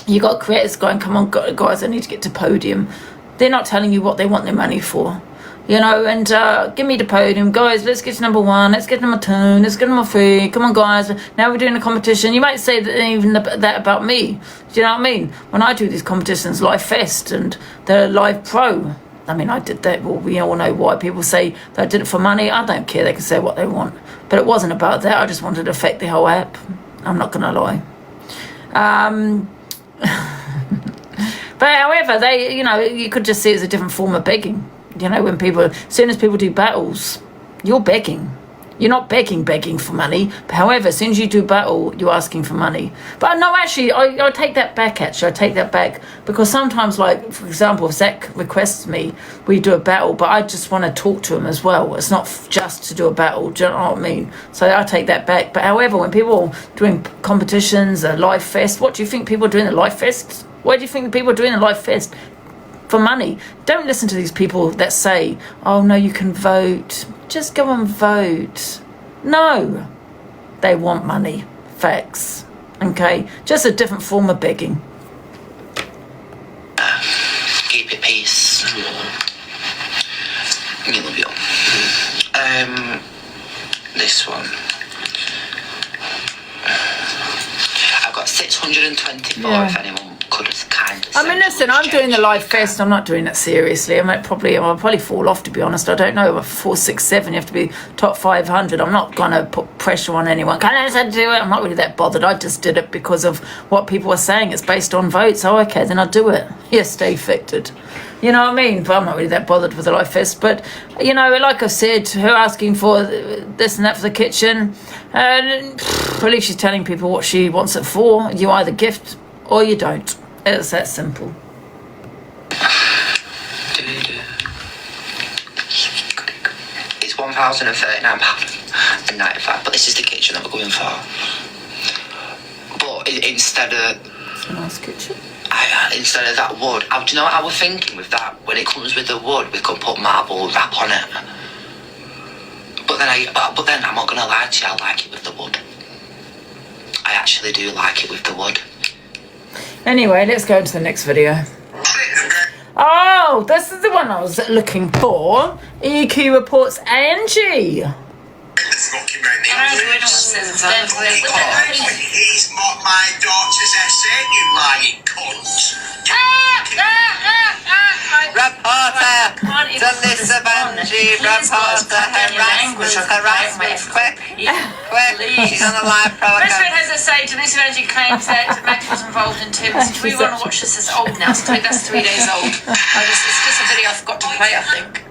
You got creators going, come on, guys, I need to get to podium. They're not telling you what they want their money for, you know, and give me the podium, guys, let's get to number 1, let's get to number 2, let's get to number 3, come on, guys, now we're doing a competition. You might say that even that about me, do you know what I mean? When I do these competitions, Live Fest and the Live Pro, I mean, I did that. Well, we all know why people say that I did it for money. I don't care. They can say what they want. But it wasn't about that. I just wanted to affect the whole app. I'm not going to lie. But however, they, you know, you could just see it as a different form of begging. You know, when people, as soon as people do battles, you're begging. You're not begging for money. But however, as soon as you do battle, you're asking for money. But no, actually, I take that back, actually. I take that back. Because sometimes, like, for example, if Zach requests me, we do a battle, but I just want to talk to him as well. It's not just to do a battle. Do you know what I mean? So I take that back. But however, when people are doing competitions, a Live Fest, what do you think people are doing at Live Fest? Why do you think people are doing a Live Fest? For money. Don't listen to these people that say, oh no, you can vote. Just go and vote. No. They want money. Facts. Okay? Just a different form of begging. Keep it peace. Me love you. This one. I've got 624 if anyone could have kind of. I mean, listen, I'm doing the Live Fest. I'm not doing it seriously. I'll probably fall off, to be honest. I don't know. 4, 6, 7. You have to be top 500. I'm not going to put pressure on anyone. Can I do it? I'm not really that bothered. I just did it because of what people are saying. It's based on votes. Oh, okay, then I'll do it. Yes, stay affected. You know what I mean? But I'm not really that bothered with the Live Fest. But, you know, like I said, her asking for this and that for the kitchen, at least she's telling people what she wants it for. You either gift or you don't. It's that simple. It's £1,039.95, but this is the kitchen that we're going for. But instead of... It's a nice kitchen. Instead of that wood, do you know what I was thinking with that? When it comes with the wood, we could put marble wrap on it. But then I'm not gonna lie to you, I like it with the wood. I actually do like it with the wood. Anyway, let's go to the next video. Oh, this is the one I was looking for. EQ reports Angie. It's not my daughter's essay, you lying cunt. Reporter, Delissa Angie, reporter, harassment, quick, she's on the live program. Richard has a say, Delissa Angie claims that Maggie was involved in 2 weeks. Do we want to watch this? It's old now, so that's 3 days old. It's just a video I forgot to play, I think.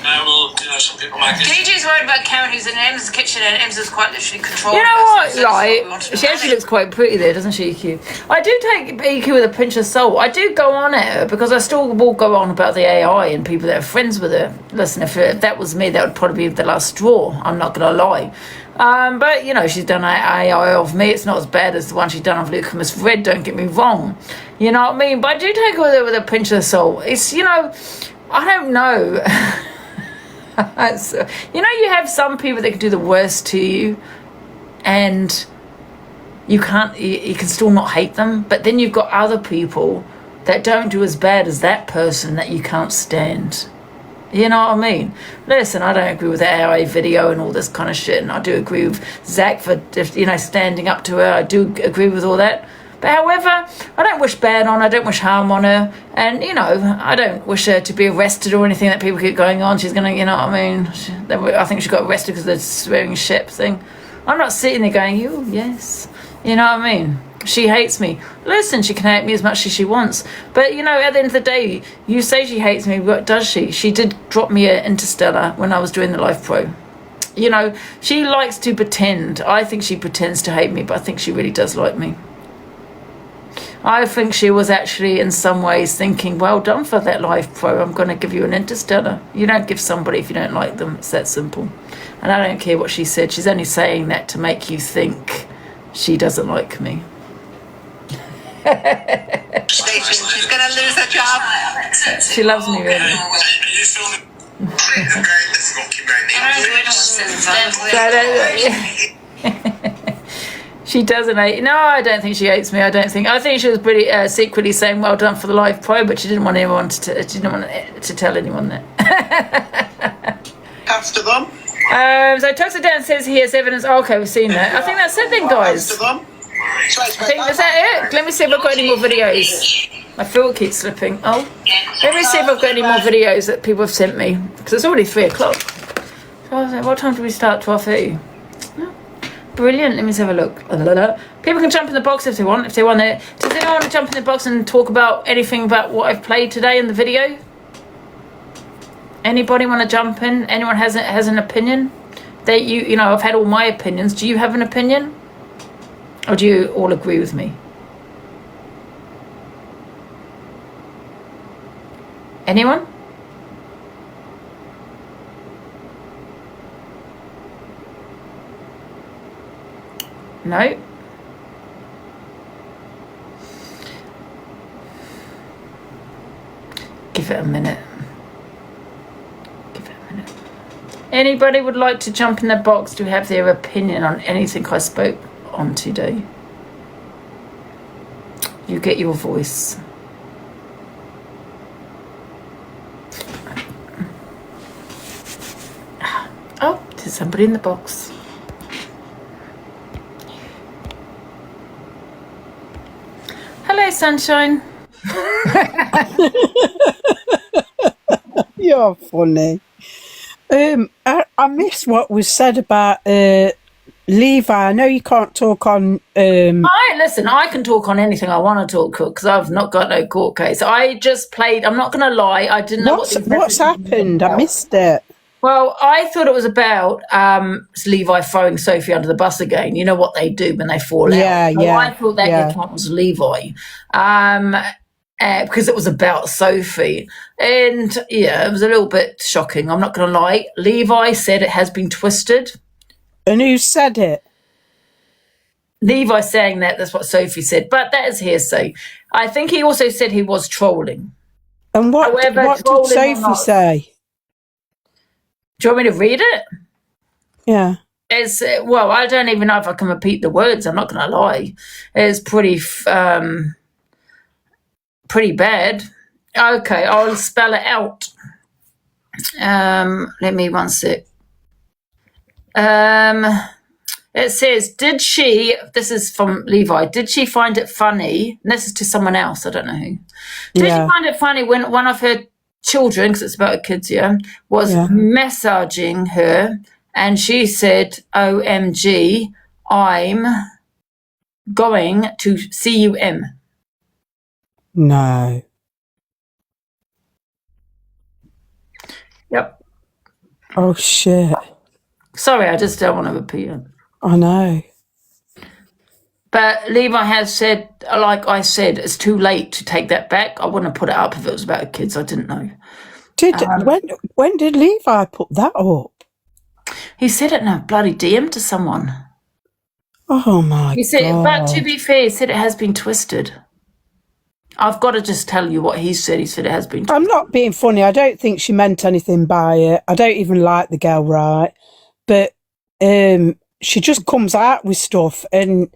Well, you know, some people might get... DJ's worried about Karen, who's in Em's kitchen, and Em's is quite literally controlled. You know what, right? She actually looks quite pretty there, doesn't she, EQ? I do take EQ with a pinch of salt. I do go on it, because I still will go on about the AI and people that are friends with her. Listen, if that was me, that would probably be the last straw. I'm not going to lie. But, you know, she's done AI of me. It's not as bad as the one she's done of Lucas Red, don't get me wrong. You know what I mean? But I do take it with a pinch of salt. It's, you know, I don't know. You know, you have some people that can do the worst to you, and you can still not hate them. But then you've got other people that don't do as bad as that person that you can't stand. You know what I mean? Listen, I don't agree with the AI video and all this kind of shit, and I do agree with Zach for, you know, standing up to her. I do agree with all that. But however, I don't wish bad on her, I don't wish harm on her, and, you know, I don't wish her to be arrested or anything that people keep going on. She's going to, you know what I mean? I think she got arrested because of the swearing ship thing. I'm not sitting there going, oh, yes. You know what I mean? She hates me. Listen, she can hate me as much as she wants. But, you know, at the end of the day, you say she hates me, what does she? She did drop me an Interstellar when I was doing the Live Pro. You know, she likes to pretend. I think she pretends to hate me, but I think she really does like me. I think she was actually in some ways thinking, well done for that Live Pro. I'm going to give you an Interstellar. You don't give somebody if you don't like them. It's that simple. And I don't care what she said. She's only saying that to make you think she doesn't like me. She's going to lose her job. She loves me, really. She doesn't hate. No, I don't think she hates me. I think she was pretty secretly saying well done for the Live Pro, but she didn't want anyone she didn't want to tell anyone that. After them. So Toxic Dan says he has evidence. Oh, okay, we've seen that. I think that's it then, guys. After them. I think, is that it? Let me see if I've got any more videos. My field keeps slipping. Oh, let me see if I've got any more videos that people have sent me, because it's already 3 o'clock. So what time do we start? 12:30. Oh, brilliant. Let me just have a look. People can jump in the box if they want. Does anyone want to jump in the box and talk about anything about what I've played today in the video? Anybody want to jump in? Anyone has an opinion? You know, I've had all my opinions. Do you have an opinion? Or do you all agree with me? Anyone? No? Give it a minute. Anybody would like to jump in the box to have their opinion on anything I spoke on today? You get your voice. Oh, there's somebody in the box. Hello, sunshine. You're funny. I missed what was said about Levi. I know you can't talk on. Listen, I can talk on anything I want to talk because I've not got no court case. I just played. I'm not going to lie. I didn't know what's happened. I missed it. Well, I thought it was about Levi throwing Sophie under the bus again. You know what they do when they fall out. Yeah. I thought that account was Levi. Because it was about Sophie. And, yeah, it was a little bit shocking. I'm not going to lie. Levi said it has been twisted. And who said it? Levi saying that's what Sophie said. But that is hearsay. I think he also said he was trolling. And what did Sophie say? Do you want me to read it? Yeah. It's, well, I don't even know if I can repeat the words. I'm not going to lie. It's pretty bad. Okay, I'll spell it out. Let me one sec. It says, this is from Levi, did she find it funny? And this is to someone else, I don't know who. Did she find it funny when one of her children, because it's about her kids, was massaging her and she said, OMG, I'm going to CUM. No. Yep. Oh, shit. Sorry, I just don't want to repeat it. I know. But Levi has said, like I said, it's too late to take that back. I wouldn't have put it up if it was about kids. I didn't know. When did Levi put that up? He said it in a bloody DM to someone. Oh my He said, God. but to be fair, he said it has been twisted. I've got to just tell you what he said. He said it has been twisted. I'm not being funny. I don't think she meant anything by it. I don't even like the girl, right? But she just comes out with stuff, and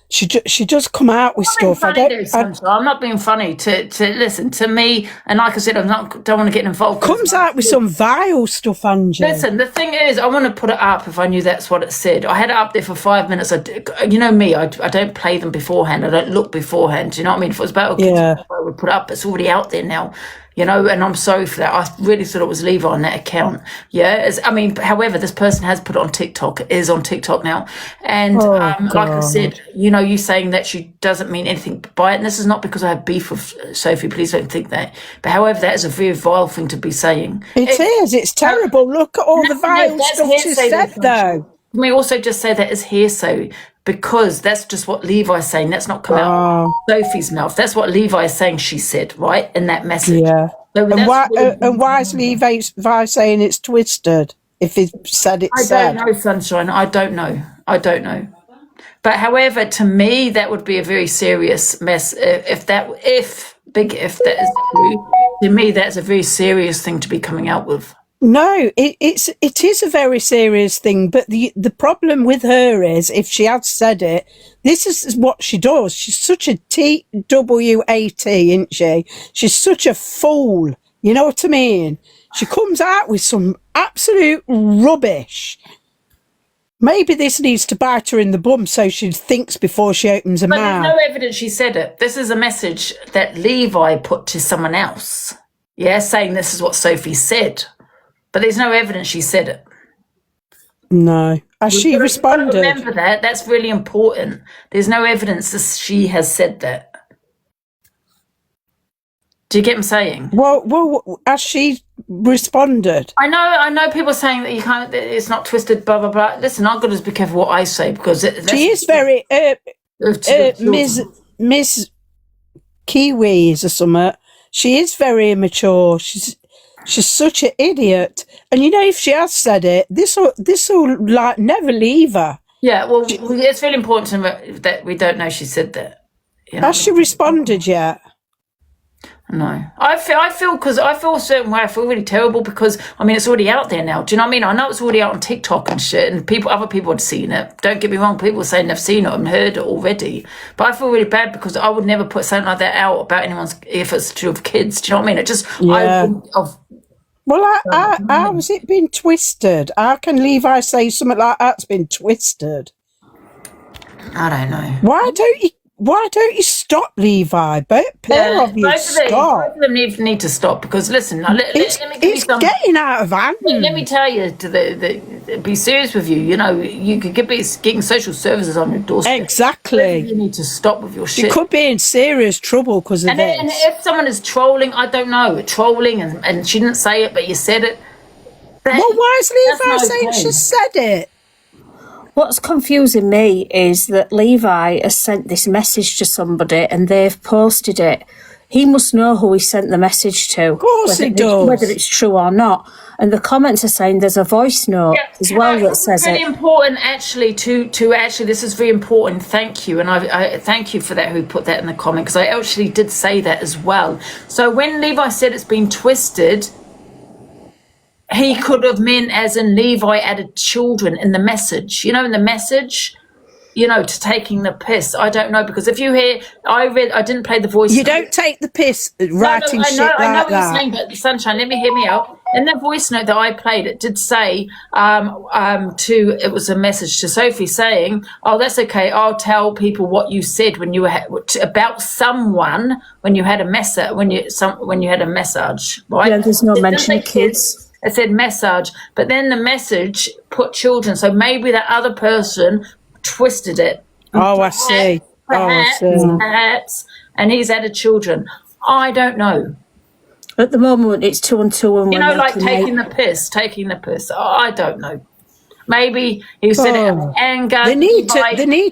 she just come out with stuff. I'm not being funny. To listen to me, and like I said, don't want to get involved. Comes out with some vile stuff, Angie. Listen, the thing is, I want to put it up if I knew that's what it said. I had it up there for 5 minutes. You know me, I don't play them beforehand. I don't look beforehand. Do you know what I mean? If it was about I would put it up. It's already out there now. You know, and I'm sorry for that. I really thought it was Levi on that account. Yeah. However, this person has put it on TikTok, is on TikTok now. And like I said, you know, you saying that she doesn't mean anything by it. And this is not because I have beef with Sophie. Please don't think that. But however, that is a very vile thing to be saying. It is. It's terrible. Look at all the vile stuff she said, though. Can we also just say that is hearsay? Because that's just what Levi's saying. That's not come out of Sophie's mouth. That's what Levi is saying she said, right? In that message. Yeah. So and why is Levi saying it's twisted if he said it I don't know, Sunshine. I don't know. But however, to me, that would be a very serious mess. If that is true, to me, that's a very serious thing to be coming out with. No, it is a very serious thing, but the problem with her is, if she had said it, this is what she does. She's such a TWAT, isn't she? She's such a fool. You know what I mean? She comes out with some absolute rubbish. Maybe this needs to bite her in the bum so she thinks before she opens her mouth. But there's no evidence she said it. This is a message that Levi put to someone else. Yeah, saying this is what Sophie said. But there's no evidence she said it. No. Has she responded? Remember that. That's really important. There's no evidence that she has said that. Do you get what I'm saying? Well, has she responded? I know people saying that you can't, that it's not twisted, blah, blah, blah. Listen, I've got to be careful what I say, because she is very, Miss Kiwis or something. She is very immature. She's such an idiot. And you know, if she has said it, this will like never leave her. Yeah, well, it's really important that we don't know she said that. You know? Has she responded yet? No. I feel because I feel a certain way. I feel really terrible because, I mean, it's already out there now. Do you know what I mean? I know it's already out on TikTok and shit, and other people had seen it. Don't get me wrong, people are saying they've seen it and heard it already. But I feel really bad because I would never put something like that out about anyone's, if it's true of kids. Do you know what I mean? It just, Well, how has it been twisted? How can Levi say something like that's been twisted? I don't know. Why don't you stop, Levi? Both of you stop. Both of them need to stop because, listen, it's getting out of hand. Let me tell you, be serious with you. You know, you could be getting social services on your doorstep. Exactly. You need to stop with your shit. You could be in serious trouble because of this. And if someone is trolling, I don't know, trolling, and she didn't say it, but you said it. Well, why is Levi saying she said it? What's confusing me is that Levi has sent this message to somebody and they've posted it. He must know who he sent the message to. Of course he does. Whether it's true or not. And the comments are saying there's a voice note as well that says it. It's really important, actually, to actually, this is very important. Thank you. And I thank you for that, who put that in the comment, because I actually did say that as well. So when Levi said it's been twisted, he could have meant as in Levi added children in the message. You know, in the message, you know, to taking the piss. I don't know, because if you hear, I didn't play the voice. You don't take the piss writing shit like that. I know what you're saying, but Sunshine, let me hear me out. In the voice note that I played, it did say, it was a message to Sophie saying, oh, that's okay, I'll tell people what you said when you were about someone when you had a message, when you had a message, right? Yeah, there's no mention of kids. It said message, but then the message put children. So maybe that other person twisted it. Oh, I see. Perhaps, and he's added children. I don't know. At the moment, it's 2 and 2, and you know, like taking the piss. I don't know. Maybe he said it out of anger. They need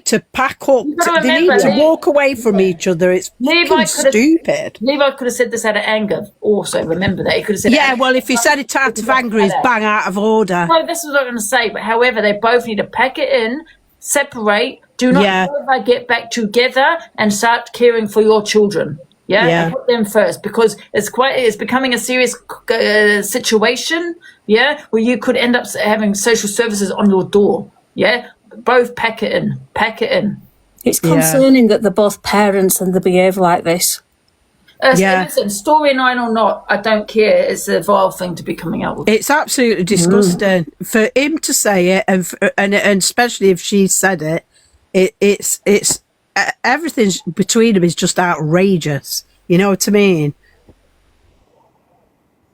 to pack up. They need to walk away from each other. It's fucking stupid. Levi could have said this out of anger. Also, remember that he could have said. Yeah, well, if he said it out of anger, he's bang out of order. No, this is what I'm going to say. But however, they both need to pack it in, separate. Do not ever get back together and start caring for your children. And put them first, because it's becoming a serious situation. Where you could end up having social services on your door. Both pack it in. It's concerning that they're both parents and they behave like this. Listen, storyline or not, I don't care. It's a vile thing to be coming out with. It's absolutely disgusting for him to say it, and especially if she said it. It's everything between them is just outrageous. You know what I mean?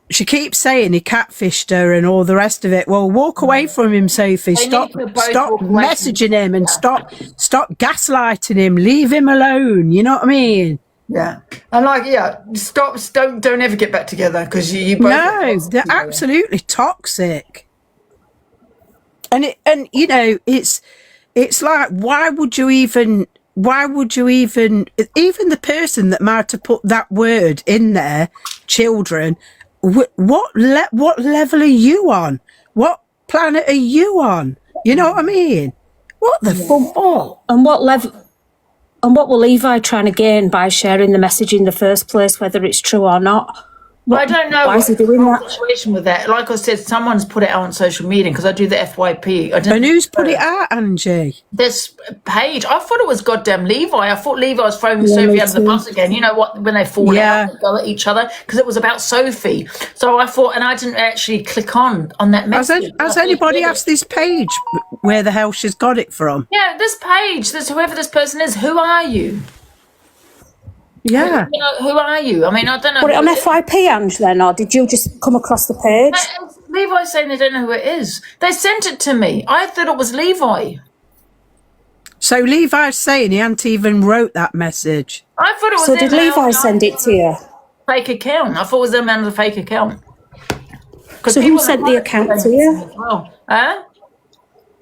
She keeps saying he catfished her and all the rest of it. Well, walk away from him, Sophie. Stop messaging him and stop gaslighting him. Leave him alone. You know what I mean? Yeah, and stop. Don't ever get back together, because you both. No, they're absolutely toxic. And you know, it's like, why would you even the person that might have put that word in there, children, what level are you on? What planet are you on? You know what I mean? What the fuck? And what level? And what will Levi trying to gain by sharing the message in the first place, whether it's true or not? Well, I don't know. Why is he doing that? Situation with that? Like I said, someone's put it out on social media, because I do the FYP. And who's put it out, Angie? This page. I thought it was goddamn Levi. I thought Levi was throwing Sophie under the bus again. You know what? When they fall out, they go at each other, because it was about Sophie. So I thought, and I didn't actually click on that message. Has anybody asked this page where the hell she's got it from? Yeah, this page. Whoever this person is. Who are you? Yeah. Who are you? I mean, I don't know. Put it on FYP, Ange, then, or did you just come across the page? Levi's saying they don't know who it is. They sent it to me. I thought it was Levi. So Levi's saying he hadn't even wrote that message. I thought it was. So did Levi send it to you? Fake account. I thought it was them out of the fake account. So who sent the account to you? Well, huh?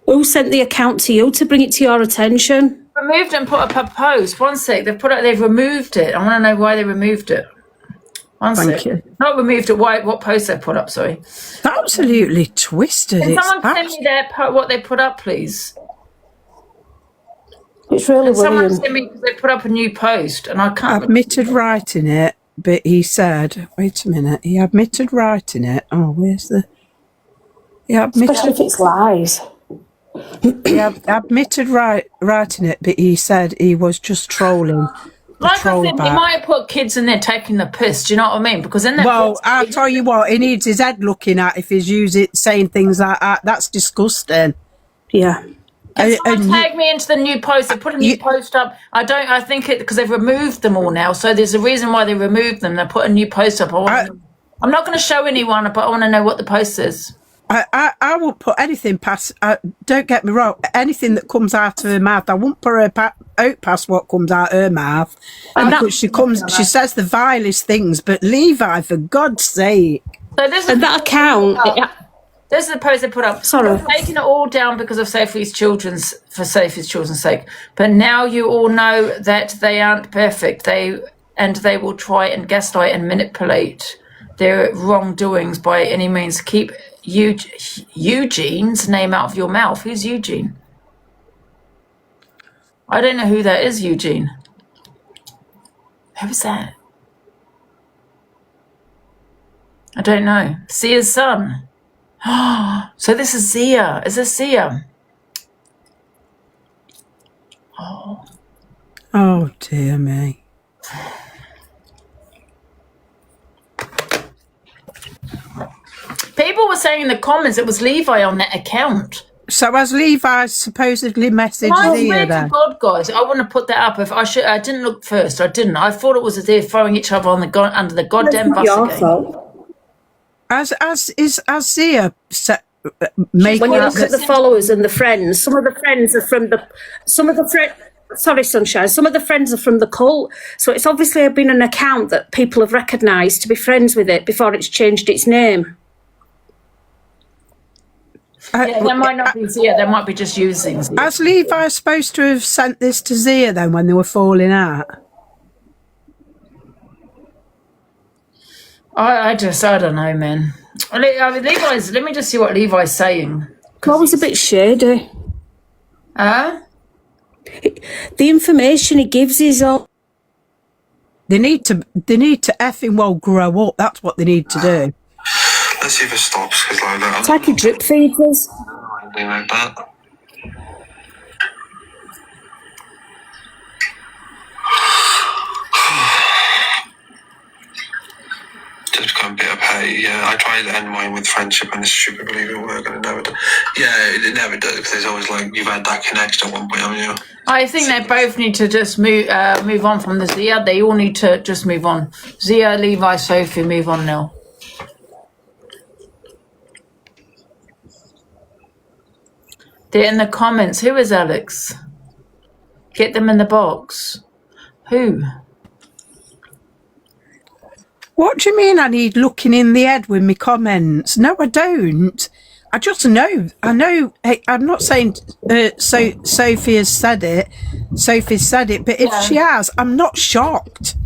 Who sent the account to you to bring it to your attention? Removed and put up a post. One sec. They've removed it. I want to know why they removed it. One sec. Not removed it. Why? What post they put up? Sorry. Absolutely twisted. Can someone send me what they put up, please? It's really someone send me, because they put up a new post and I can't. Admitted writing it, but he said, wait a minute. He admitted writing it. Oh, where's the? Especially if it's lies. He admitted writing it, but he said he was just trolling. Like I said, he might have put kids in there taking the piss. Do you know what I mean? Because in that. Well, I'll tell you what, he needs his head looking at if he's saying things like that. That's disgusting. Yeah. Can someone tag me into the new post? They put a new post up. I think it because they've removed them all now. So there's a reason why they removed them. They put a new post up. I'm not going to show anyone, but I want to know what the post is. I won't put anything past. Don't get me wrong. Anything that comes out of her mouth, I won't put her out past what comes out of her mouth. And she says the vilest things. But Levi, for God's sake. So this is that account. This is the post they put up. Sorry, I'm taking it all down because of Sophie's children's sake. But now you all know that they aren't perfect. They will try and gaslight and manipulate their wrongdoings by any means. Keep Eugene's name out of your mouth. Who's Eugene? I don't know who that is, Eugene. Who's that? I don't know. Sia's son. So this is Zia. Is this Zia? Oh, dear me. People were saying in the comments it was Levi on that account. So has Levi supposedly messaged Zia then? God, guys, I want to put that up. I didn't look first. I didn't. I thought it was as they're throwing each other on under the goddamn bus again. As Zia when you look at the followers and the friends, some of the friends are from the sorry, Sunshine. Some of the friends are from the cult, so it's obviously been an account that people have recognised to be friends with it before it's changed its name. Yeah, that might not be Zia. They might be just using Zia. As Levi supposed to have sent this to Zia then when they were falling out? I don't know, man. Levi's. Let me just see what Levi's saying. That was a bit shady. Huh? The information he gives is all. They need to effing well grow up. That's what they need to do. Let's see if it stops, because like that. It's like a drip feed us. Anything like that. Just become a bit of petty. Yeah, I tried to end mine with friendship, and it's stupid, believe it work, and it never does. Yeah, it never does, because there's always like you've had that connection at one point, haven't you? I think they both need to just move on from the Zia. They all need to just move on. Zia, Levi, Sophie, move on now. They're in the comments. Who is Alex? Get them in the box. Who? What do you mean I need looking in the head with my comments? No, I don't. I just know. I know. Hey, I'm not saying Sophie has said it. Sophie's said it, but if she has, I'm not shocked.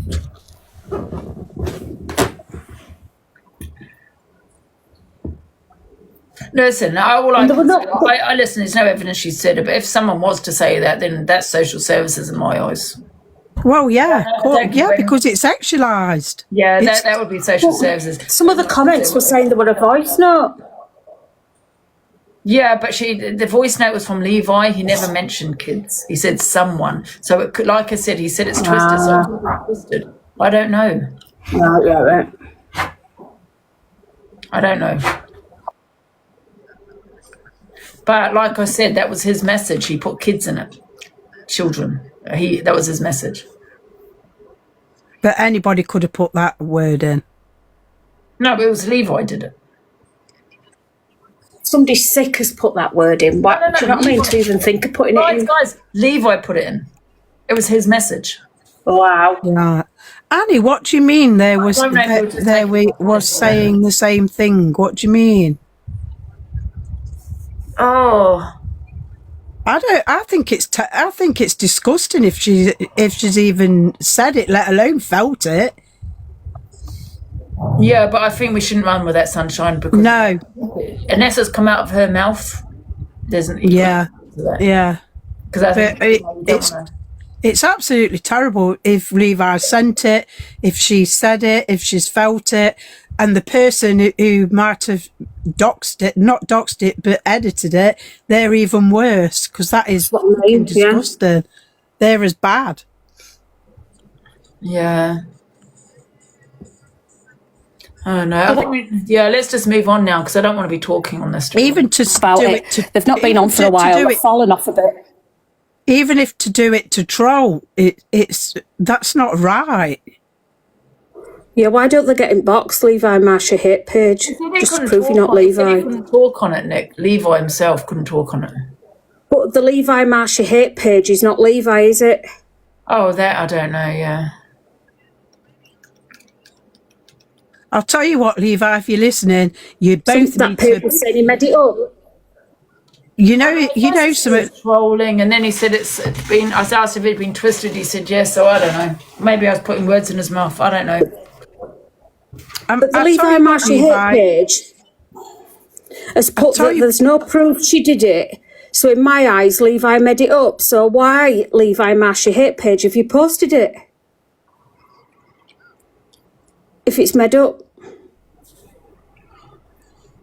Listen, I listen. There's no evidence she said it, but if someone was to say that, then that's social services in my eyes. Well, yeah, because it's sexualised. Yeah, that would be social services. Some of the comments were saying they were a voice note. Yeah, but the voice note was from Levi. He never mentioned kids. He said someone. So it could, like I said, he said it's twisted. So it's twisted. I don't know. Right. I don't know. But like I said, that was his message. He put kids in it, children. That was his message. But anybody could have put that word in. No, but it was Levi did it. Somebody sick has put that word in. What, do you know what I mean? To even think of putting it in. Guys, Levi put it in. It was his message. Wow. Right. Annie, what do you mean there was saying the same thing? What do you mean? Oh, I think it's disgusting if she's even said it, let alone felt it. Yeah, but I think we shouldn't run with that, Sunshine, because unless it's come out of her mouth, there's an yeah. Because I think it's absolutely terrible if Levi sent it, if she said it, if she's felt it, and the person who might have not doxed it, but edited it, they're even worse, because that is fucking disgusting. Yeah. They're as bad. Yeah. Oh no! I think let's just move on now, because I don't want to be talking on this. Even to about do it, they've not been on for a while. They've fallen off a bit. Even if to do it to troll, that's not right. Yeah, why don't they get in box Levi Marsha hate page? Just to prove you're not Levi. He couldn't talk on it, Nick. Levi himself couldn't talk on it. But the Levi Marsha hate page is not Levi, is it? Oh, that I don't know. Yeah. I'll tell you what, Levi, if you're listening, you both that paper said he made it up. You know, some trolling, and then he said it's been. I asked if it'd been twisted. He said yes. So I don't know. Maybe I was putting words in his mouth. I don't know. But the Levi Marsha hate page has put that there's no proof she did it. So in my eyes, Levi made it up. So why, Levi Marsha hate page, have you posted it? If it's made up.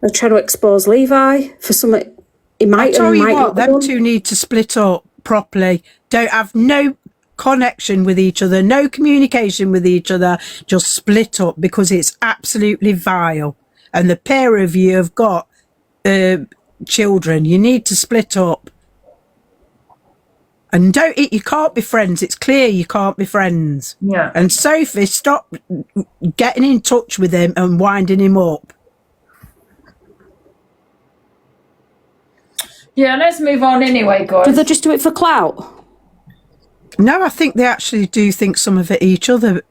They're trying to expose Levi for something he might tell you what, them done. two need to split up properly. Don't have no connection with each other, no communication with each other, just split up, because it's absolutely vile. And the pair of you have got children. You need to split up. And you can't be friends. It's clear you can't be friends. Yeah. And Sophie, stop getting in touch with him and winding him up. Yeah, let's move on anyway, guys. Do they just do it for clout? No, I think they actually do think something of each other,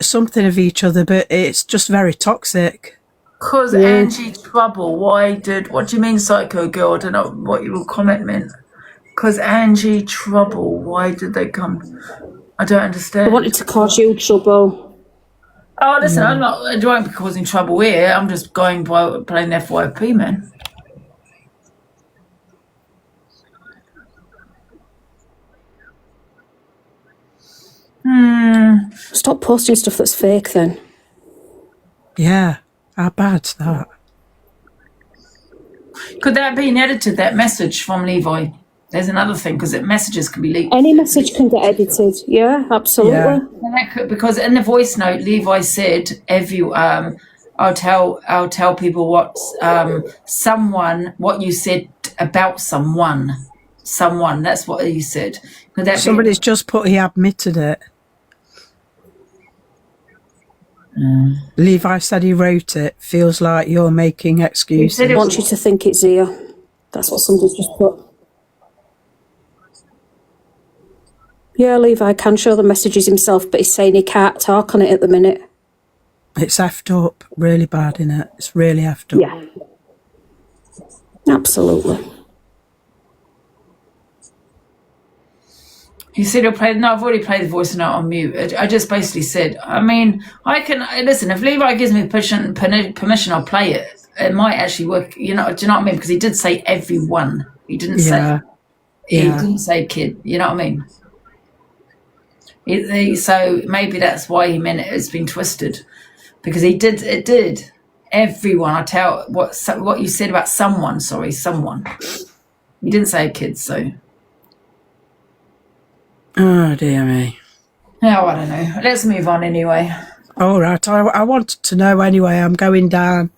but it's just very toxic. Cause Angie trouble. What do you mean, psycho girl? I don't know what your comment meant. Cause Angie trouble. Why did they come? I don't understand. I wanted to cause you trouble. Oh, listen, I won't be causing trouble here. I'm just going by playing FYP, man. Stop posting stuff that's fake then. Yeah, how bad's that? Could that be edited, that message from Levi? There's another thing, because messages can be leaked. Any message can get edited. Yeah, absolutely. Yeah. And that could, because in the voice note, Levi said, I'll tell people what you said about someone. That's what he said. Could that Somebody's just put he admitted it. Levi said he wrote it. Feels like you're making excuses. I want you to think it's Zia. That's what somebody's just put. Yeah, Levi can show the messages himself, but he's saying he can't talk on it at the minute. It's effed up. Really bad, isn't it? It's really effed up. Yeah. Absolutely. You said I've already played the voice note on mute. I just basically said, I mean, I can listen. If Levi gives me permission, I'll play it. It might actually work. Do you know what I mean? Because he did say everyone. He didn't say. He didn't say kid. You know what I mean? So maybe that's why he meant it's been twisted, because it did. Everyone. I tell what you said about someone. Sorry, someone. You didn't say a kid, so. Oh, dear me. No, I don't know. Let's move on anyway. All right. I wanted to know anyway. I'm going down.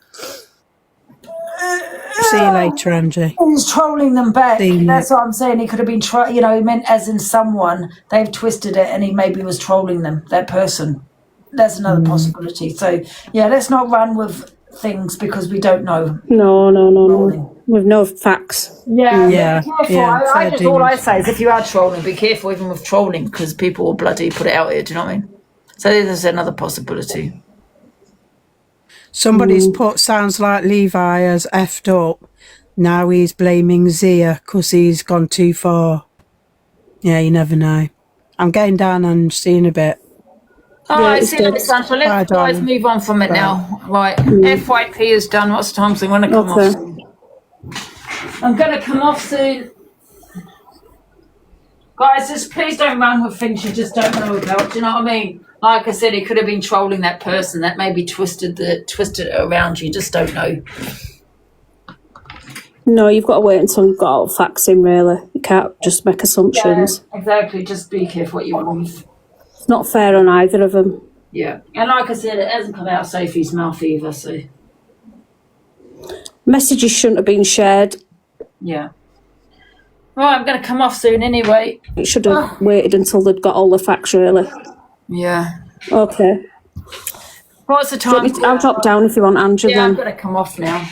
See you later, Angie. He's trolling them back. That's what I'm saying. He could have been, he meant as in someone. They've twisted it and he maybe was trolling them, that person. That's another possibility. So, yeah, let's not run with things because we don't know. No. With no facts. Yeah. Be careful. All I say is if you are trolling, be careful even with trolling, because people will bloody put it out here. Do you know what I mean? So there's another possibility. Somebody's put, sounds like Levi has effed up. Now he's blaming Zia because he's gone too far. Yeah, you never know. I'm going down and seeing a bit. All right, see you later, Sandra. Let's guys move on from it now. Right, FYP is done. What's the time? So I'm going to come off soon. I'm going to come off soon. Guys, just please don't run with things you just don't know about. Do you know what I mean? Like I said, he could have been trolling that person that maybe twisted it around you. Just don't know. No, you've got to wait until you've got all the facts in, really. You can't just make assumptions. Yeah, exactly. Just be careful what you want. It's not fair on either of them. Yeah. And like I said, it hasn't come out of Sophie's mouth either, so. Messages shouldn't have been shared. Yeah. Right, I'm going to come off soon anyway. It should have waited until they'd got all the facts, really. Yeah. Okay. What's the time? I'll drop down if you want, Angela. Yeah, I'm going to come off now.